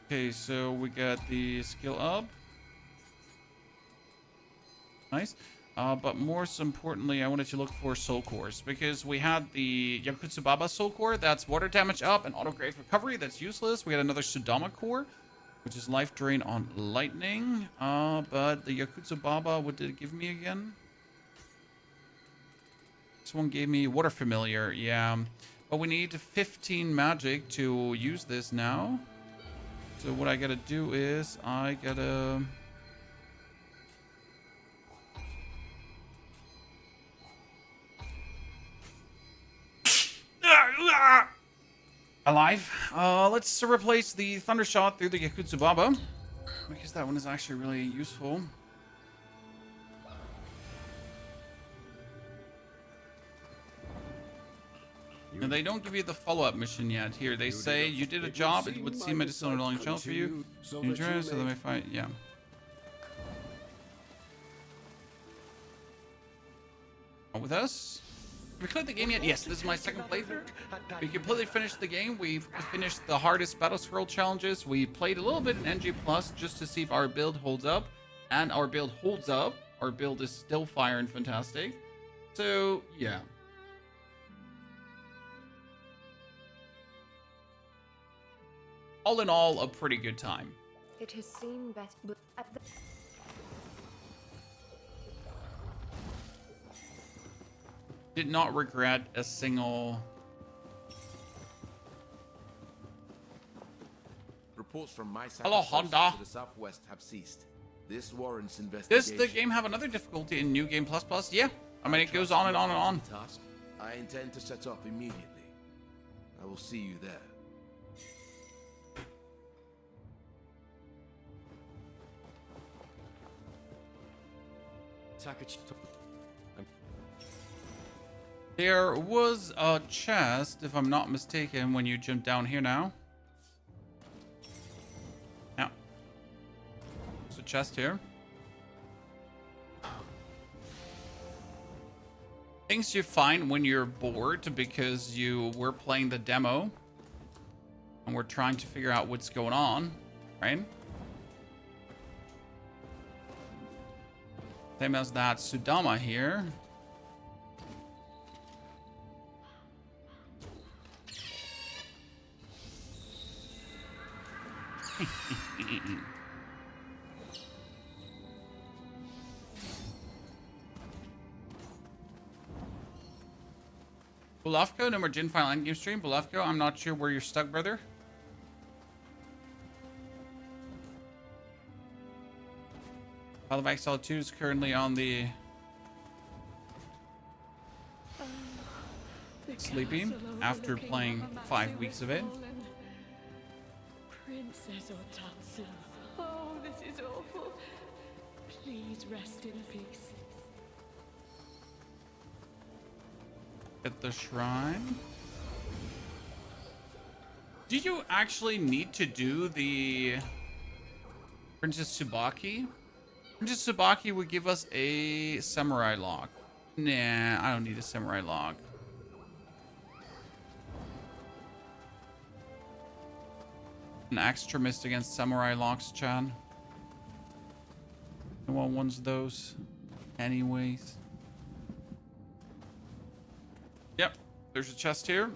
Okay, so we got the skill up. Nice. But most importantly, I wanted to look for soul cores because we had the Yakutsubaba soul core that's water damage up and auto grade recovery. That's useless. We had another Sudama core, which is life drain on lightning. But the Yakutsubaba, what did it give me again? This one gave me water familiar. Yeah, but we need 15 magic to use this now. So what I gotta do is I gotta alive. Let's replace the thunder shot through the Yakutsubaba because that one is actually really useful. And they don't give you the follow-up mission yet. Here, they say you did a job. It would seem medicinal and long shell for you. You try so they may fight. Yeah. With us? Have we cleared the game yet? Yes, this is my second playthrough. We completely finished the game. We've finished the hardest battle scroll challenges. We played a little bit in NG Plus just to see if our build holds up. And our build holds up. Our build is still fire and fantastic. So, yeah. All in all, a pretty good time. It has seen better, but at the Did not regret a single. Reports from my Hello, Honda. to the southwest have ceased. This warrants Does investigation. the game have another difficulty in New Game Plus Plus? Yeah. I mean, it goes on and on and on. Task. I intend to set off immediately. I will see you there. There was a chest, if I'm not mistaken, when you jump down here now. Yeah. There's a chest here. Things you find when you're bored because you were playing the demo and we're trying to figure out what's going on, right? Same as that Sudama here. Bulafko, no more Jin Final Endgame stream. Bulafko, I'm not sure where you're stuck, brother. Path of Exile 2 is currently on the sleeping after playing 5 weeks of it. Princess Otatsu. Oh, this is awful. Please rest in peace. At the shrine. Do you actually need to do the Princess Tsubaki? Princess Tsubaki would give us a samurai lock. Nah, I don't need a samurai lock. An extremist against samurai locks, Chan. No one wants those anyways. Yep, there's a chest here.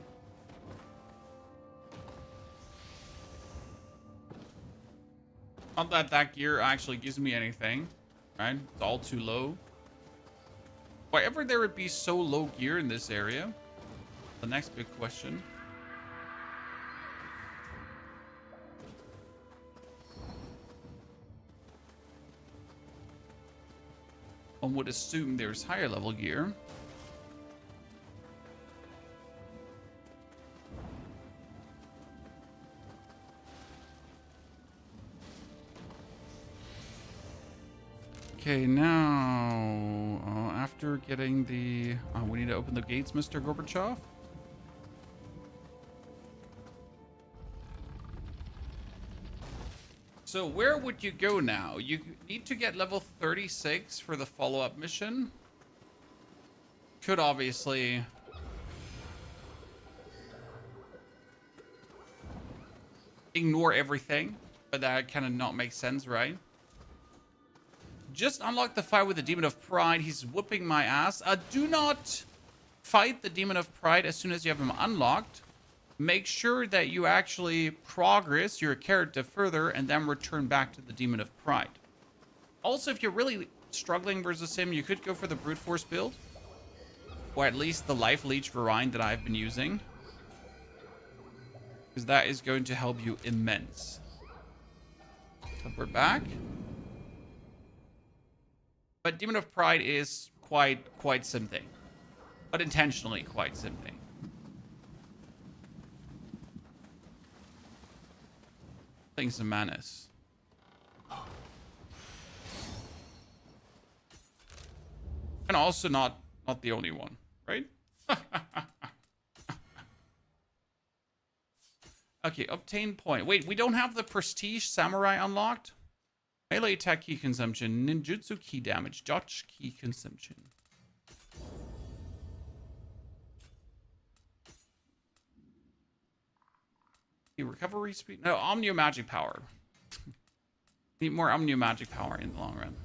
Not that that gear actually gives me anything, right? It's all too low. Why ever there would be so low gear in this area? The next big question. One would assume there's higher level gear. Okay, now, after getting the... we need to open the gates, Mr. Gorbachev. So where would you go now? You need to get level 36 for the follow-up mission. Could obviously... ignore everything, but that kind of not make sense, right? Just unlock the fight with the Demon of Pride. He's whooping my ass. Do not fight the Demon of Pride as soon as you have him unlocked. Make sure that you actually progress your character further and then return back to the Demon of Pride. Also, if you're really struggling versus him, you could go for the Brute Force build. Or at least the Life Leech variant that I've been using. Because that is going to help you immense. So we're back. But Demon of Pride is quite something. But intentionally quite something. Thing's a menace. And also not the only one, right? Okay, obtain point. Wait, we don't have the Prestige Samurai unlocked? Melee attack key consumption, ninjutsu key damage, dodge key consumption. Recovery speed? No, Omnio magic power. Need more Omnio magic power in the long run.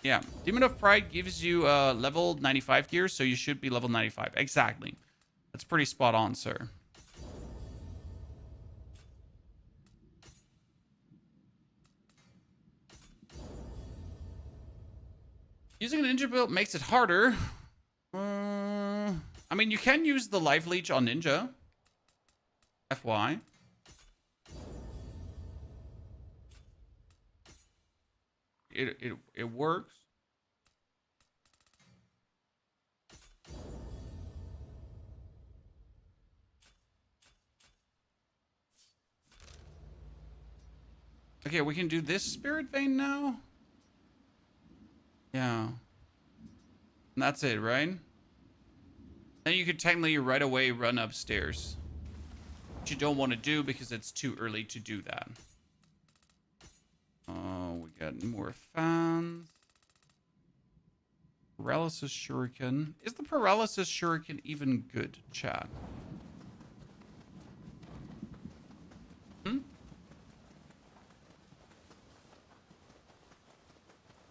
Yeah, Demon of Pride gives you level 95 gear, so you should be level 95. Exactly. That's pretty spot on, sir. Using an ninja build makes it harder. I mean, you can use the Life Leech on Ninja. FY. It works. Okay, we can do this Spirit Vein now. Yeah. And that's it, right? Then you could technically right away run upstairs. Which you don't want to do because it's too early to do that. Oh, we got more fans. Paralysis Shuriken. Is the Paralysis Shuriken even good, chat?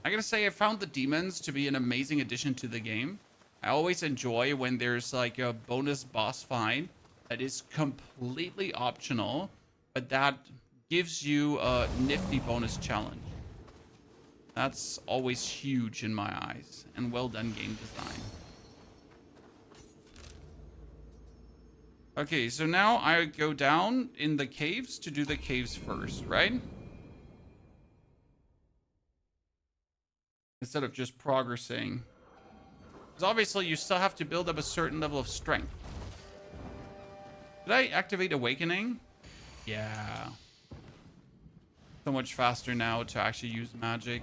I gotta say, I found the demons to be an amazing addition to the game. I always enjoy when there's like a bonus boss fight that is completely optional, but that gives you a nifty bonus challenge. That's always huge in my eyes. And well done game design. Okay, so now I go down in the caves to do the caves first, right? Instead of just progressing. Because obviously you still have to build up a certain level of strength. Did I activate Awakening? Yeah. So much faster now to actually use magic.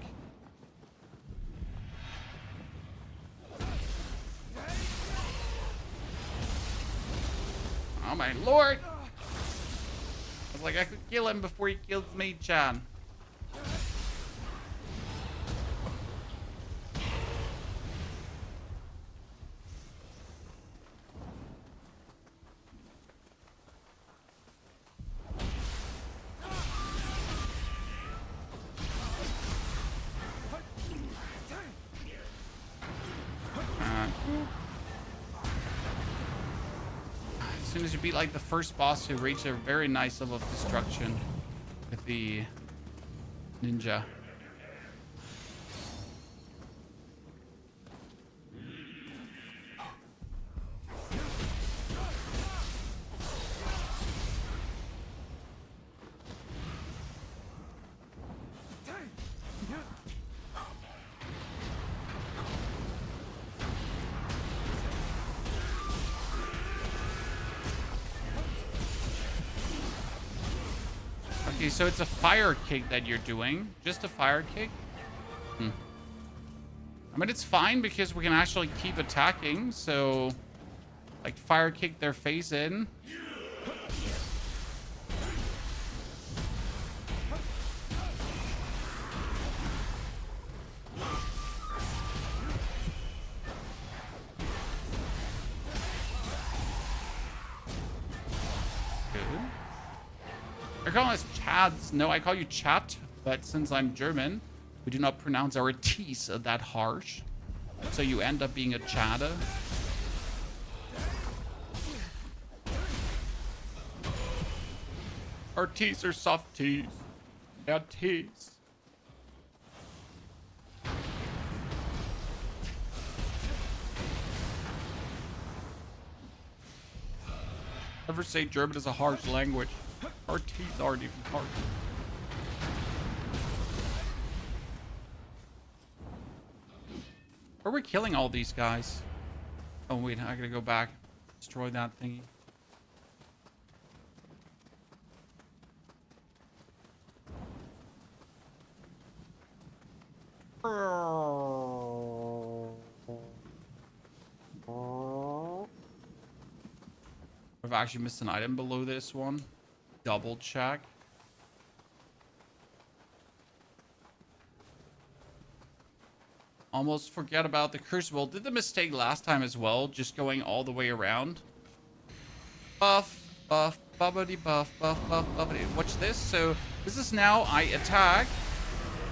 Oh my lord! I was like, I could kill him before he kills me, Chan. As soon as you beat like the first boss, you reach a very nice level of destruction with the ninja. Okay, so it's a fire kick that you're doing. Just a fire kick? I mean, it's fine because we can actually keep attacking. So, like, fire kick their face in. I call us Chads. No, I call you Chat, but since I'm German, we do not pronounce our T's that harsh. So you end up being a Chada. Our T's are soft T's. They're T's. Never say German is a harsh language. Our teeth aren't even hard. Are we killing all these guys? Oh wait, I gotta go back. Destroy that thingy. I've actually missed an item below this one. Double check. Almost forget about the crucible. Did the mistake last time as well, just going all the way around. Buff, buff, bubbity, buff, buff, buff, bubbity. Watch this. So this is now I attack,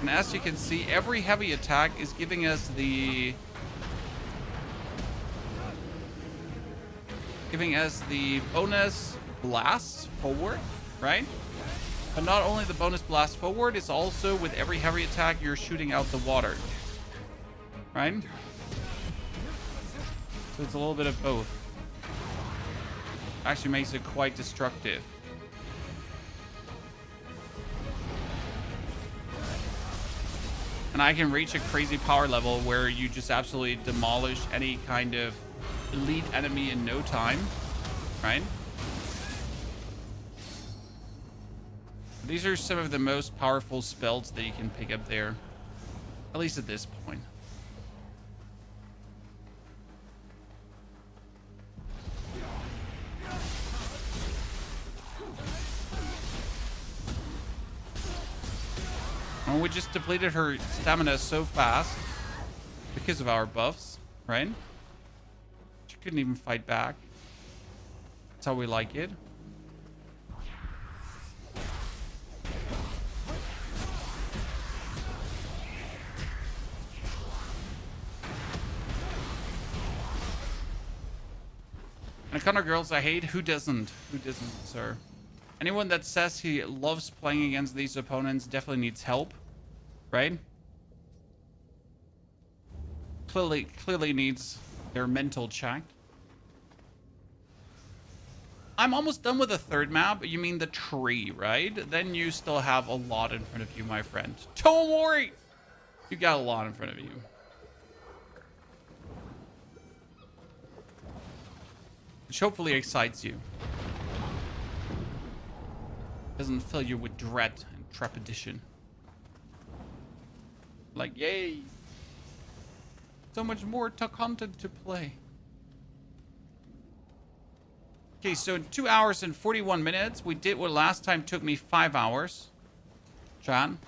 and as you can see, every heavy attack is giving us the bonus blast forward. Right? But not only the bonus blast forward, it's also with every heavy attack you're shooting out the water. Right? So it's a little bit of both. Actually makes it quite destructive. And I can reach a crazy power level where you just absolutely demolish any kind of elite enemy in no time. Right? These are some of the most powerful spells that you can pick up there. At least at this point. And we just depleted her stamina so fast because of our buffs, right? She couldn't even fight back. That's how we like it. And the kind of girls I hate, who doesn't? Who doesn't, sir? Anyone that says he loves playing against these opponents definitely needs help, right? clearly needs their mental check. I'm almost done with the third map. You mean the tree, right? Then you still have a lot in front of you, my friend. Don't worry. You got a lot in front of you. Which hopefully excites you. Doesn't fill you with dread and trepidation. Like, yay. So much more content to play. Okay, so 2 hours and 41 minutes. We did what last time took me 5 hours. John.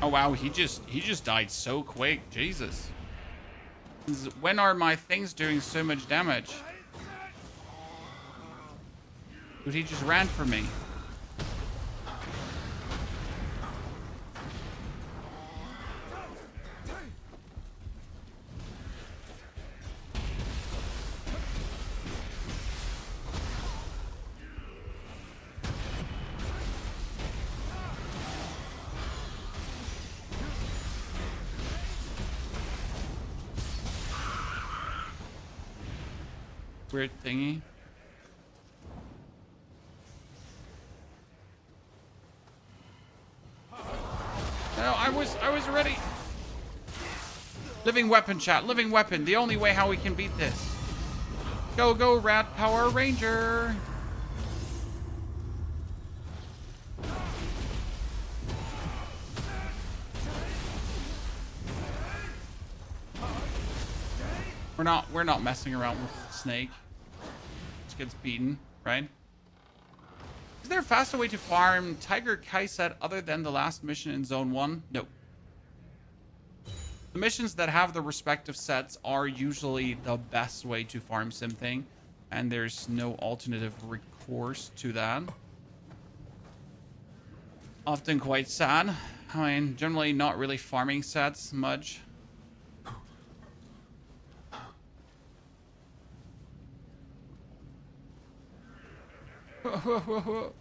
Oh wow, he just died so quick. Jesus. When are my things doing so much damage? Dude, he just ran for me. Weird thingy. No, I was ready. Living weapon, chat. Living weapon. The only way how we can beat this. Go, go, Rat Power Ranger. We're not messing around with Snake. Just gets beaten, right? Is there a faster way to farm Tiger Kai set other than the last mission in Zone 1? No. The missions that have the respective sets are usually the best way to farm something, and there's no alternative recourse to that. Often quite sad. I mean, generally not really farming sets much. Okay.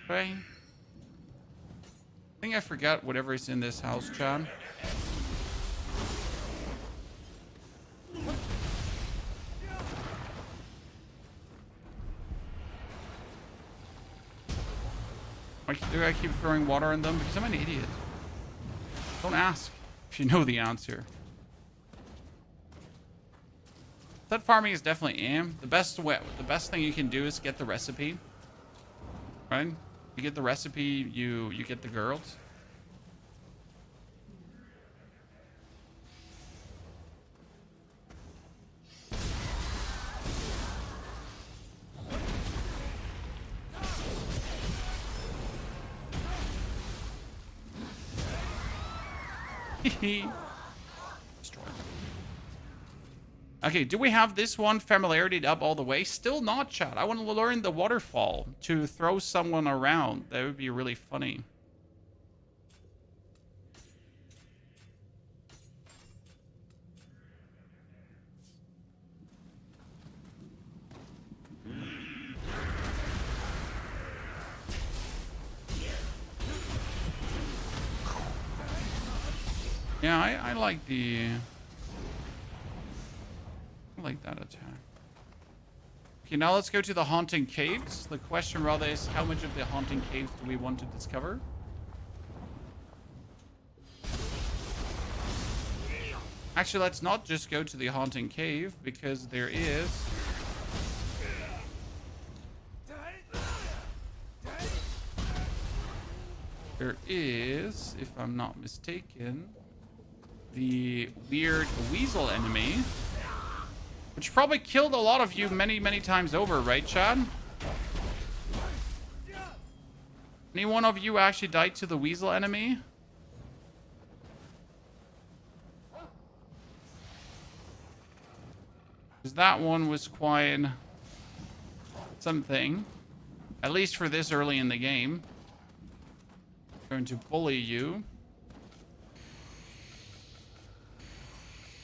I think I forgot whatever is in this house, John. Do I keep throwing water on them? Because I'm an idiot. Don't ask if you know the answer. Set farming is definitely aim. The best thing you can do is get the recipe. Right? You get the recipe, you get the girls. Destroy. Okay, do we have this one familiarity up all the way? Still not, chat. I want to learn the waterfall to throw someone around. That would be really funny. Yeah, I like the... I like that attack. Okay, now let's go to the Haunting Caves. The question rather is, how much of the Haunting Caves do we want to discover? Actually, let's not just go to the Haunting Cave, because there is... There is, if I'm not mistaken, the weird weasel enemy, which probably killed a lot of you many, many times over, right, Chad? Any one of you actually died to the weasel enemy? Because that one was quite something. At least for this early in the game. Going to bully you.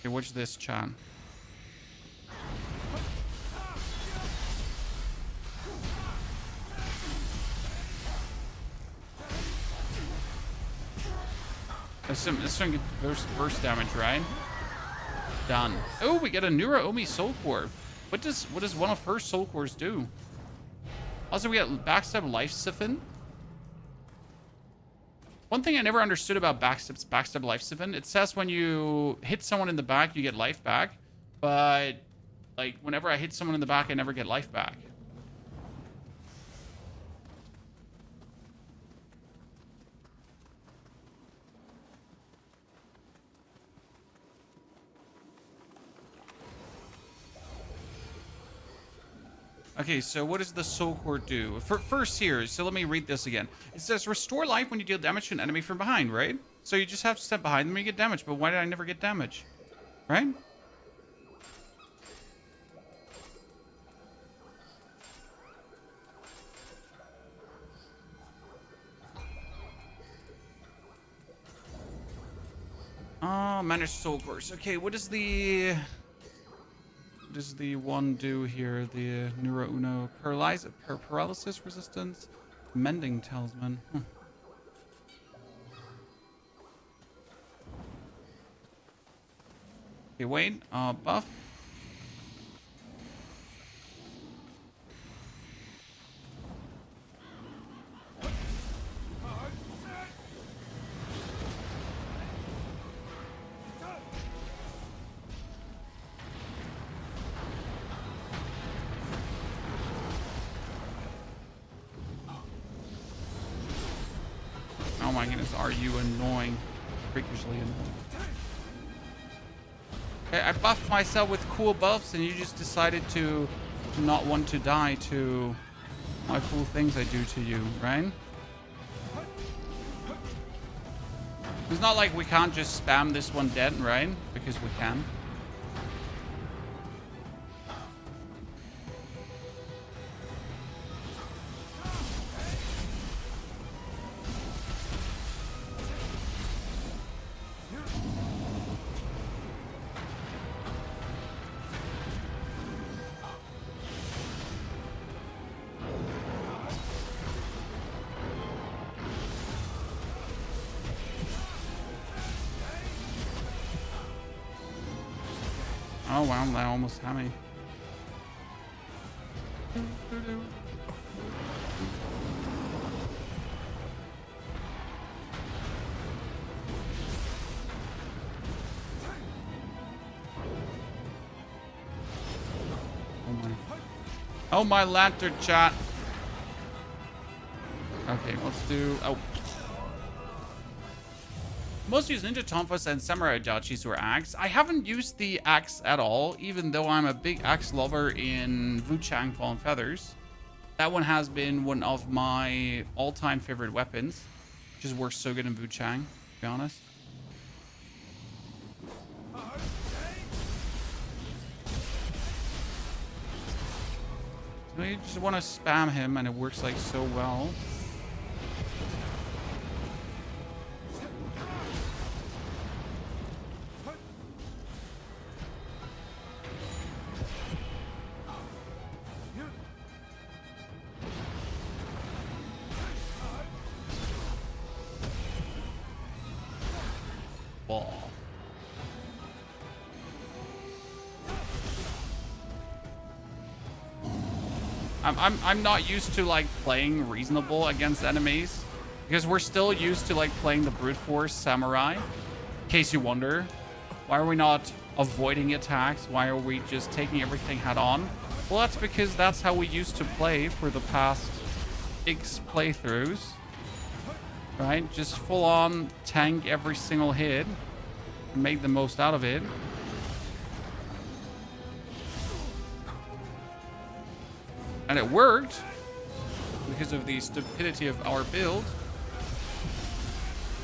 Okay, what's this, Chan? This one gets burst damage, right? Done. Oh, we get a Nuraomi Soul Core. What does one of her Soul Cores do? Also, we got Backstab Life Siphon. One thing I never understood about Backstab Life Siphon, it says when you hit someone in the back, you get life back. But, like, whenever I hit someone in the back, I never get life back. Okay, so what does the Soul Core do? First here, so let me read this again. It says, restore life when you deal damage to an enemy from behind, right? So you just have to step behind them and you get damage, but why did I never get damage? Right? Oh, manage Soul Cores. Okay, what does the one do here? The Neuro Uno paralysis resistance, mending talisman. Okay, wait. Buff. Oh my goodness, are you annoying? Freakishly annoying. Okay, I buffed myself with cool buffs and you just decided to not want to die to my cool things I do to you, right? It's not like we can't just spam this one dead, right? Because we can. Oh wow, that almost had me. Oh my lantern, chat. Okay, let's do. Oh. Most use ninja tonfas and samurai jachis or axe. I haven't used the axe at all, even though I'm a big axe lover in Wuchang Fallen Feathers. That one has been one of my all-time favorite weapons. Just works so good in Wuchang, to be honest. So you just want to spam him and it works like so well. I'm not used to like playing reasonable against enemies because we're still used to like playing the brute force samurai. In case you wonder, why are we not avoiding attacks? Why are we just taking everything head on? Well, that's because that's how we used to play for the past X playthroughs, right? Just full on tank every single hit and make the most out of it. And it worked because of the stupidity of our build.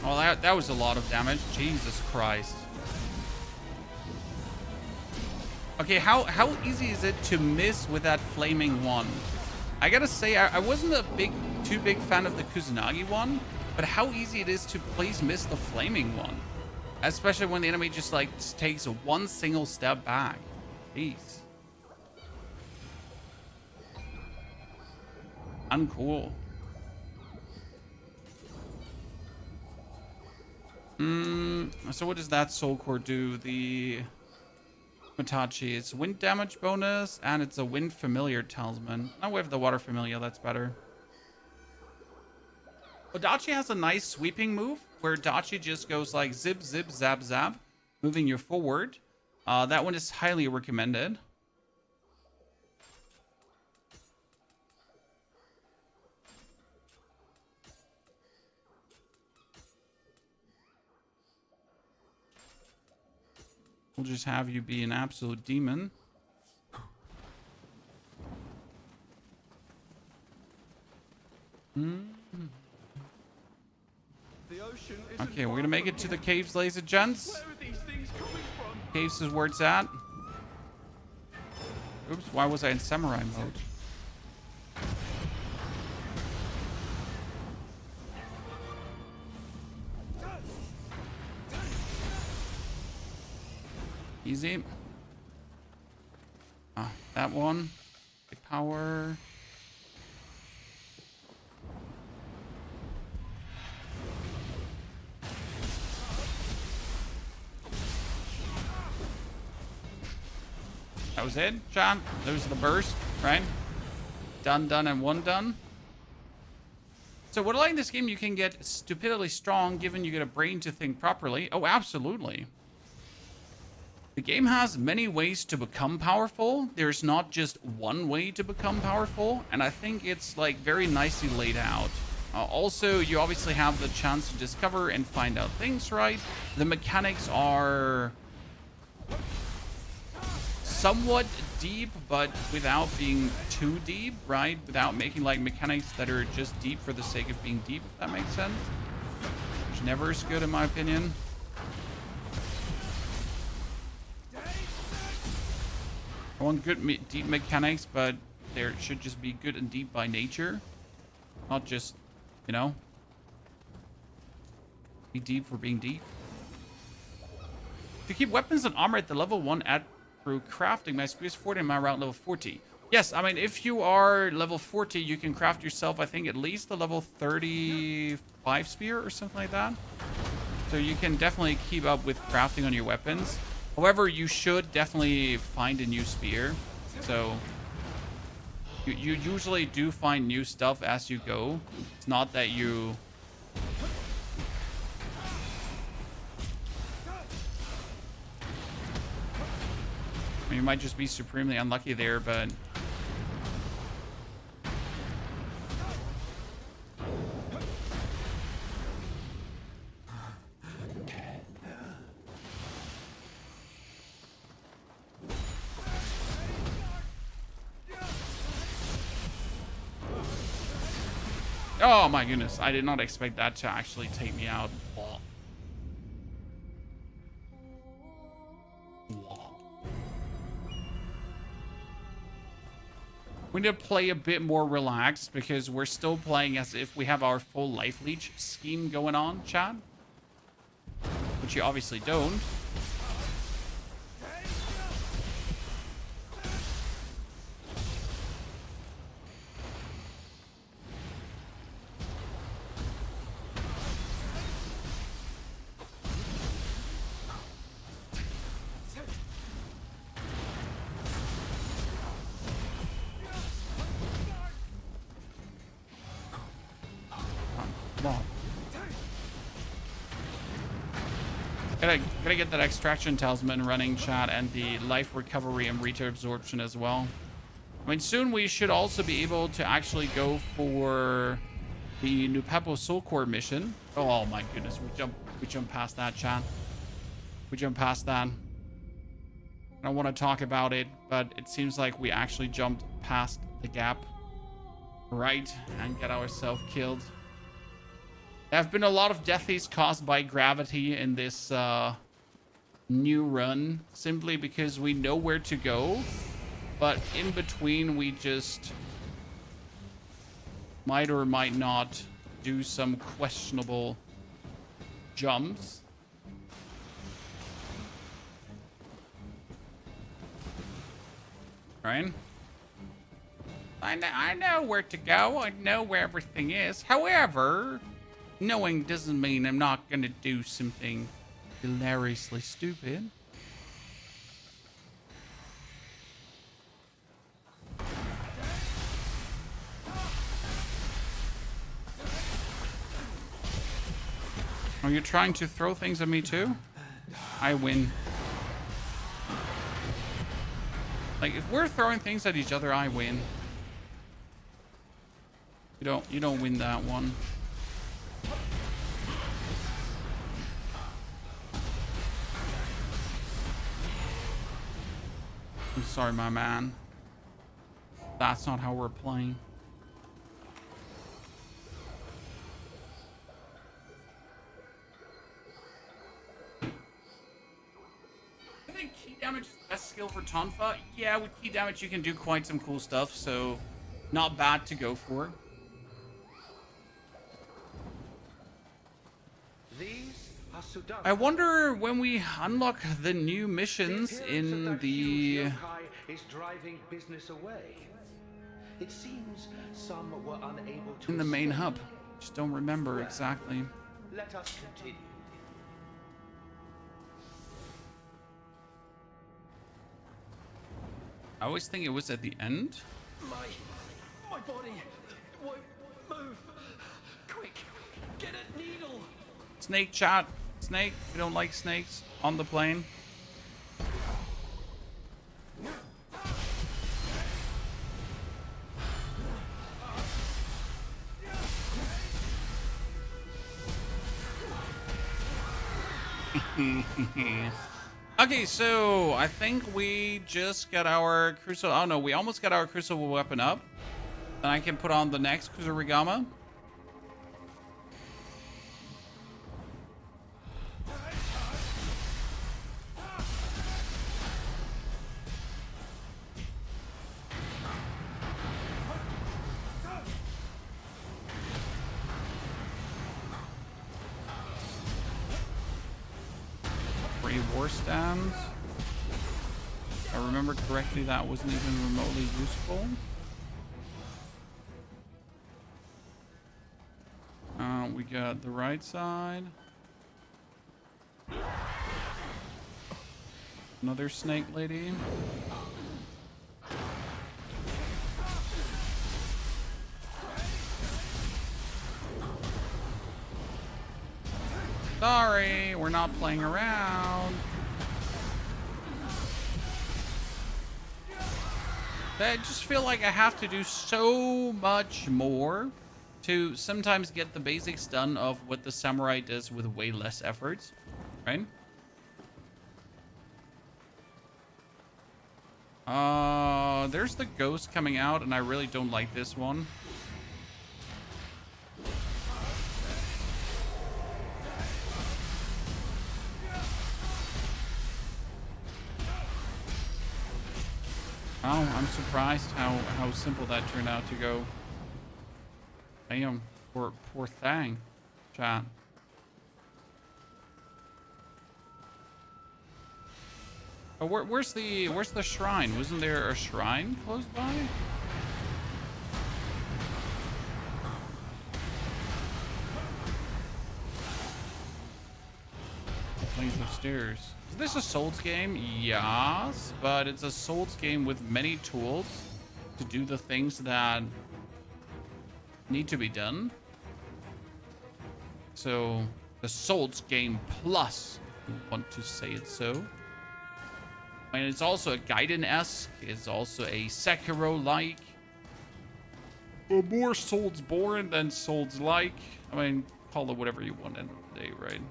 Oh, that was a lot of damage. Jesus Christ. Okay, how easy is it to miss with that flaming one? I gotta say, I wasn't a too big fan of the Kusanagi one, but how easy it is to please miss the flaming one. Especially when the enemy just like takes one single step back. Jeez. Uncool. So what does that soul core do? The Mitachi. It's wind damage bonus, and it's a wind familiar talisman. Now we have the water familiar, that's better. Odachi has a nice sweeping move, where Dachi just goes like zip, zip, zap, zap, moving you forward. That one is highly recommended. We'll just have you be an absolute demon. Okay, we're gonna make it to the caves, ladies and gents. Caves is where it's at. Oops, why was I in samurai mode? Easy. That one. Big power. That was it, John. There's the burst, right? Done, and one done. So what I like in this game, you can get stupidly strong given you get a brain to think properly. Oh, absolutely. The game has many ways to become powerful. There's not just one way to become powerful, and I think it's like very nicely laid out. Also, you obviously have the chance to discover and find out things, right? The mechanics are somewhat deep, but without being too deep, right? Without making like mechanics that are just deep for the sake of being deep, if that makes sense. Which never is good in my opinion. I want good deep mechanics, but they should just be good and deep by nature. Not just, you know, be deep for being deep. To keep weapons and armor at the level 1 add through crafting my spears 40 and my around level 40. Yes, I mean, if you are level 40, you can craft yourself, I think, at least a level 35 spear or something like that. So you can definitely keep up with crafting on your weapons. However, you should definitely find a new spear. So you usually do find new stuff as you go. It's not that you... I mean, you might just be supremely unlucky there, but... Oh my goodness, I did not expect that to actually take me out. Whoa. We need to play a bit more relaxed because we're still playing as if we have our full life leech scheme going on, chat. Which you obviously don't. Gotta get that extraction talisman running, chat, and the life recovery and retail absorption as well. I mean, soon we should also be able to actually go for the Nupepo Soul Core mission. Oh my goodness, we jump past that, chat. We jump past that. I don't want to talk about it, but it seems like we actually jumped past the gap, right, and get ourselves killed. There have been a lot of deaths caused by gravity in this new run simply because we know where to go, but in between we just might or might not do some questionable jumps. Right? I know where to go. I know where everything is. However, knowing doesn't mean I'm not gonna do something hilariously stupid. Are you trying to throw things at me too? I win. Like, if we're throwing things at each other, I win. You don't win that one. I'm sorry, my man. That's not how we're playing. I think key damage is the best skill for Tonfa. Yeah, with key damage you can do quite some cool stuff, so not bad to go for. These are Sudan. I wonder when we unlock the new missions in the... is driving business away. It seems some were unable to in the main escape. hub. Just don't remember exactly. Let us continue. I always think it was at the end. My body won't move. Quick, get a needle. Snake chat. Snake. We don't like snakes on the plane. Okay, so I think we just got our crucial. Oh no, we almost got our crucible weapon up. Then I can put on the next Kusarigama. War stands. If I remember correctly, that wasn't even remotely useful. We got the right side. Another snake lady. Sorry, we're not playing around. I just feel like I have to do so much more to sometimes get the basics done of what the samurai does with way less efforts, right? There's the ghost coming out, and I really don't like this one. Oh, I'm surprised how simple that turned out to go. Damn, poor thing, chat. Oh, where's the shrine? Wasn't there a shrine close by? Planes upstairs. Is this a Souls game? Yes, but it's a Souls game with many tools to do the things that need to be done. So, the Souls game plus, if you want to say it so. I mean, it's also a Gaiden-esque. It's also a Sekiro-like. More Souls-born than Souls-like. I mean, call it whatever you want at the end of the day, right?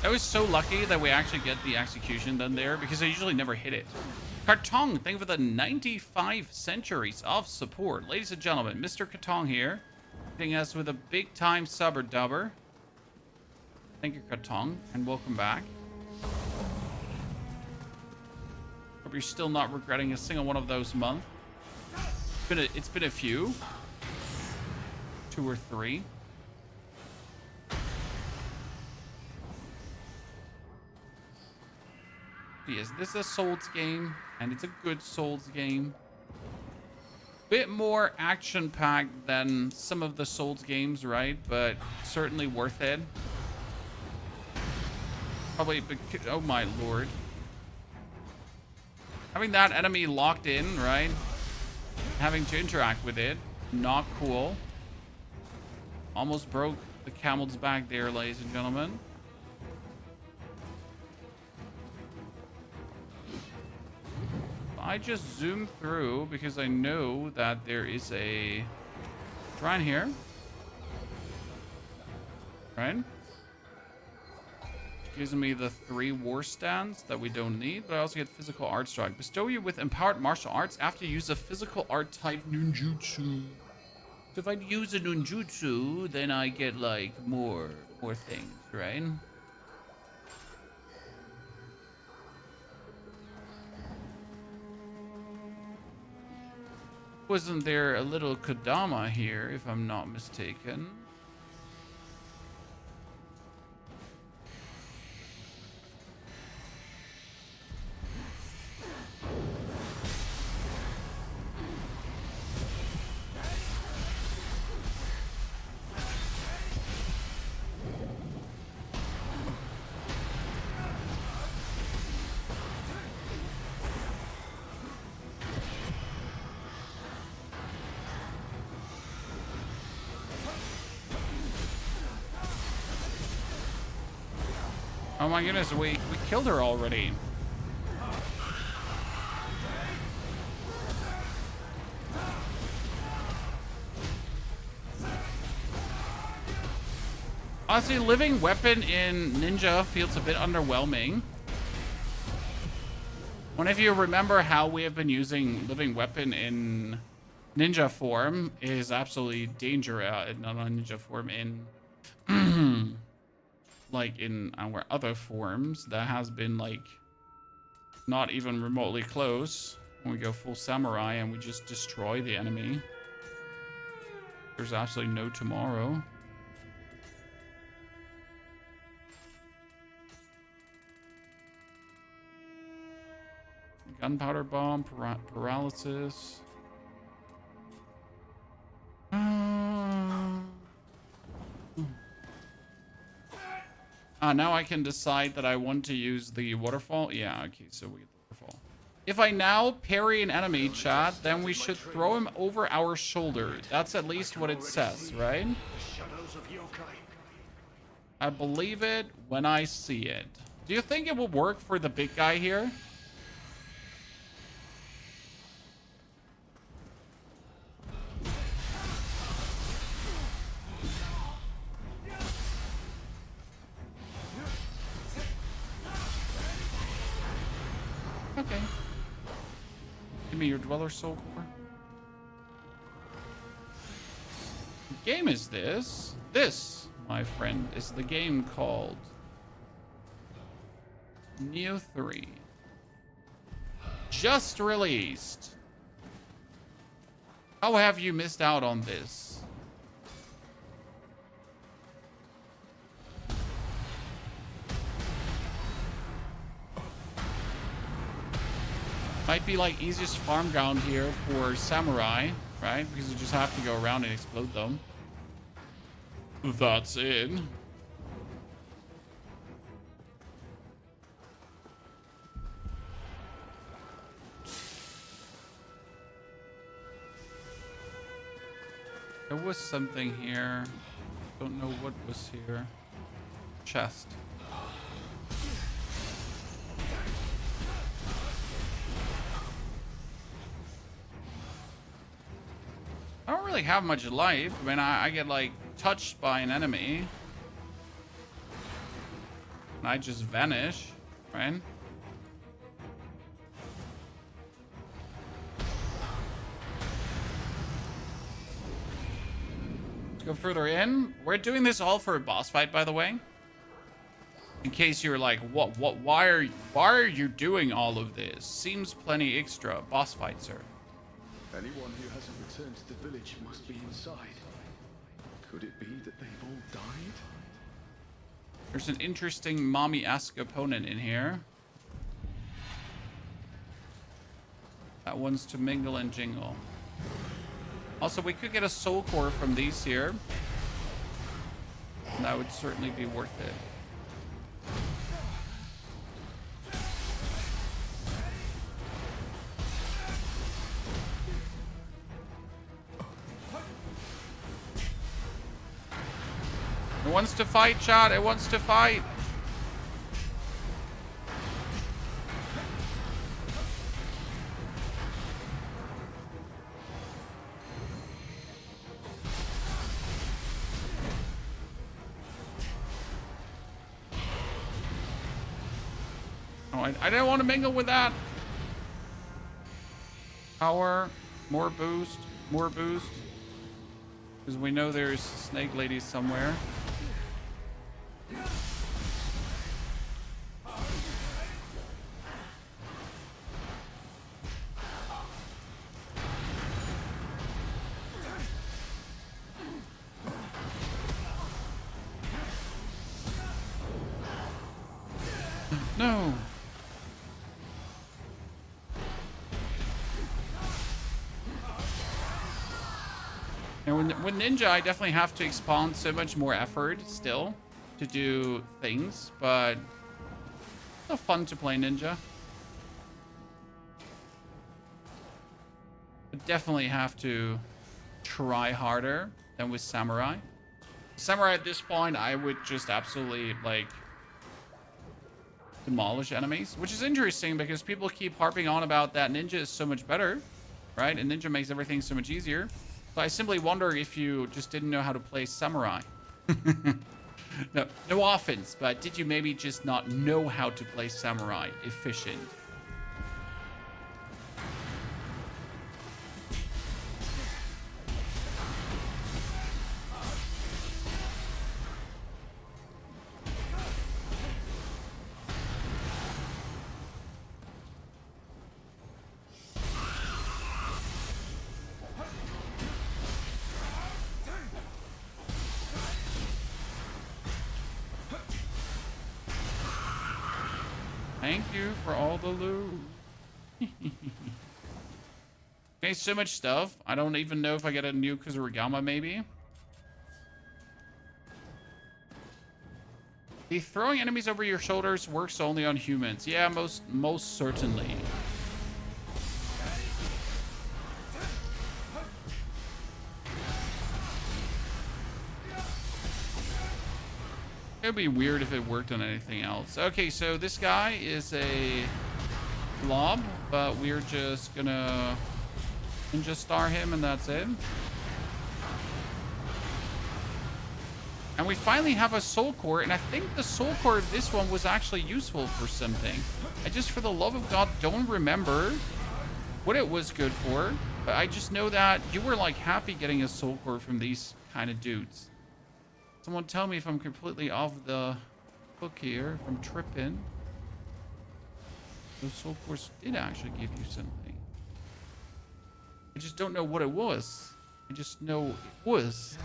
I was so lucky that we actually get the execution done there because I usually never hit it. Kartong, thank you for the 95 centuries of support. Ladies and gentlemen, Mr. Kartong here, hitting us with a big time subber dubber. Thank you, Kartong, and welcome back. Hope you're still not regretting a single one of those months. It's been a few. 2 or 3. Yes, this is a Souls game, and it's a good Souls game. Bit more action-packed than some of the Souls games, right? But certainly worth it. Probably, oh my lord. Having that enemy locked in, right? Having to interact with it, not cool. Almost broke the camel's back there, ladies and gentlemen. I just zoomed through because I know that there is a shrine here. Right? Gives me the 3 war stands that we don't need, but I also get physical art strike. Bestow you with empowered martial arts after you use a physical art type ninjutsu. So if I use a ninjutsu, then I get like more things, right? Wasn't there a little Kodama here, if I'm not mistaken? Oh my goodness, we killed her already. Honestly, living weapon in Ninja feels a bit underwhelming. One of you remember how we have been using living weapon in Ninja form is absolutely dangerous. Not on Ninja form, in like in our other forms that has been like not even remotely close. When we go full samurai and we just destroy the enemy, there's absolutely no tomorrow. Gunpowder bomb, paralysis. Now I can decide that I want to use the waterfall. Yeah, okay, so we get the waterfall. If I now parry an enemy, chat, then we should throw him over our shoulder. That's at least what it says, right? I believe it when I see it. Do you think it will work for the big guy here? Okay. Give me your Dweller Soul Core. What game is this? This, my friend, is the game called Nioh 3. Just released. How have you missed out on this? Might be like easiest farm ground here for samurai, right? Because you just have to go around and explode them. That's it. There was something here. Don't know what was here. Chest. I don't really have much life. I mean, I get like touched by an enemy. I just vanish, right? Let's go further in. We're doing this all for a boss fight, by the way. In case you're like, why are you doing all of this? Seems plenty extra. Boss fight, sir. Anyone who hasn't returned to the village must be inside. Could it be that they've all died? There's an interesting mommy-esque opponent in here. That one's to mingle and jingle. Also, we could get a soul core from these here. And that would certainly be worth it. It wants to fight, chat. It wants to fight. Oh, I didn't want to mingle with that. Power, more boost, more boost. Because we know there's snake ladies somewhere. No. And with Ninja, I definitely have to expend so much more effort still to do things, but it's still fun to play Ninja. But definitely have to try harder than with Samurai. Samurai at this point, I would just absolutely like demolish enemies, which is interesting because people keep harping on about that Ninja is so much better, right? And Ninja makes everything so much easier. So I simply wonder if you just didn't know how to play Samurai. No offense, but did you maybe just not know how to play Samurai efficient? Thank you for all the loot. Okay, so much stuff. I don't even know if I get a new Kuzurigama, maybe. The throwing enemies over your shoulders works only on humans. Yeah, most certainly. It would be weird if it worked on anything else. Okay, so this guy is a blob, but we're just gonna ninja star him and that's it. And we finally have a soul core, and I think the soul core of this one was actually useful for something. I just, for the love of God, don't remember what it was good for, but I just know that you were like happy getting a soul core from these kind of dudes. Someone tell me if I'm completely off the hook here, if I'm tripping. Those soul cores did actually give you something. I just don't know what it was. I just know it was.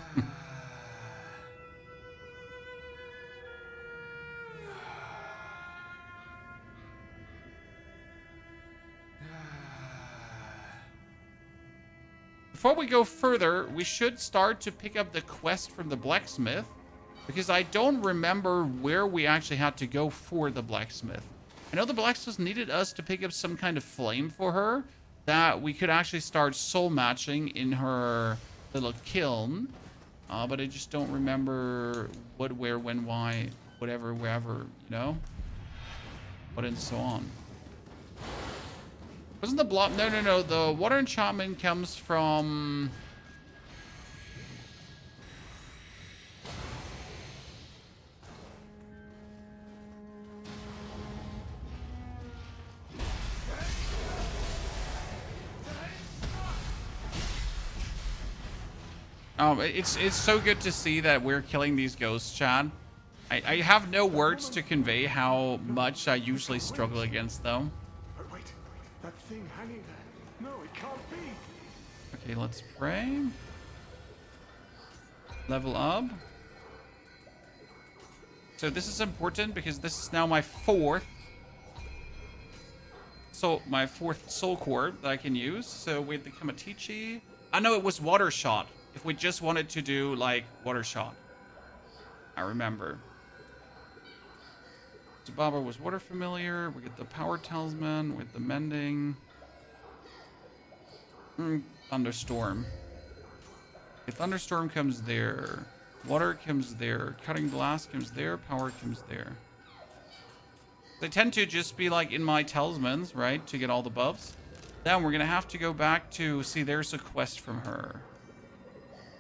Before we go further, we should start to pick up the quest from the blacksmith, because I don't remember where we actually had to go for the blacksmith. I know the blacksmith needed us to pick up some kind of flame for her that we could actually start soul matching in her little kiln, but I just don't remember what, where, when, why, whatever, wherever, you know, what and so on. Wasn't the blob? No. The water enchantment comes from... It's so good to see that we're killing these ghosts, Chad. I have no words to convey how much I usually struggle against them. Wait, that thing hanging there. No, it can't be. Okay, let's pray. Level up. So this is important because this is now my fourth. So my fourth soul core that I can use. So with the Kamatichi, I know it was water shot. If we just wanted to do like water shot, I remember. So Baba was water familiar. We get the power talisman with the mending. Thunderstorm. Okay, thunderstorm comes there. Water comes there. Cutting blast comes there. Power comes there. They tend to just be like in my talismans, right? To get all the buffs. Then we're gonna have to go back to see. There's a quest from her.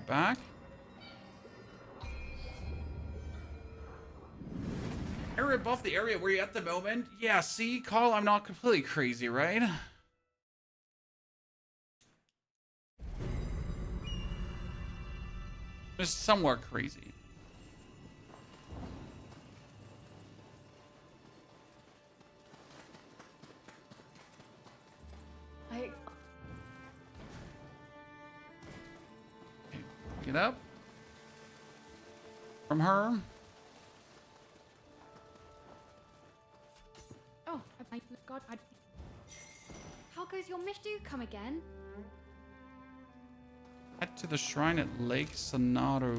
Back. Area above the area where you're at the moment. Yeah, see, Carl, I'm not completely crazy, right? Just somewhat crazy. Get up. From her. Oh, my God, how goes your mission? Do come again? Head to the shrine at Lake Sonato.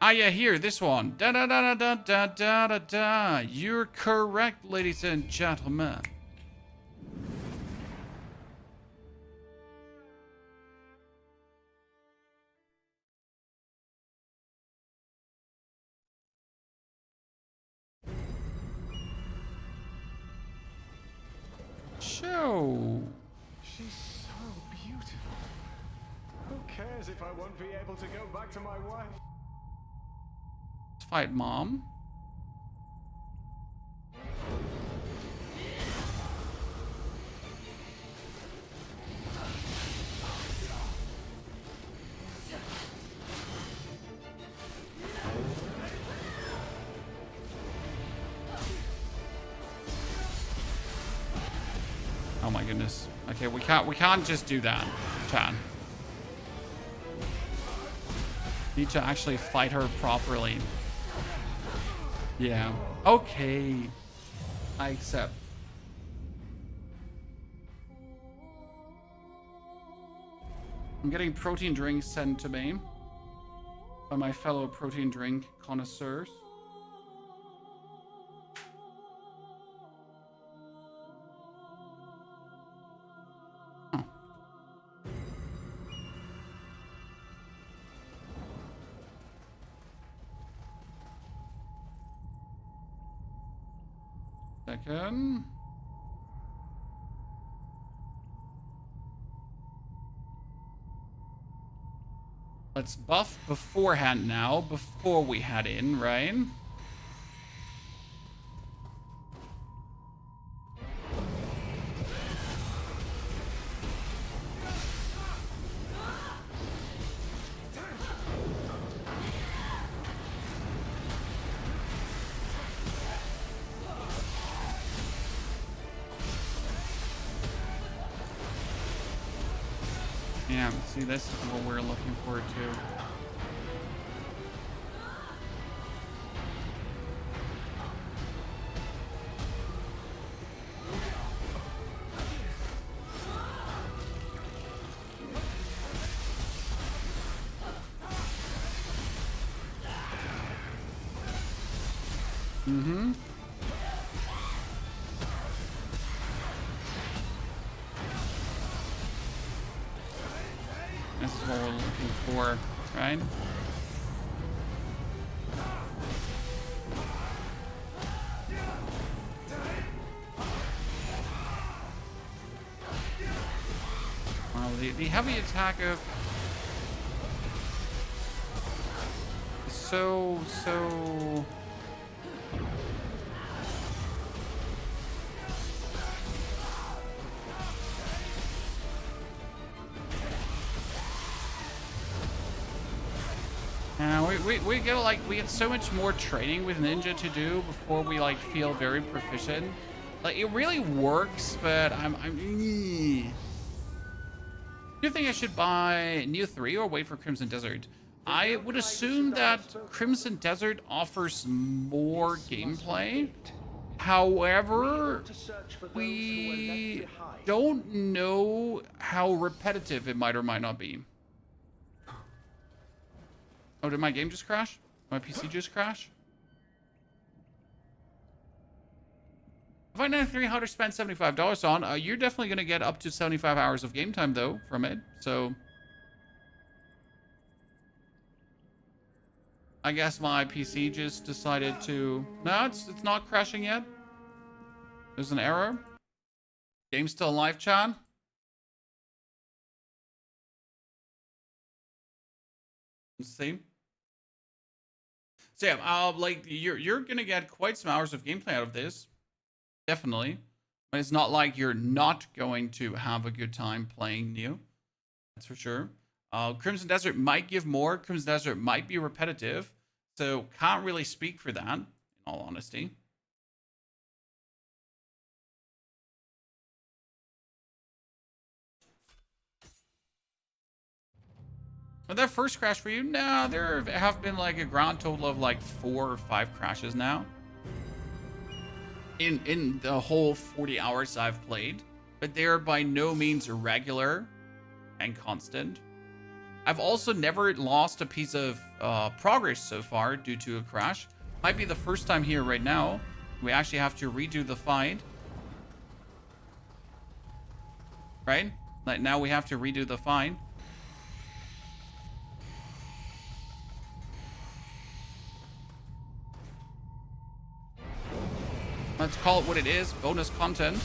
Ah, yeah, here, this one. Da da da da da da da da. You're correct, ladies and gentlemen. Show. She's so beautiful. Who cares if I won't be able to go back to my wife? Let's fight Mom. Oh my goodness. Okay, we can't just do that, Chad. Need to actually fight her properly. Yeah. Okay. I accept. I'm getting protein drinks sent to me by my fellow protein drink connoisseurs. Second. Let's buff beforehand now, before we head in, right? Yeah, see, this is what we're looking forward to. Mm-hmm. This is what we're looking for, right? Wow, the heavy attack of so We get like we get so much more training with Ninja to do before we like feel very proficient. Like it really works, but do you think I should buy Nioh 3 or wait for Crimson Desert? I would assume that Crimson Desert offers more gameplay. However, we don't know how repetitive it might or might not be. Oh, did my game just crash? My PC just crash? If I know 3 how to spend $75 on, you're definitely going to get up to 75 hours of game time, though, from it. So, I guess my PC just decided to... No, it's not crashing yet. There's an error. Game's still alive, Chan. Let's see. So yeah, like you're gonna get quite some hours of gameplay out of this, definitely. But it's not like you're not going to have a good time playing Nioh. That's for sure. Crimson Desert might give more. Crimson Desert might be repetitive, so can't really speak for that. In all honesty. But that first crash for you? No, there have been like a grand total of like 4 or 5 crashes now. In the whole 40 hours I've played. But they're by no means irregular and constant. I've also never lost a piece of progress so far due to a crash. Might be the first time here right now. We actually have to redo the fight. Right? Like now we have to redo the fight. Let's call it what it is, bonus content.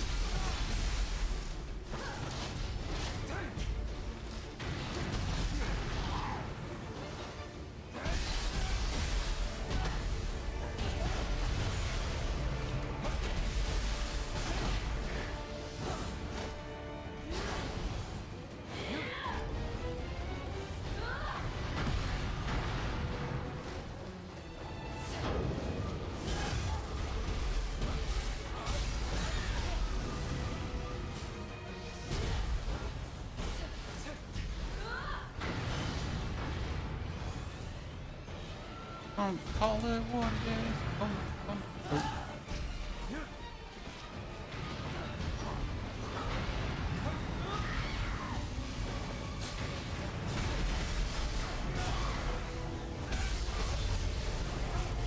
Call it what it is. Oh.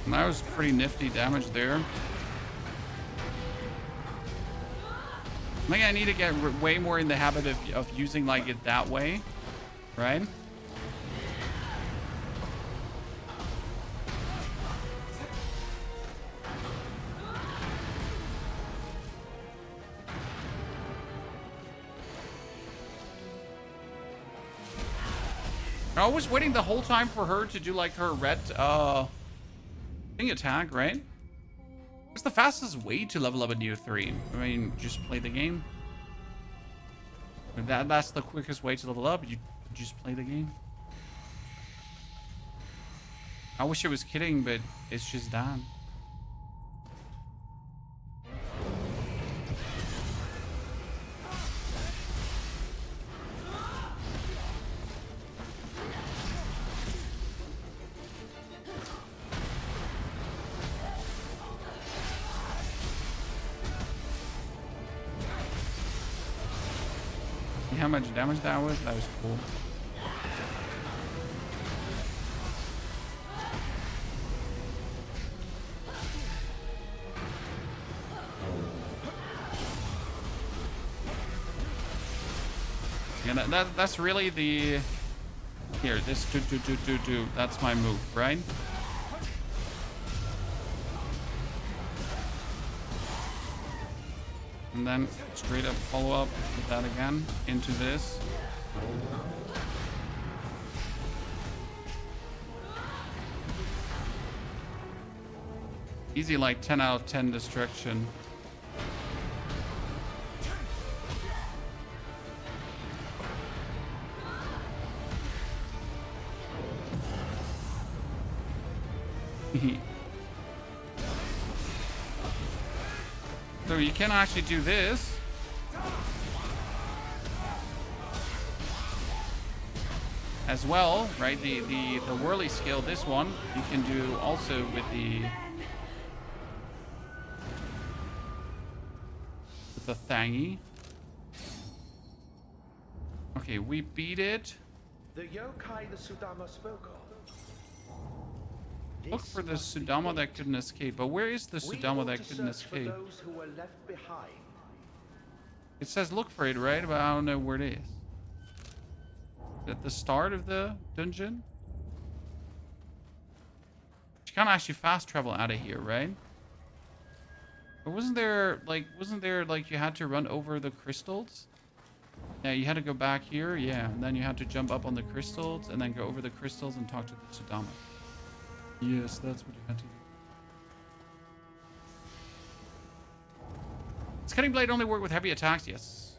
And that was pretty nifty damage there. I think I need to get way more in the habit of using like it that way, right? I was waiting the whole time for her to do like her red thing attack, right? It's the fastest way to level up a Nioh 3. I mean, just play the game. That's the quickest way to level up. You just play the game. I wish I was kidding, but it's just that. How much damage that was? That was cool. Yeah, that's really the... Here, this do. That's my move, right? And then straight up follow up with that again into this. Easy like 10 out of 10 destruction. So you can actually do this. As well, right? The whirly skill, this one, you can do also with the thingy. Okay, we beat it. The yokai the Sudama spoke of. Look for the Sudama that couldn't escape. But where is the Sudama that couldn't escape? For those who were left behind. It says look for it, right? But I don't know where it is. At the start of the dungeon? You can't actually fast travel out of here, right? Or wasn't there like you had to run over the crystals? Yeah, you had to go back here, yeah, and then you had to jump up on the crystals and then go over the crystals and talk to the Sudama. Yes, that's what you had to do. Does Cutting Blade only work with heavy attacks? Yes.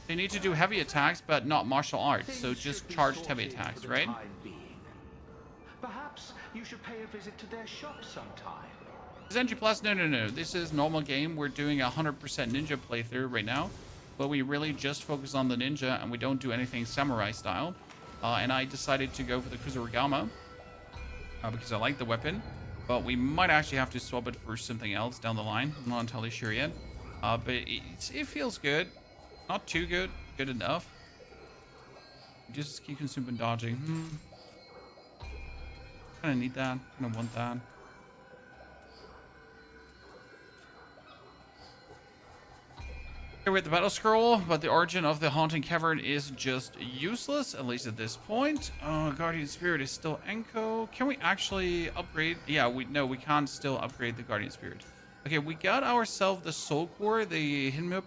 They need to do heavy attacks, but not martial arts, so just charged heavy attacks, right? Perhaps you should pay a visit to their shop sometime. Zenji Plus? No. This is normal game. We're doing a 100% ninja playthrough right now, but we really just focus on the ninja and we don't do anything samurai style. And I decided to go for the Kusarigama because I like the weapon, but we might actually have to swap it for something else down the line. I'm not entirely sure yet, but it feels good. Not too good. Good enough. Just keep consuming dodging. Kind of need that. Kind of want that. Here with the battle scroll, but the origin of the haunting cavern is just useless, at least at this point. Guardian Spirit is still Enko. Can we actually upgrade? Yeah, we can't still upgrade the Guardian Spirit. Okay, we got ourselves the Soul Core, the Hinmu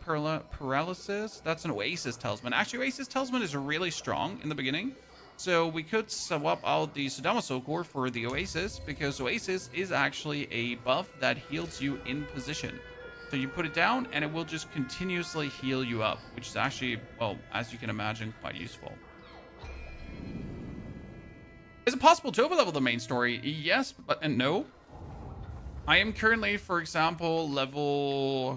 Paralysis. That's an Oasis Talisman. Actually, Oasis Talisman is really strong in the beginning. So we could swap out the Sudama Soul Core for the Oasis, because Oasis is actually a buff that heals you in position. So you put it down and it will just continuously heal you up, which is actually, well, as you can imagine, quite useful. Is it possible to overlevel the main story? Yes, but no. I am currently, for example, level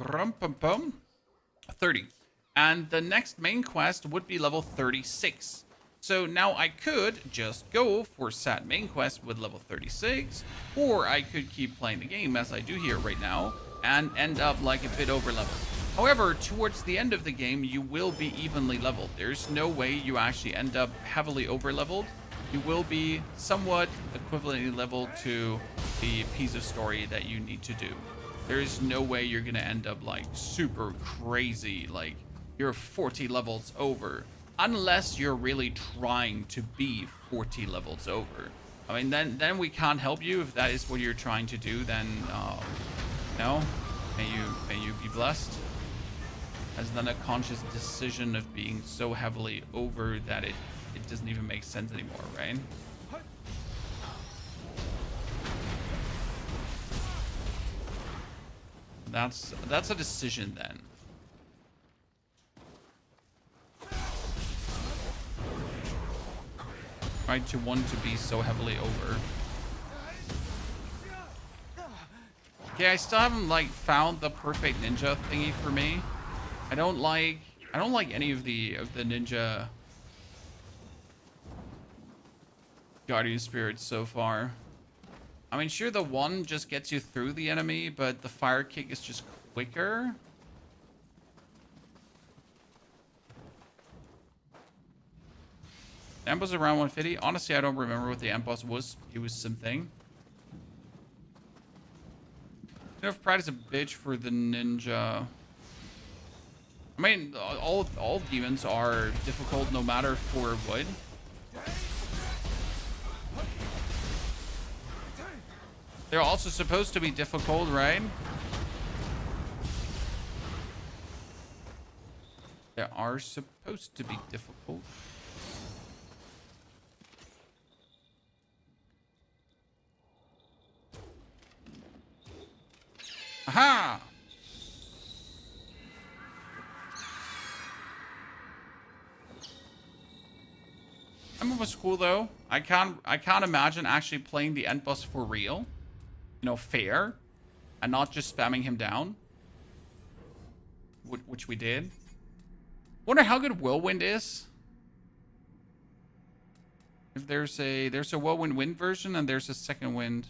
30. And the next main quest would be level 36. So now I could just go for Sat main quest with level 36, or I could keep playing the game as I do here right now and end up like a bit over leveled. However, towards the end of the game, you will be evenly leveled. There's no way you actually end up heavily over leveled. You will be somewhat equivalently leveled to the piece of story that you need to do. There is no way you're gonna end up like super crazy, like you're 40 levels over, unless you're really trying to be 40 levels over. I mean, then we can't help you if that is what you're trying to do. Then no, may you be blessed. As then a conscious decision of being so heavily over that it doesn't even make sense anymore, right? That's a decision then. Right, to want to be so heavily over. Okay, I still haven't like found the perfect ninja thingy for me. I don't like any of the ninja Guardian Spirits so far. I mean, sure, the one just gets you through the enemy, but the fire kick is just quicker. The amp was around 150. Honestly, I don't remember what the amp boss was. It was something. Enough pride is a bitch for the ninja. I mean, all demons are difficult no matter for what. They're also supposed to be difficult, right? They are supposed to be difficult. Aha! That was cool though. I can't imagine actually playing the end boss for real. You know, fair. And not just spamming him down. Which we did. Wonder how good Whirlwind is. If there's a Whirlwind Wind version and there's a second wind.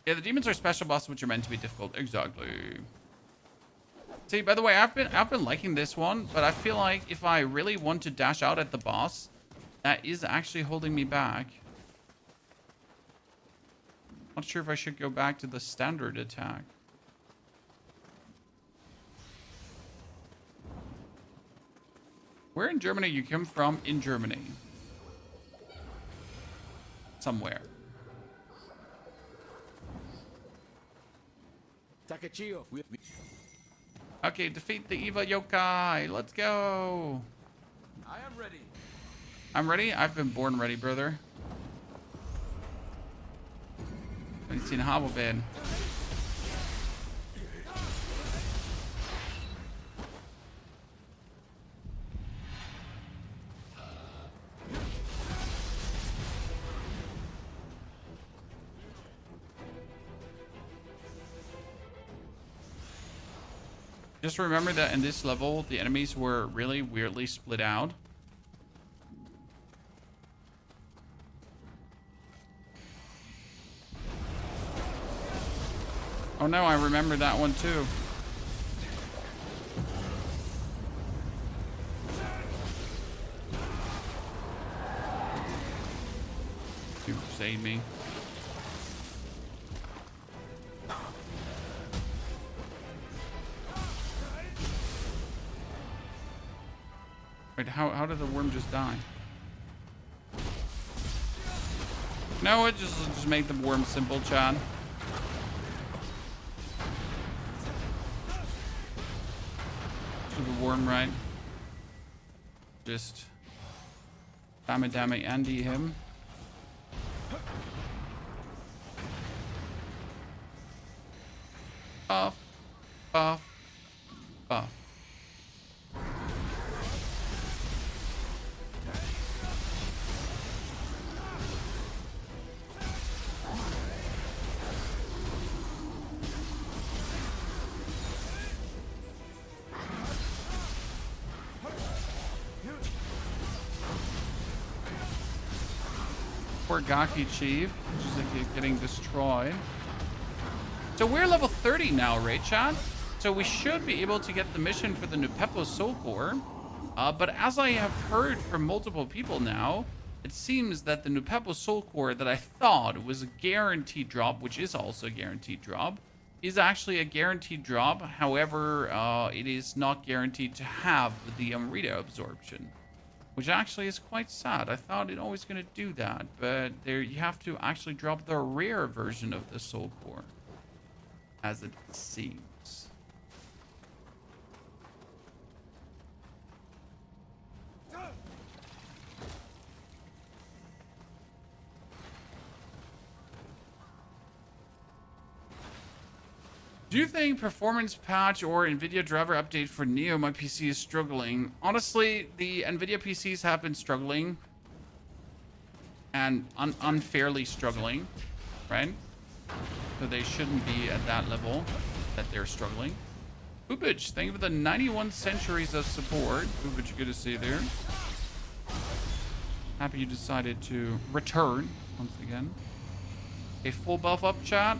Yeah, the demons are special bosses which are meant to be difficult. Exactly. See, by the way, I've been liking this one, but I feel like if I really want to dash out at the boss, that is actually holding me back. Not sure if I should go back to the standard attack. Where in Germany you come from? In Germany. Somewhere. Takachio. Okay, defeat the evil yokai. Let's go. I am ready. I'm ready? I've been born ready, brother. Haven't seen Hobble been. Just remember that in this level, the enemies were really weirdly split out. Oh no, I remember that one too. You saved me. Wait, how did the worm just die? No, it just make the worm simple, Chad. To the worm, right? Just damn it, Andy him. Buff, buff, buff. Poor Gaki Chief, just like getting destroyed. So we're level 30 now, right, Chad? So we should be able to get the mission for the Nupepo Soul Core. But as I have heard from multiple people now, it seems that the Nupepo Soul Core that I thought was a guaranteed drop, which is also a guaranteed drop, is actually a guaranteed drop. However, it is not guaranteed to have the Amrita absorption. Which actually is quite sad. I thought it always going to do that, but there you have to actually drop the rare version of the Soul Core, as it seems. Do you think performance patch or NVIDIA driver update for Nioh, my PC is struggling? Honestly, the NVIDIA PCs have been struggling. And unfairly struggling, right? So they shouldn't be at that level that they're struggling. Boobage, thank you for the 91 centuries of support. Boobage, good to see you there. Happy you decided to return once again. A full buff up, chat.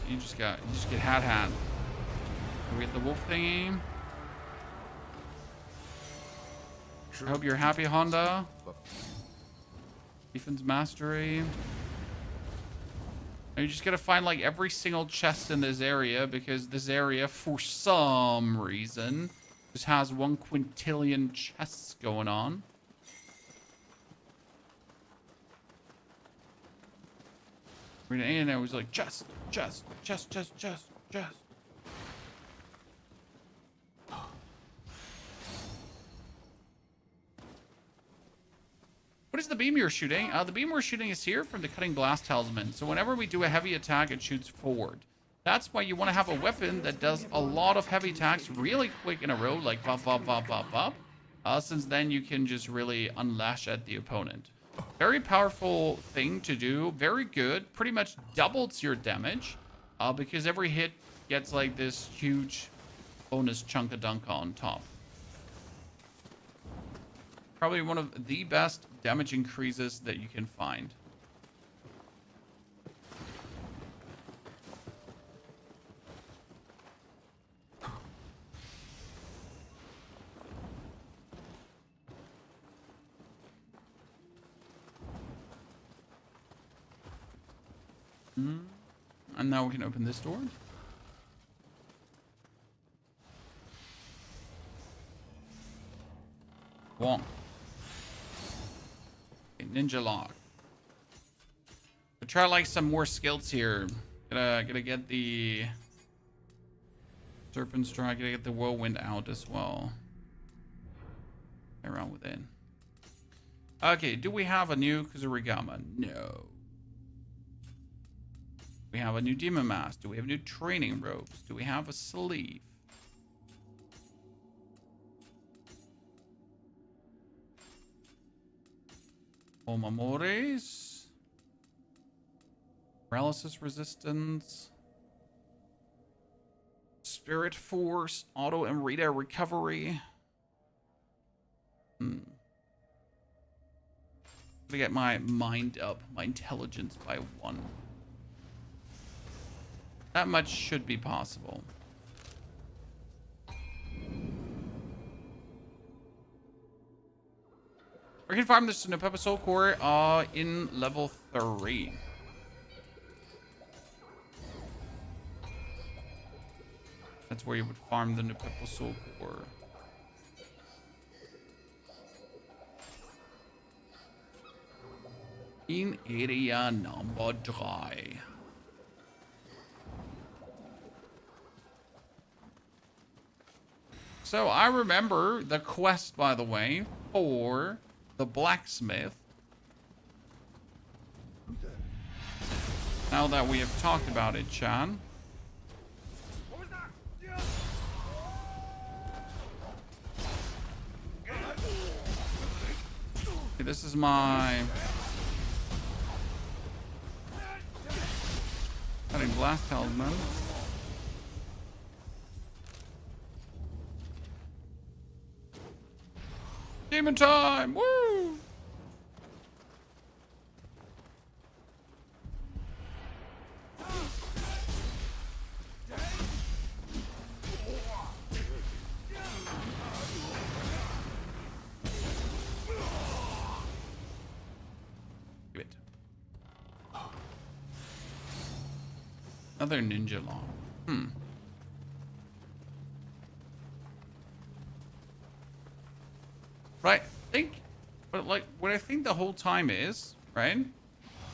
You just get hat. We get the wolf thingy. I hope you're happy, Honda. Ethan's mastery. And you just gotta find like every single chest in this area, because this area, for some reason, just has 1 quintillion chests going on. And I was like, just. What is the beam you're shooting? The beam we're shooting is here from the Cutting Blast Talisman. So whenever we do a heavy attack, it shoots forward. That's why you want to have a weapon that does a lot of heavy attacks really quick in a row, like bop, bop, bop, bop, bop. Since then you can just really unlash at the opponent. Very powerful thing to do. Very good. Pretty much doubles your damage. Because every hit gets like this huge bonus chunk of dunk on top. Probably one of the best damage increases that you can find. And now we can open this door. Wong. Okay, ninja lock. We'll try like some more skills here. Gotta get the Serpent Strike. Gotta get the Whirlwind out as well. Around within. Okay, do we have a new Kuzurigama? No. We have a new Demon Mask. Do we have new training robes? Do we have a sleeve? Omamores. Paralysis resistance. Spirit Force. Auto and Rita recovery. To get my mind up. My intelligence by 1. That much should be possible. We can farm this Nioh Soul Core in level 3. That's where you would farm the Nioh Soul Core. In area number 3. So I remember the quest, by the way, for the Blacksmith. Now that we have talked about it, Chan. Okay, this is my Cutting Blast Talisman. Demon time! Woo! Give it. Another ninja law. Right, but like what I think the whole time is, right,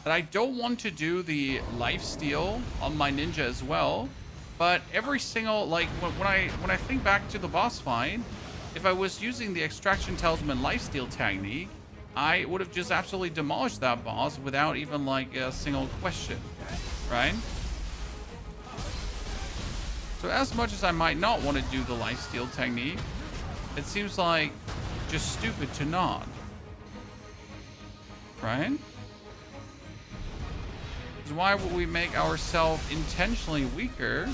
that I don't want to do the lifesteal on my ninja as well, but every single, like when I think back to the boss fight, if I was using the Extraction Talisman lifesteal technique, I would have just absolutely demolished that boss without even like a single question, right? So as much as I might not want to do the lifesteal technique, it seems like just stupid to not. Right? Because why would we make ourselves intentionally weaker?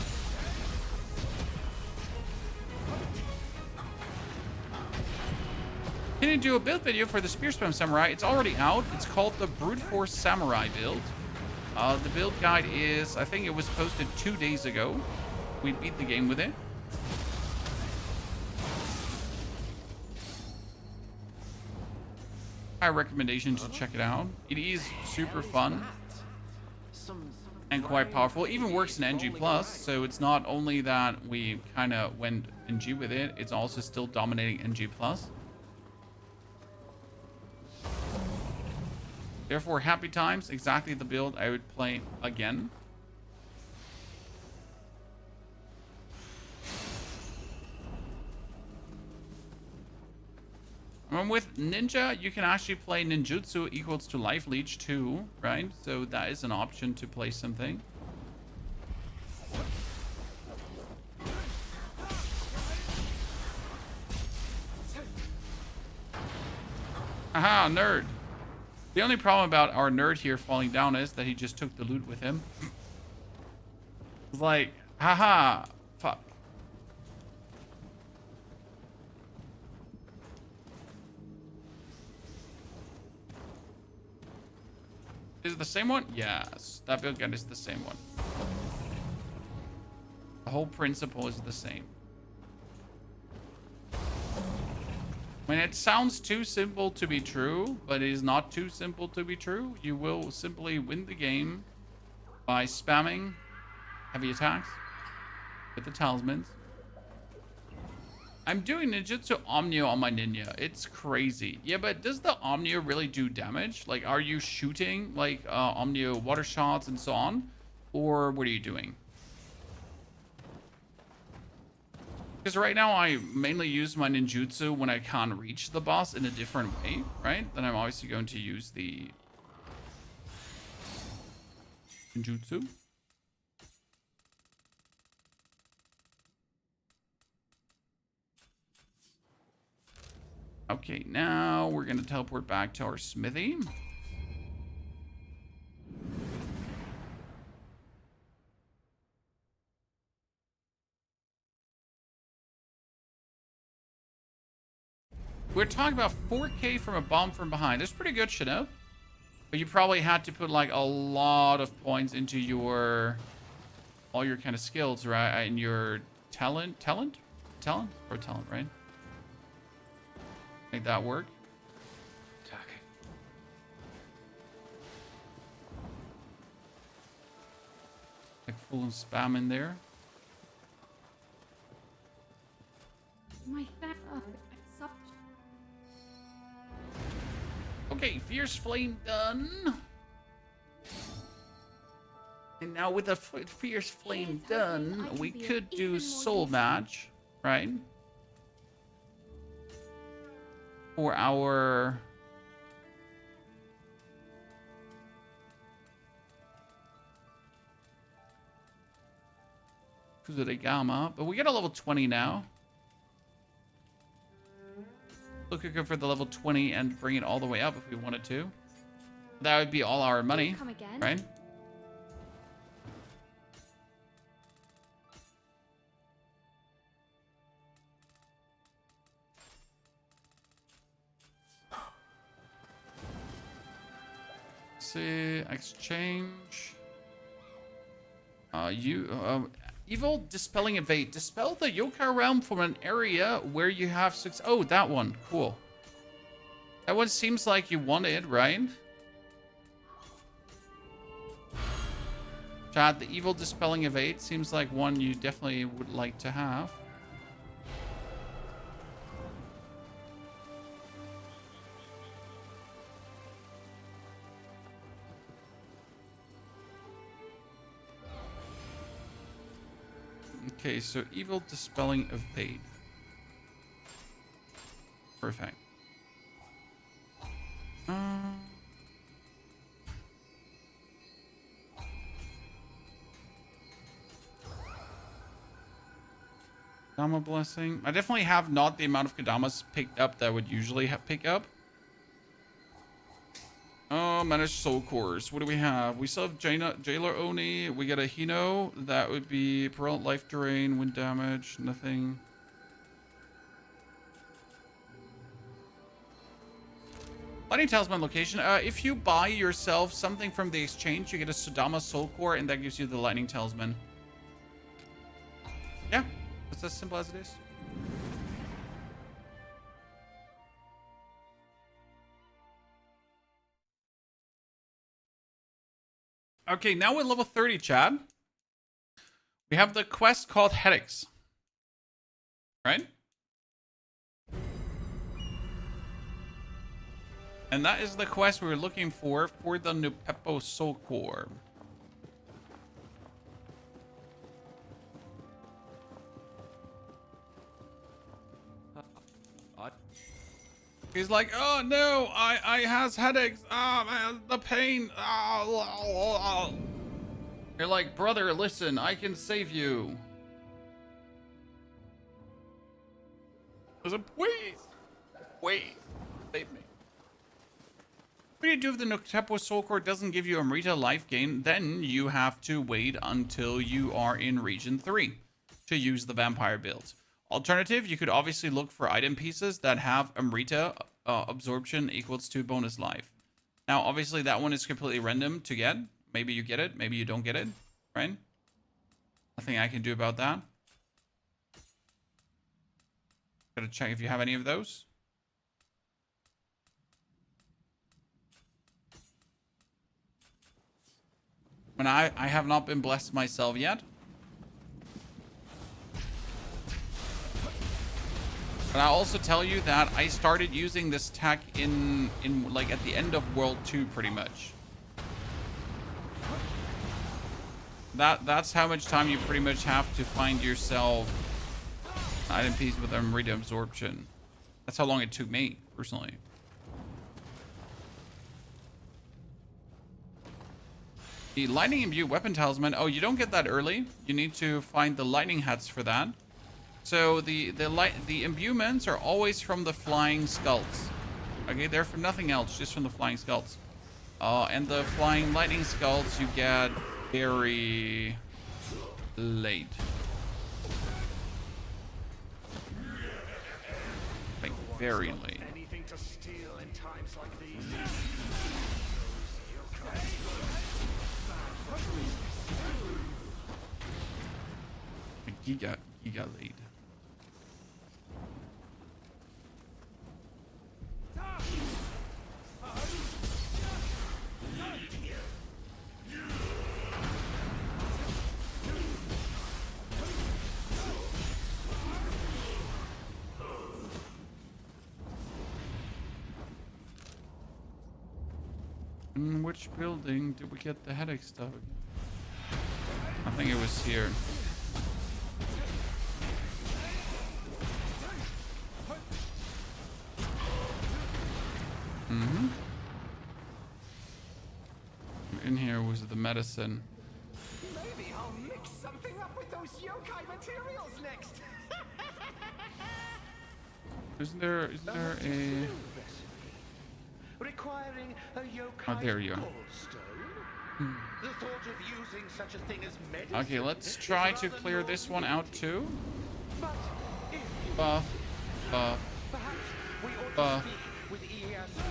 Can you do a build video for the Spear Spam Samurai? It's already out. It's called the Brute Force Samurai build. The build guide is, I think it was posted 2 days ago. We beat the game with it. High recommendation to check it out. It is super fun and quite powerful. It even works in NG+, so it's not only that we kind of went NG with it, it's also still dominating NG+. Therefore, happy times, exactly the build I would play again. And with ninja, you can actually play ninjutsu equals to life leech too, right? So that is an option to play something. Aha, nerd. The only problem about our nerd here falling down is that he just took the loot with him. It's like, haha, fuck. Is it the same one? Yes, that build gun is the same one. The whole principle is the same. I mean, it sounds too simple to be true, but it is not too simple to be true. You will simply win the game by spamming heavy attacks with the talismans. I'm doing ninjutsu Omnio on my ninja. It's crazy. Yeah, but does the Omnio really do damage? Like, are you shooting like Omnio water shots and so on? Or what are you doing? Because right now I mainly use my ninjutsu when I can't reach the boss in a different way, right? Then I'm obviously going to use the ninjutsu. Okay, now we're going to teleport back to our smithy. We're talking about 4K from a bomb from behind. That's pretty good, Chanel. But you probably had to put like a lot of points into your all your kind of skills, right? And your talent, right? Make that work. Attack. Like full on spam in there. My back up. Okay, Fierce Flame done. And now with a Fierce Flame done, we could do Soul Match, right? For our... Kusarigama. But we get a level 20 now. Looking for the level 20 and bring it all the way up if we wanted to. That would be all our money, right? See, exchange. Evil Dispelling Evade. Dispel the yokai realm from an area where you have six. Oh, that one. Cool. That one seems like you want it, right? Chad, the Evil Dispelling Evade seems like one you definitely would like to have. Okay, so Evil Dispelling Evade. Perfect. Kadama Blessing. I definitely have not the amount of Kadamas picked up that I would usually pick up. Oh, managed soul cores. What do we have? We still have Jailer Oni. We got a Hino. That would be Permanent Life Drain, Wind Damage, nothing. Lightning Talisman location. If you buy yourself something from the exchange, you get a Sudama Soul Core, and that gives you the Lightning Talisman. Yeah, it's as simple as it is. Okay, now we're level 30, Chad. We have the quest called Headaches. Right? And that is the quest we were looking for the Nupepo Soul Core. He's like, oh no, I has headaches. Ah, man, the pain. You're like, brother, listen, I can save you. Listen, please, save me. What do you do if the Nupepo Soul Core doesn't give you Amrita life gain? Then you have to wait until you are in Region 3 to use the vampire build. Alternative, you could obviously look for item pieces that have Amrita absorption equals to bonus life. Now, obviously, that one is completely random to get. Maybe you get it, maybe you don't get it, right? Nothing I can do about that. Gotta check if you have any of those. And I have not been blessed myself yet. But I'll also tell you that I started using this tech in like at the end of World 2 pretty much. That's how much time you pretty much have to find yourself an item piece with Amrita absorption. That's how long it took me, personally. The lightning imbue weapon talisman. Oh, you don't get that early. You need to find the lightning hats for that. So the imbuements are always from the flying skulls. Okay, they're from nothing else, just from the flying skulls. And the flying lightning skulls you get very late. Like very late. Anything to steal in times like these. Giga late. In which building did we get the headache stuff? I think it was here. Mm-hmm. In here was the medicine. Maybe I'll mix something up with those yokai materials next. Is there a... Requiring a yokai Oh, there you are. gallstone? The thought of using such a thing as medicine. Okay, let's try to clear this one out too. But if you Buff. perhaps we ought to speak with Ieyasu.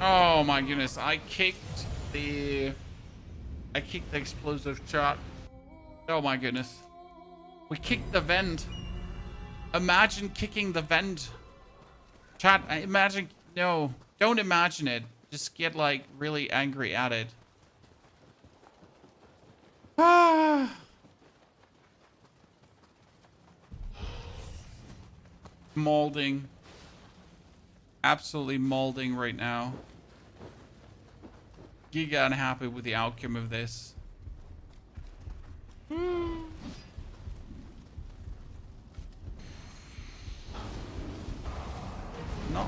Oh my goodness, I kicked the explosive shot. Oh my goodness. We kicked the vent. Imagine kicking the vent. Chat, imagine, no, don't imagine it. Just get like really angry at it. Ah. Molding. Absolutely molding right now. Giga unhappy with the outcome of this. Not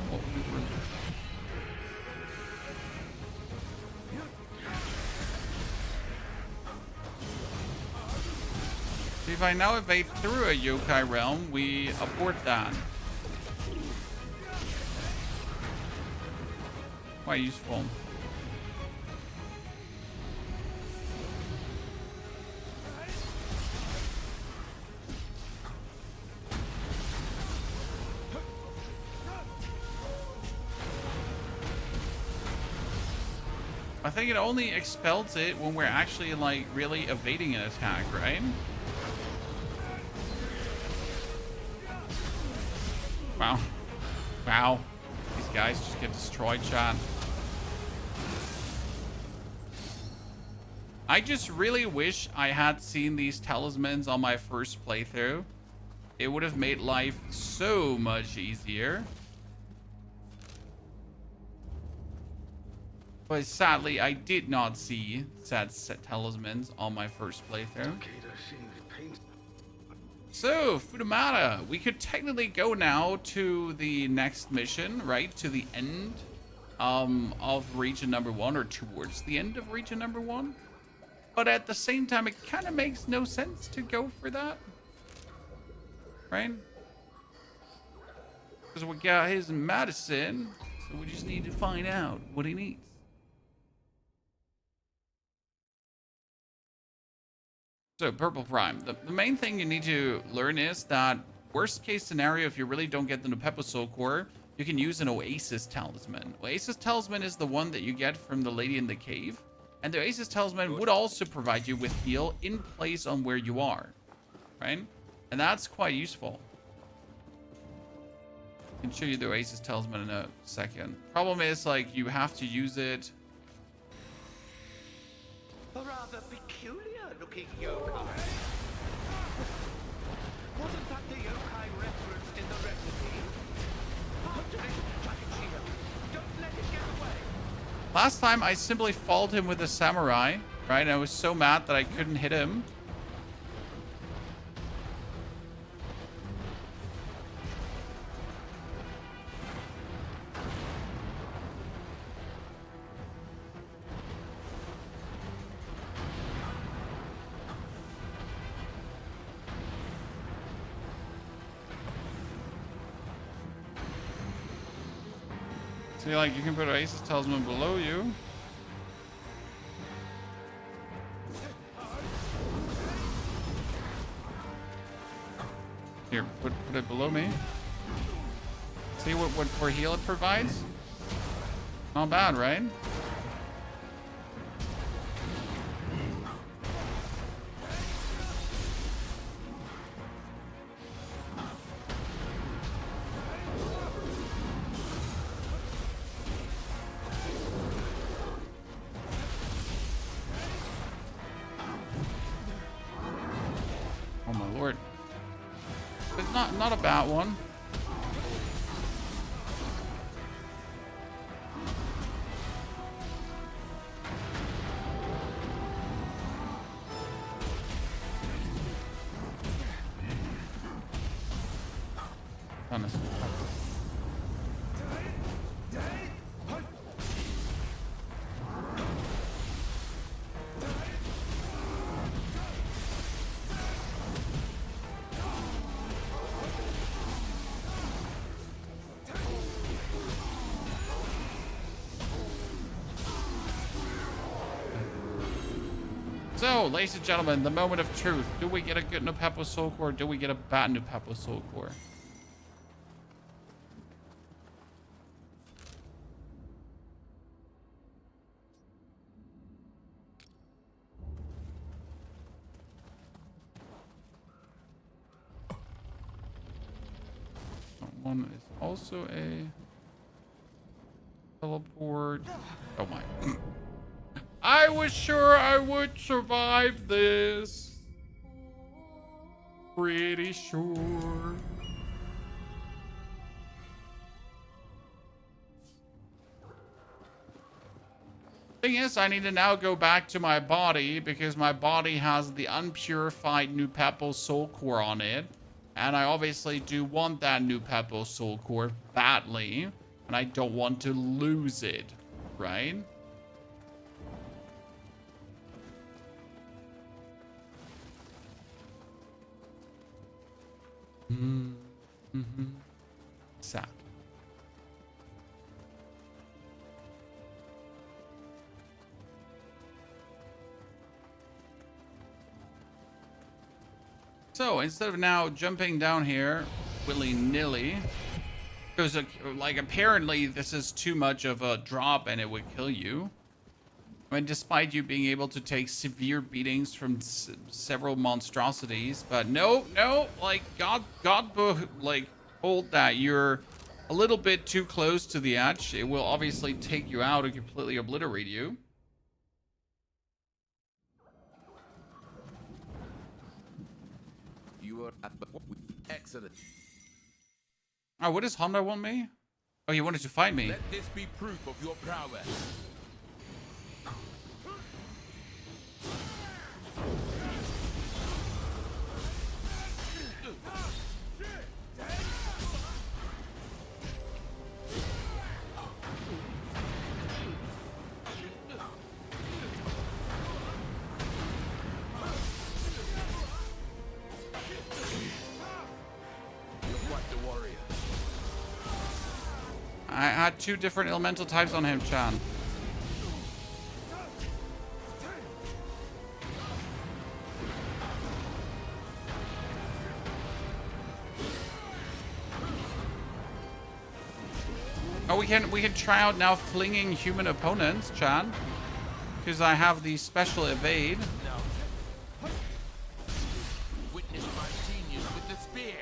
what we were. If I now evade through a yokai realm, we abort that. Quite useful. I think it only expels it when we're actually like really evading an attack, right? Wow. Wow. These guys just get destroyed, chat. I just really wish I had seen these talismans on my first playthrough. It would have made life so much easier. But sadly, I did not see said talismans on my first playthrough. So, Futamata, we could technically go now to the next mission, right? To the end of region number 1, or towards the end of region number 1. But at the same time, it kind of makes no sense to go for that. Right? Because we got his medicine, so we just need to find out what he needs. So, Purple Prime. The main thing you need to learn is that worst case scenario, if you really don't get the Nupepo Soul Core, you can use an Oasis Talisman. Oasis Talisman is the one that you get from the Lady in the Cave. And the Oasis Talisman would also provide you with heal in place on where you are. Right? And that's quite useful. I can show you the Oasis Talisman in a second. Problem is, like, you have to use it. A rather peculiar-looking yokai. Wasn't that the yokai referenced in the recipe? After it, Takashino. Don't let it get away. Last time, I simply followed him with a samurai, right? And I was so mad that I couldn't hit him. See, like, you can put Oasis Talisman below you. Here, put it below me. See what for heal it provides? Not bad, right? Oh my lord. It's not a bad one. Honest. So, ladies and gentlemen, the moment of truth. Do we get a good Nupepo Soul Core? Do we get a bad Nupepo Soul Core? One is also a teleport. Oh my. I was sure I would survive this. Pretty sure. Thing is, I need to now go back to my body because my body has the unpurified Nupepo Soul Core on it. And I obviously do want that Nupepo Soul Core badly. And I don't want to lose it, right? Sad. So instead of now jumping down here willy-nilly, because like apparently this is too much of a drop and it would kill you. I mean, despite you being able to take severe beatings from several monstrosities, but no, like God, like hold that. You're a little bit too close to the edge. It will obviously take you out and completely obliterate you. were excellent. Oh, what does Honda want me? Oh, he wanted to fight me. Let this be proof of your prowess. I had 2 different elemental types on him, Chan. Oh, we can try out now flinging human opponents, Chan. Because I have the special evade. Witness my genius with the spear.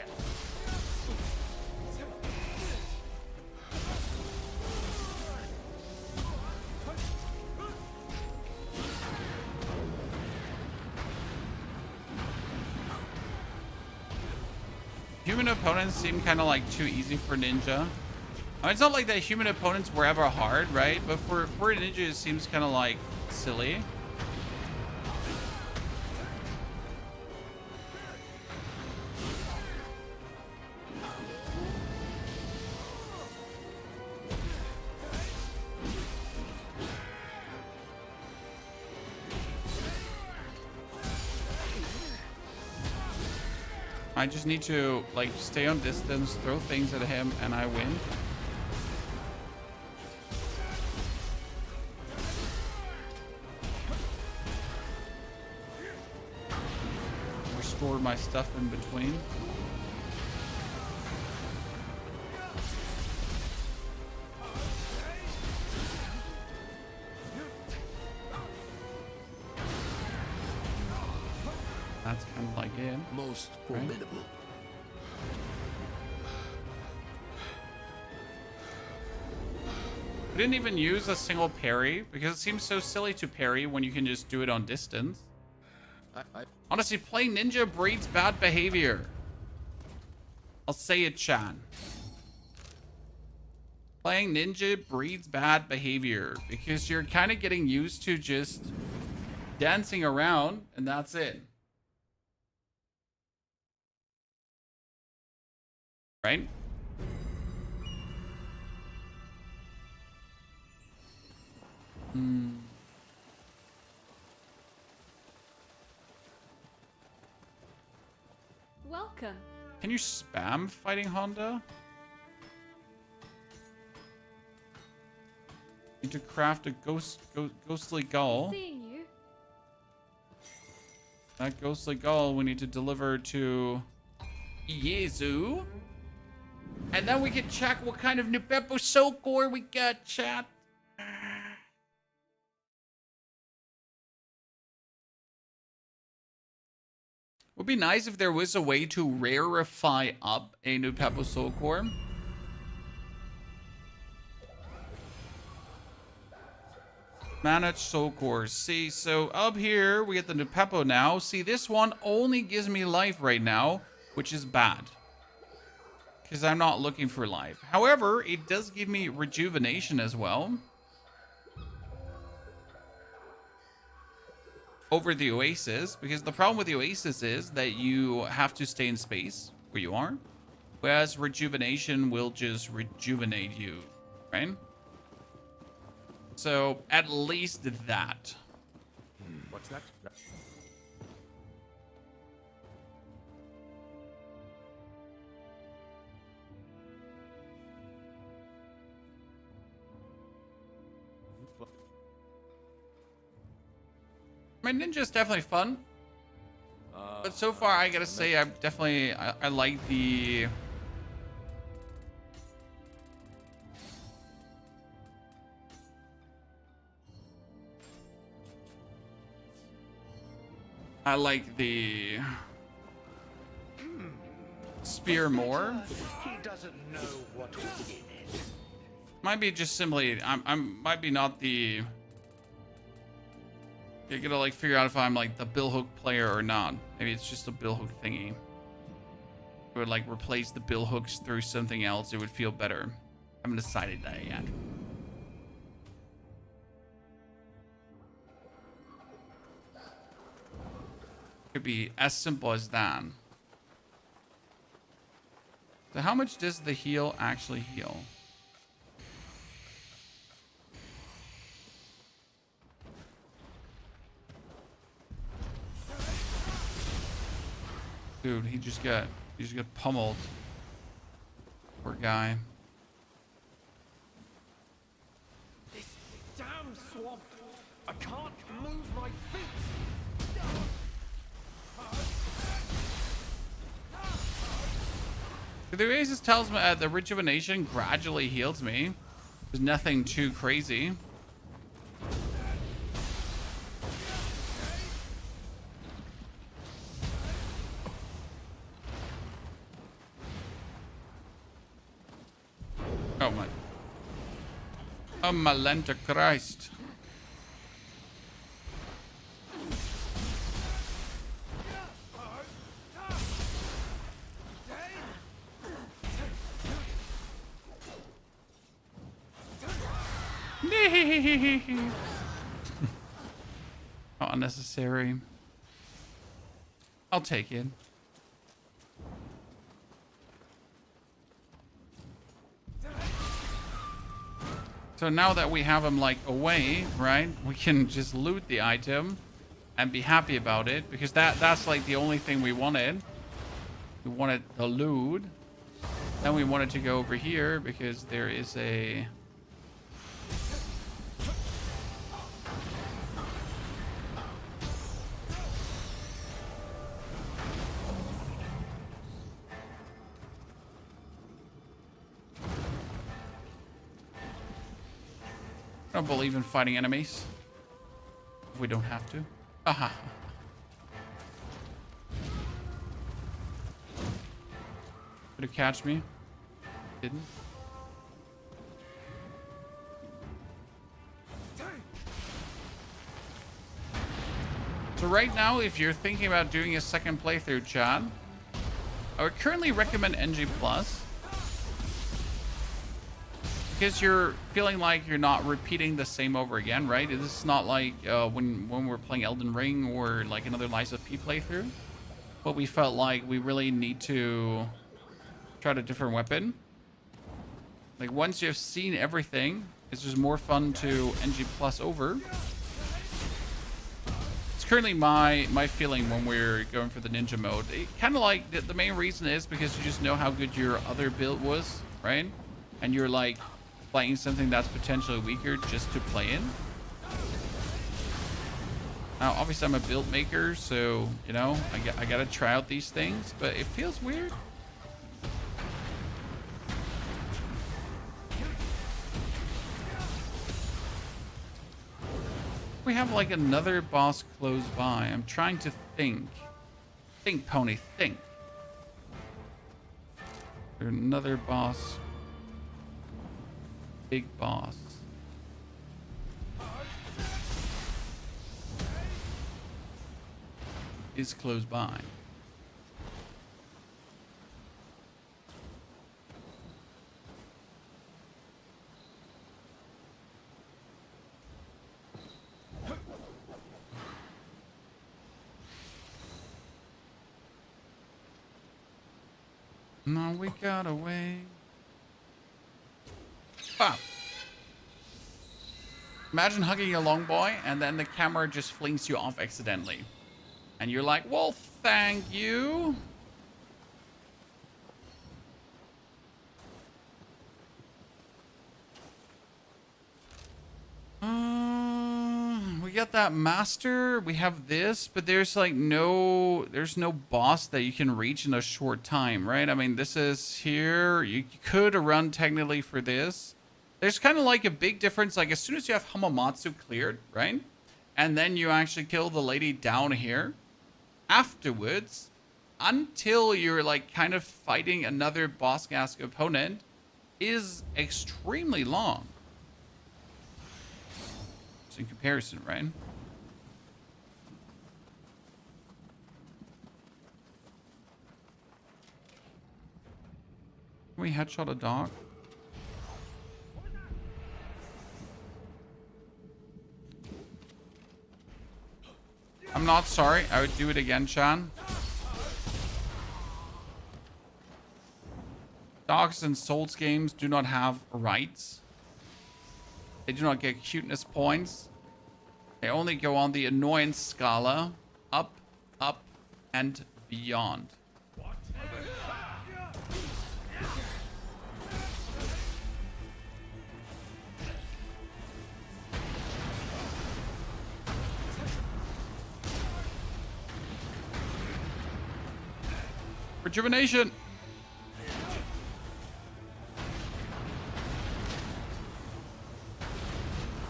Human opponents seem kind of like too easy for Ninja. I mean, it's not like that human opponents were ever hard, right? But for a Ninja, it seems kind of like silly. I just need to like stay on distance, throw things at him, and I win. Restore my stuff in between. That's kind of like it. Most formidable. Right? We didn't even use a single parry because it seems so silly to parry when you can just do it on distance. Honestly, playing Ninja breeds bad behavior. I'll say it, Chan. Playing Ninja breeds bad behavior because you're kind of getting used to just dancing around and that's it. Right? Welcome. Can you spam fighting Honda? Need to craft a ghostly gull. Seeing you. That ghostly gull we need to deliver to Yezu. And then we can check what kind of Nupepo Sokor we got, chat. Would be nice if there was a way to rarefy up a Nupepo Sokor. Manage Sokor. See, so up here we get the Nupepo now. See, this one only gives me life right now, which is bad. Because I'm not looking for life. However, it does give me rejuvenation as well. Over the Oasis. Because the problem with the Oasis is that you have to stay in space where you are. Whereas rejuvenation will just rejuvenate you. Right? So, at least that. What's that? I mean, Ninja's definitely fun. But so far, I gotta say, I like the... I like the... spear more. He doesn't know what was in it. Might be just simply, might be not the... You gotta like figure out if I'm like the billhook player or not. Maybe it's just a billhook thingy. It would like replace the bill hooks through something else, it would feel better. I haven't decided that yet. Could be as simple as that. So how much does the heal actually heal? Dude, he just got pummeled. Poor guy. This damn swamp! I can't move my feet! The Oasis tells me the rejuvenation gradually heals me. There's nothing too crazy. Oh my. Oh my Lenta Christ. How unnecessary. I'll take it. So now that we have him like away, right? We can just loot the item and be happy about it, because that's like the only thing we wanted. We wanted the loot. Then we wanted to go over here because there is a I don't believe in fighting enemies. We don't have to. Aha. Did it catch me? Didn't. So right now, if you're thinking about doing a second playthrough, Chad, I would currently recommend NG+. Because you're feeling like you're not repeating the same over again, right? This is not like when we're playing Elden Ring or like another Lies of P playthrough. But we felt like we really need to try a different weapon. Like once you've seen everything, it's just more fun to NG+ over. It's currently my feeling when we're going for the ninja mode. Kind of like the main reason is because you just know how good your other build was, right? And you're like playing something that's potentially weaker just to play in. Now, obviously, I'm a build maker, so, you know, I gotta try out these things, but it feels weird. We have, like, another boss close by. I'm trying to think. Think, Pony, think. There's another boss. Big boss. Is close by. No, we got away. Pop. Imagine hugging a long boy and then the camera just flings you off accidentally. And you're like, well, thank you. We got that master. We have this, but there's like there's no boss that you can reach in a short time, right? I mean, this is here. You could run technically for this. There's kind of like a big difference. Like as soon as you have Hamamatsu cleared, right? And then you actually kill the lady down here. Afterwards, until you're like kind of fighting another boss gas opponent, is extremely long. It's in comparison, right? Can we headshot a dog? I'm not sorry. I would do it again, Chan. Dogs in Souls games do not have rights. They do not get cuteness points. They only go on the annoyance scala. Up, up, and beyond. Rejuvenation!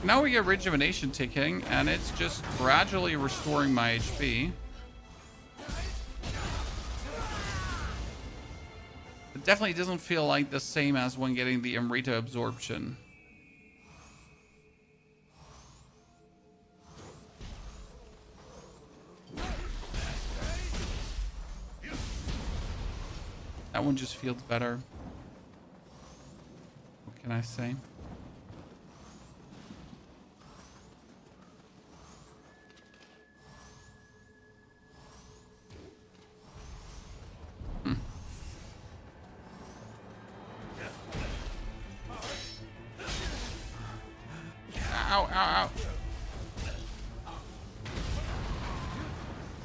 Now we get rejuvenation ticking, and it's just gradually restoring my HP. It definitely doesn't feel like the same as when getting the Amrita absorption. That one just feels better. What can I say? Ow, ow, ow.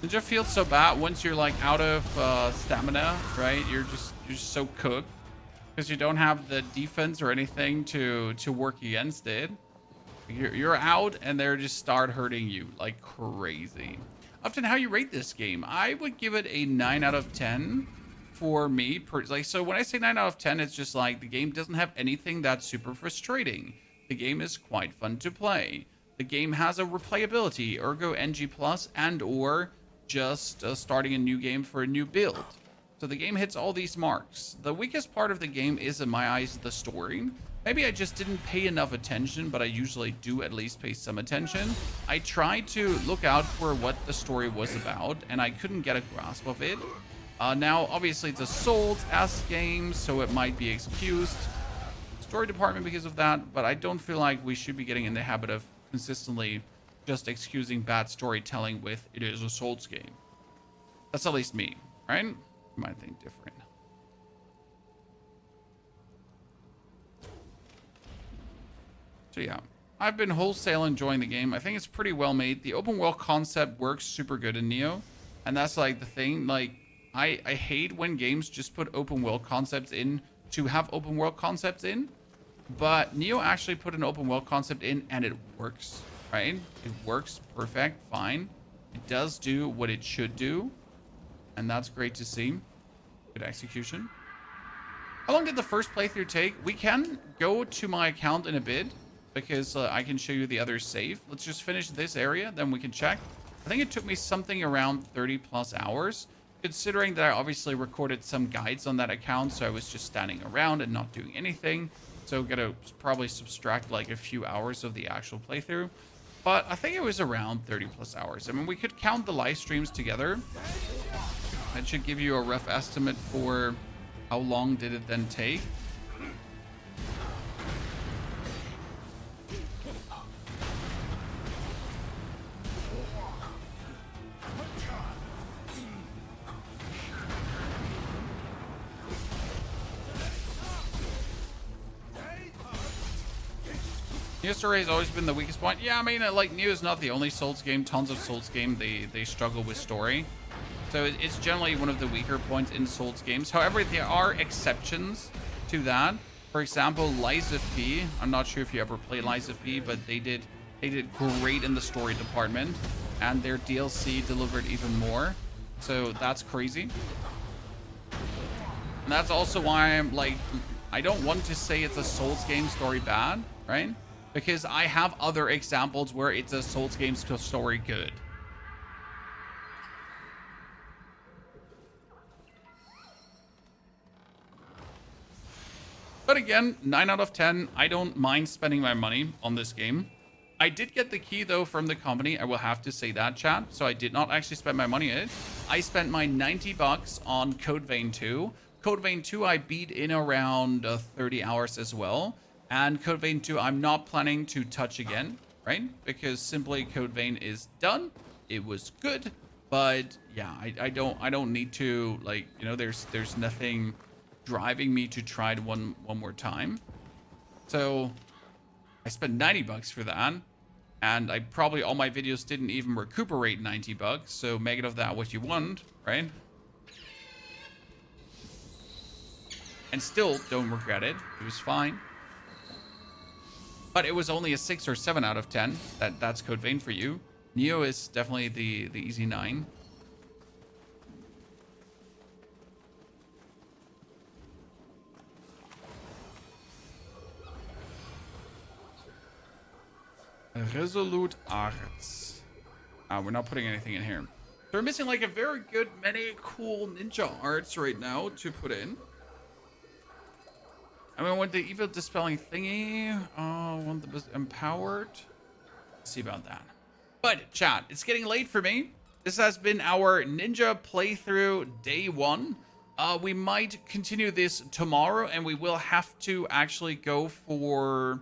It just feels so bad once you're like out of stamina, right? You're just so cooked because you don't have the defense or anything to work against it. You're out and they're just start hurting you like crazy. Often, how you rate this game? I would give it a 9 out of 10 for me. So when I say 9 out of 10, it's just like the game doesn't have anything that's super frustrating. The game is quite fun to play. The game has a replayability, ergo NG+, and or just starting a new game for a new build. So the game hits all these marks. The weakest part of the game is, in my eyes, the story. Maybe I just didn't pay enough attention, but I usually do at least pay some attention. I tried to look out for what the story was about, and I couldn't get a grasp of it. Now, obviously, it's a Souls-esque game, so it might be excused. Story department because of that, but I don't feel like we should be getting in the habit of consistently just excusing bad storytelling with it is a Souls game. That's at least me, right? You might think different. So yeah, I've been wholesale enjoying the game. I think it's pretty well made. The open world concept works super good in Nioh, and that's like the thing. Like I hate when games just put open world concepts in to have open world concepts in. But Nioh actually put an open world concept in and it works, right? It works perfect, fine. It does do what it should do. And that's great to see. Good execution. How long did the first playthrough take? We can go to my account in a bit because I can show you the other save. Let's just finish this area, then we can check. I think it took me something around 30 plus hours, considering that I obviously recorded some guides on that account. So I was just standing around and not doing anything. So gotta probably subtract like a few hours of the actual playthrough. But I think it was around 30 plus hours. I mean, we could count the live streams together. That should give you a rough estimate for how long did it then take. Nioh story has always been the weakest point. Yeah, I mean, like, Nioh is not the only Souls game. Tons of Souls game, they struggle with story. So it's generally one of the weaker points in Souls games. However, there are exceptions to that. For example, Lies of P. I'm not sure if you ever played Lies of P, but they did great in the story department. And their DLC delivered even more. So that's crazy. And that's also why I'm like, I don't want to say it's a Souls game story bad, right? Because I have other examples where it's a Souls game story good. But again, 9 out of 10. I don't mind spending my money on this game. I did get the key though from the company. I will have to say that, chat. So I did not actually spend my money on it. I spent my 90 bucks on Code Vein 2, Code Vein 2 I beat in around 30 hours as well. And Code Vein 2 I'm not planning to touch again, right? Because simply Code Vein is done. It was good, but yeah, I don't need to, like, you know, there's nothing driving me to try it one more time. So I spent 90 bucks for that, and I probably, all my videos didn't even recuperate 90 bucks, so make it of that what you want, right? And still don't regret it. It was fine. But it was only a 6 or 7 out of 10. That's Code Vein for you. Nioh is definitely the easy 9. Resolute Arts. We're not putting anything in here. They're missing like a very good many cool ninja arts right now to put in. I mean, I want the evil dispelling thingy. I want the empowered. Let's see about that. But chat, it's getting late for me. This has been our ninja playthrough day 1. We might continue this tomorrow, and we will have to actually go for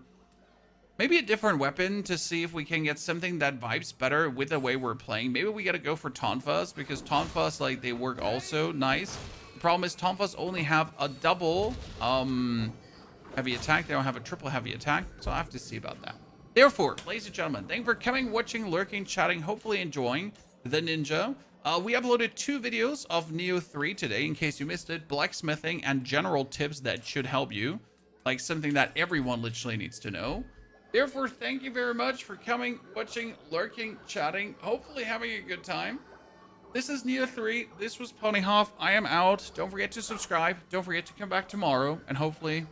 maybe a different weapon to see if we can get something that vibes better with the way we're playing. Maybe we gotta go for Tonfas, because Tonfas, like, they work also nice. The problem is Tonfas only have a double heavy attack. They don't have a triple heavy attack, so I have to see about that. Therefore, ladies and gentlemen, thank you for coming, watching, lurking, chatting, hopefully enjoying the ninja. We uploaded 2 videos of Nioh 3 today, in case you missed it. Blacksmithing and general tips that should help you. Like something that everyone literally needs to know. Therefore, thank you very much for coming, watching, lurking, chatting, hopefully having a good time. This is Nioh 3. This was Ponyhoff. I am out. Don't forget to subscribe. Don't forget to come back tomorrow. And hopefully